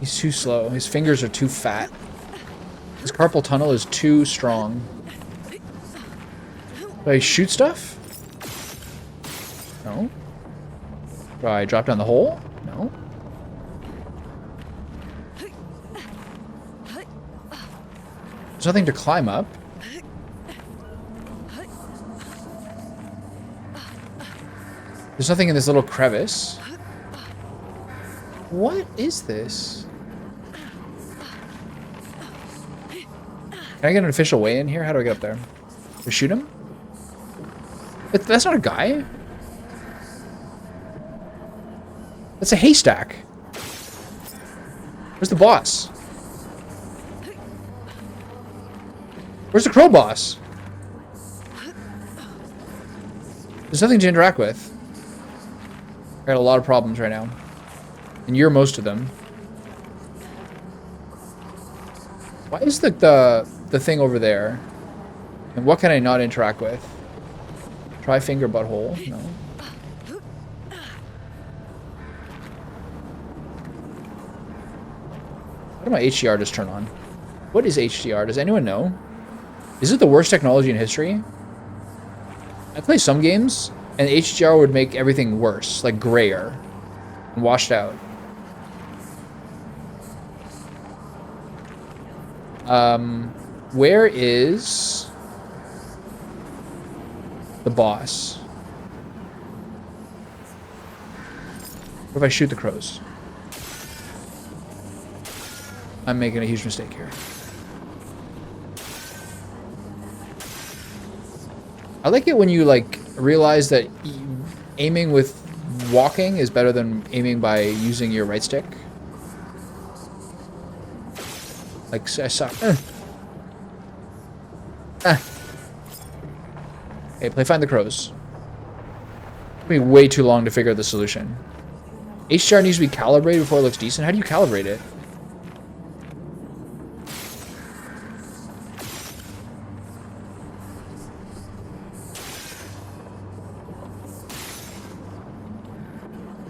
He's too slow. His fingers are too fat. His carpal tunnel is too strong. Do I shoot stuff? No. Do I drop down the hole? No. There's nothing to climb up. There's nothing in this little crevice. What is this? Can I get an official way in here? How do I get up there? To shoot him? That's not a guy. That's a haystack. Where's the boss? Where's the crow boss? There's nothing to interact with. I got a lot of problems right now. And you're most of them. Why is the thing over there? And what can I not interact with? Try finger butthole? No. What my HDR just turn on? What is HDR? Does anyone know? Is it the worst technology in history? I play some games, and HDR would make everything worse, like grayer and washed out. Where is the boss? What if I shoot the crows? I'm making a huge mistake here. I like it when you like realize that aiming with walking is better than aiming by using your right stick. Like I suck. Okay, play Find the Crows. It'll be way too long to figure out the solution. HDR needs to be calibrated before it looks decent. How do you calibrate it?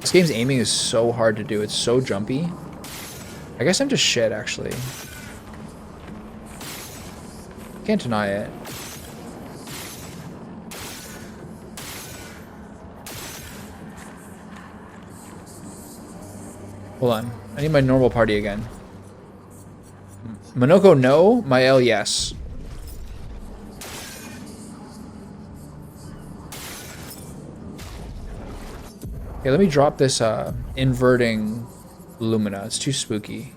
This game's aiming is so hard to do. It's so jumpy. I guess I'm just shit, actually. Can't deny it. Hold on. I need my normal party again. Monoko, no. My L, yes. Okay, let me drop this inverting Lumina. It's too spooky.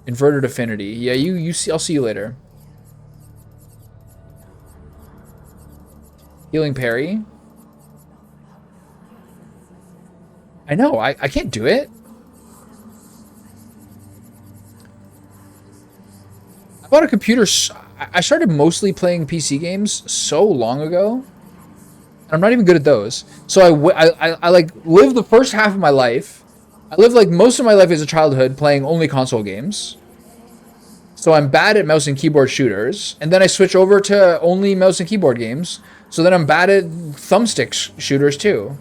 Inverted affinity. Yeah, you see. I'll see you later. Healing parry. I know. I can't do it. I bought a computer. I started mostly playing PC games so long ago. I'm not even good at those. So I like lived the first half of my life. I lived like most of my life as a childhood playing only console games. So I'm bad at mouse and keyboard shooters. And then I switch over to only mouse and keyboard games. So then I'm bad at thumbstick shooters too.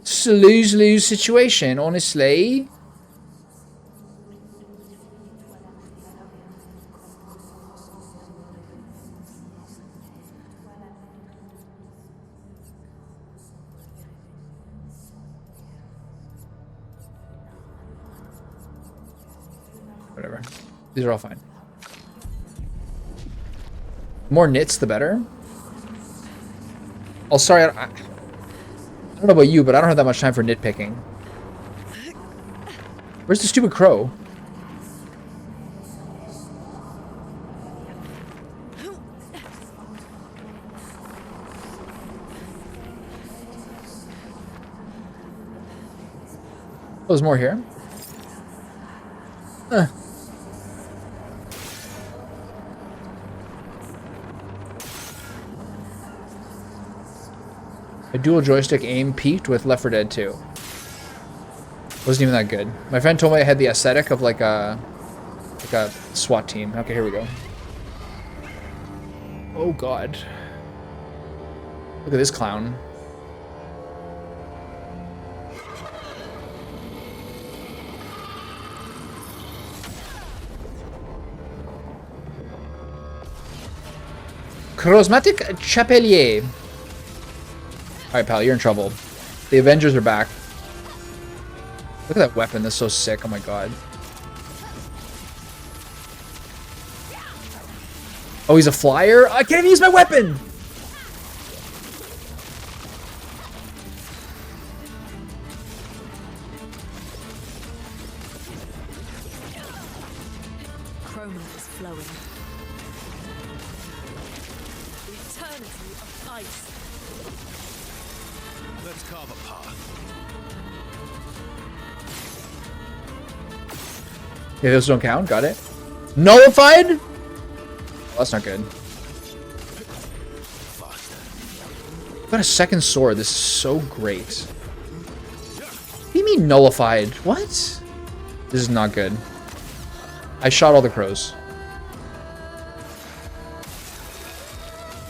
It's a lose-lose situation, honestly. Whatever. These are all fine. The more nits, the better. Oh, sorry. I don't know about you, but I don't have that much time for nitpicking. Where's the stupid crow? Oh, there's more here. A dual joystick aim peaked with Left 4 Dead 2. Wasn't even that good. My friend told me I had the aesthetic of like a SWAT team. Okay, here we go. Oh god. Look at this clown. Charismatic Chapelier. Alright, pal, you're in trouble. The Avengers are back. Look at that weapon, that's so sick, oh my god. Oh, he's a flyer? I can't even use my weapon! Chroma is flowing. The eternity of ice. Let's carve a path. Yeah, those don't count, got it. Nullified? Oh, that's not good. I've got a second sword, this is so great. What do you mean nullified? What? This is not good. I shot all the crows.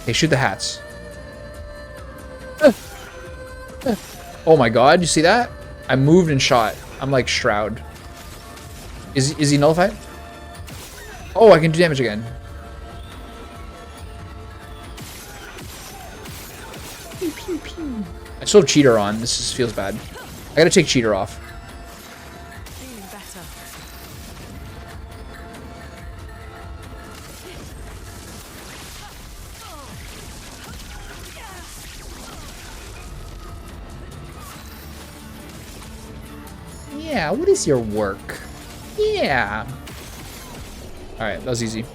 Okay, shoot the hats. Oh my god, you see that? I moved and shot. I'm like Shroud. Is he nullified? Oh, I can do damage again. Pew, pew, pew. I still have Cheater on. This just feels bad. I gotta take Cheater off. Feeling better. Yeah, what is your work? Yeah. Alright, that was easy.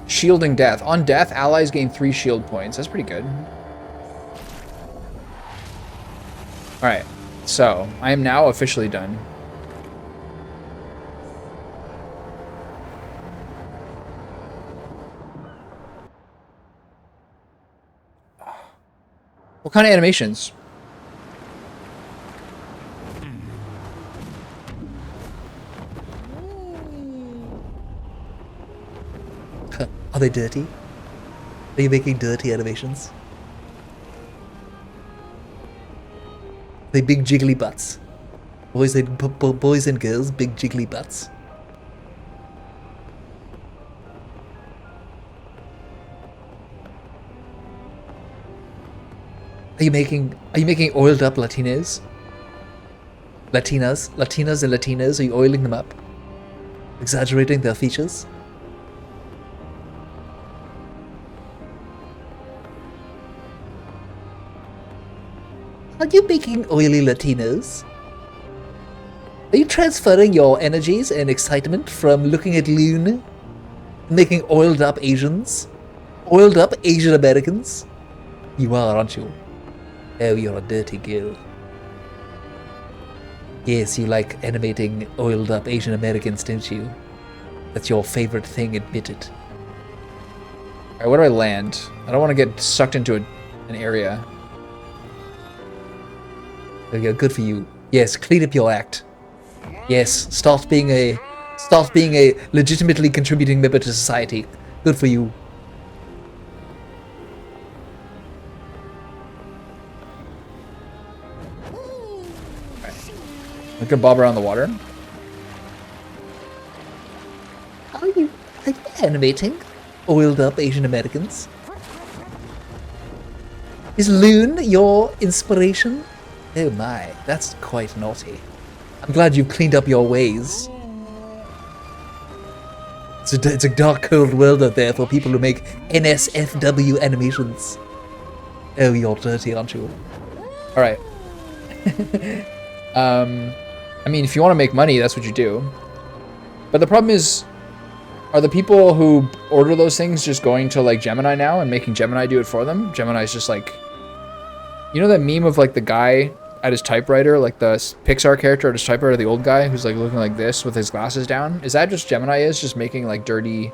Shielding death. On death, allies gain 3 shield points. That's pretty good. Alright, so I am now officially done. What kind of animations? Are they dirty? Are you making dirty animations? They big jiggly butts. Boys and girls, big jiggly butts. Are you making oiled up Latinas? Latinas and Latinas, are you oiling them up? Exaggerating their features? Are you making oily Latinos? Are you transferring your energies and excitement from looking at Loon and making oiled up Asians? Oiled up Asian Americans? You are, aren't you? Oh, you're a dirty girl. Yes, you like animating oiled up Asian Americans, don't you? That's your favorite thing, admit it. Alright, where do I land? I don't want to get sucked into an area. There we go, good for you. Yes, clean up your act. Yes, start being a legitimately contributing member to society. Good for you. Alright. I'm gonna bob around the water. Are you animating oiled up Asian Americans? Is Loon your inspiration? Oh my, that's quite naughty. I'm glad you've cleaned up your ways. It's a dark, cold world out there for people who make NSFW animations. Oh, you're dirty, aren't you? Alright. I mean, if you want to make money, that's what you do. But the problem is, are the people who order those things just going to, like, Gemini now and making Gemini do it for them? Gemini's just like... You know that meme of, like, the guy at his typewriter, like the Pixar character at his typewriter, the old guy who's like looking like this with his glasses down? Is that just Gemini is just making like dirty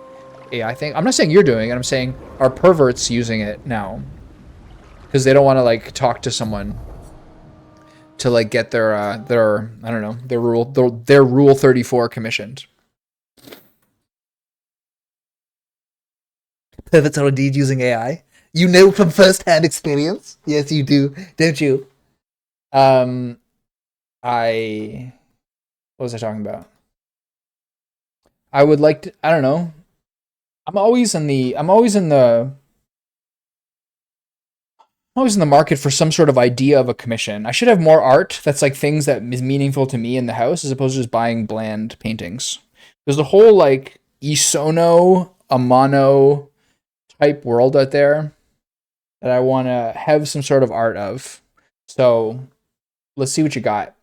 AI thing? I'm not saying you're doing it, I'm saying are perverts using it now? Because they don't want to like talk to someone to like get their I don't know, their rule 34 commissioned. Perverts are indeed using AI. You know from first-hand experience. Yes, you do, don't you? What was I talking about? I would like to, I don't know. I'm always in the market for some sort of idea of a commission. I should have more art that's like things that is meaningful to me in the house as opposed to just buying bland paintings. There's a whole like Isono, Amano type world out there that I want to have some sort of art of. So let's see what you got.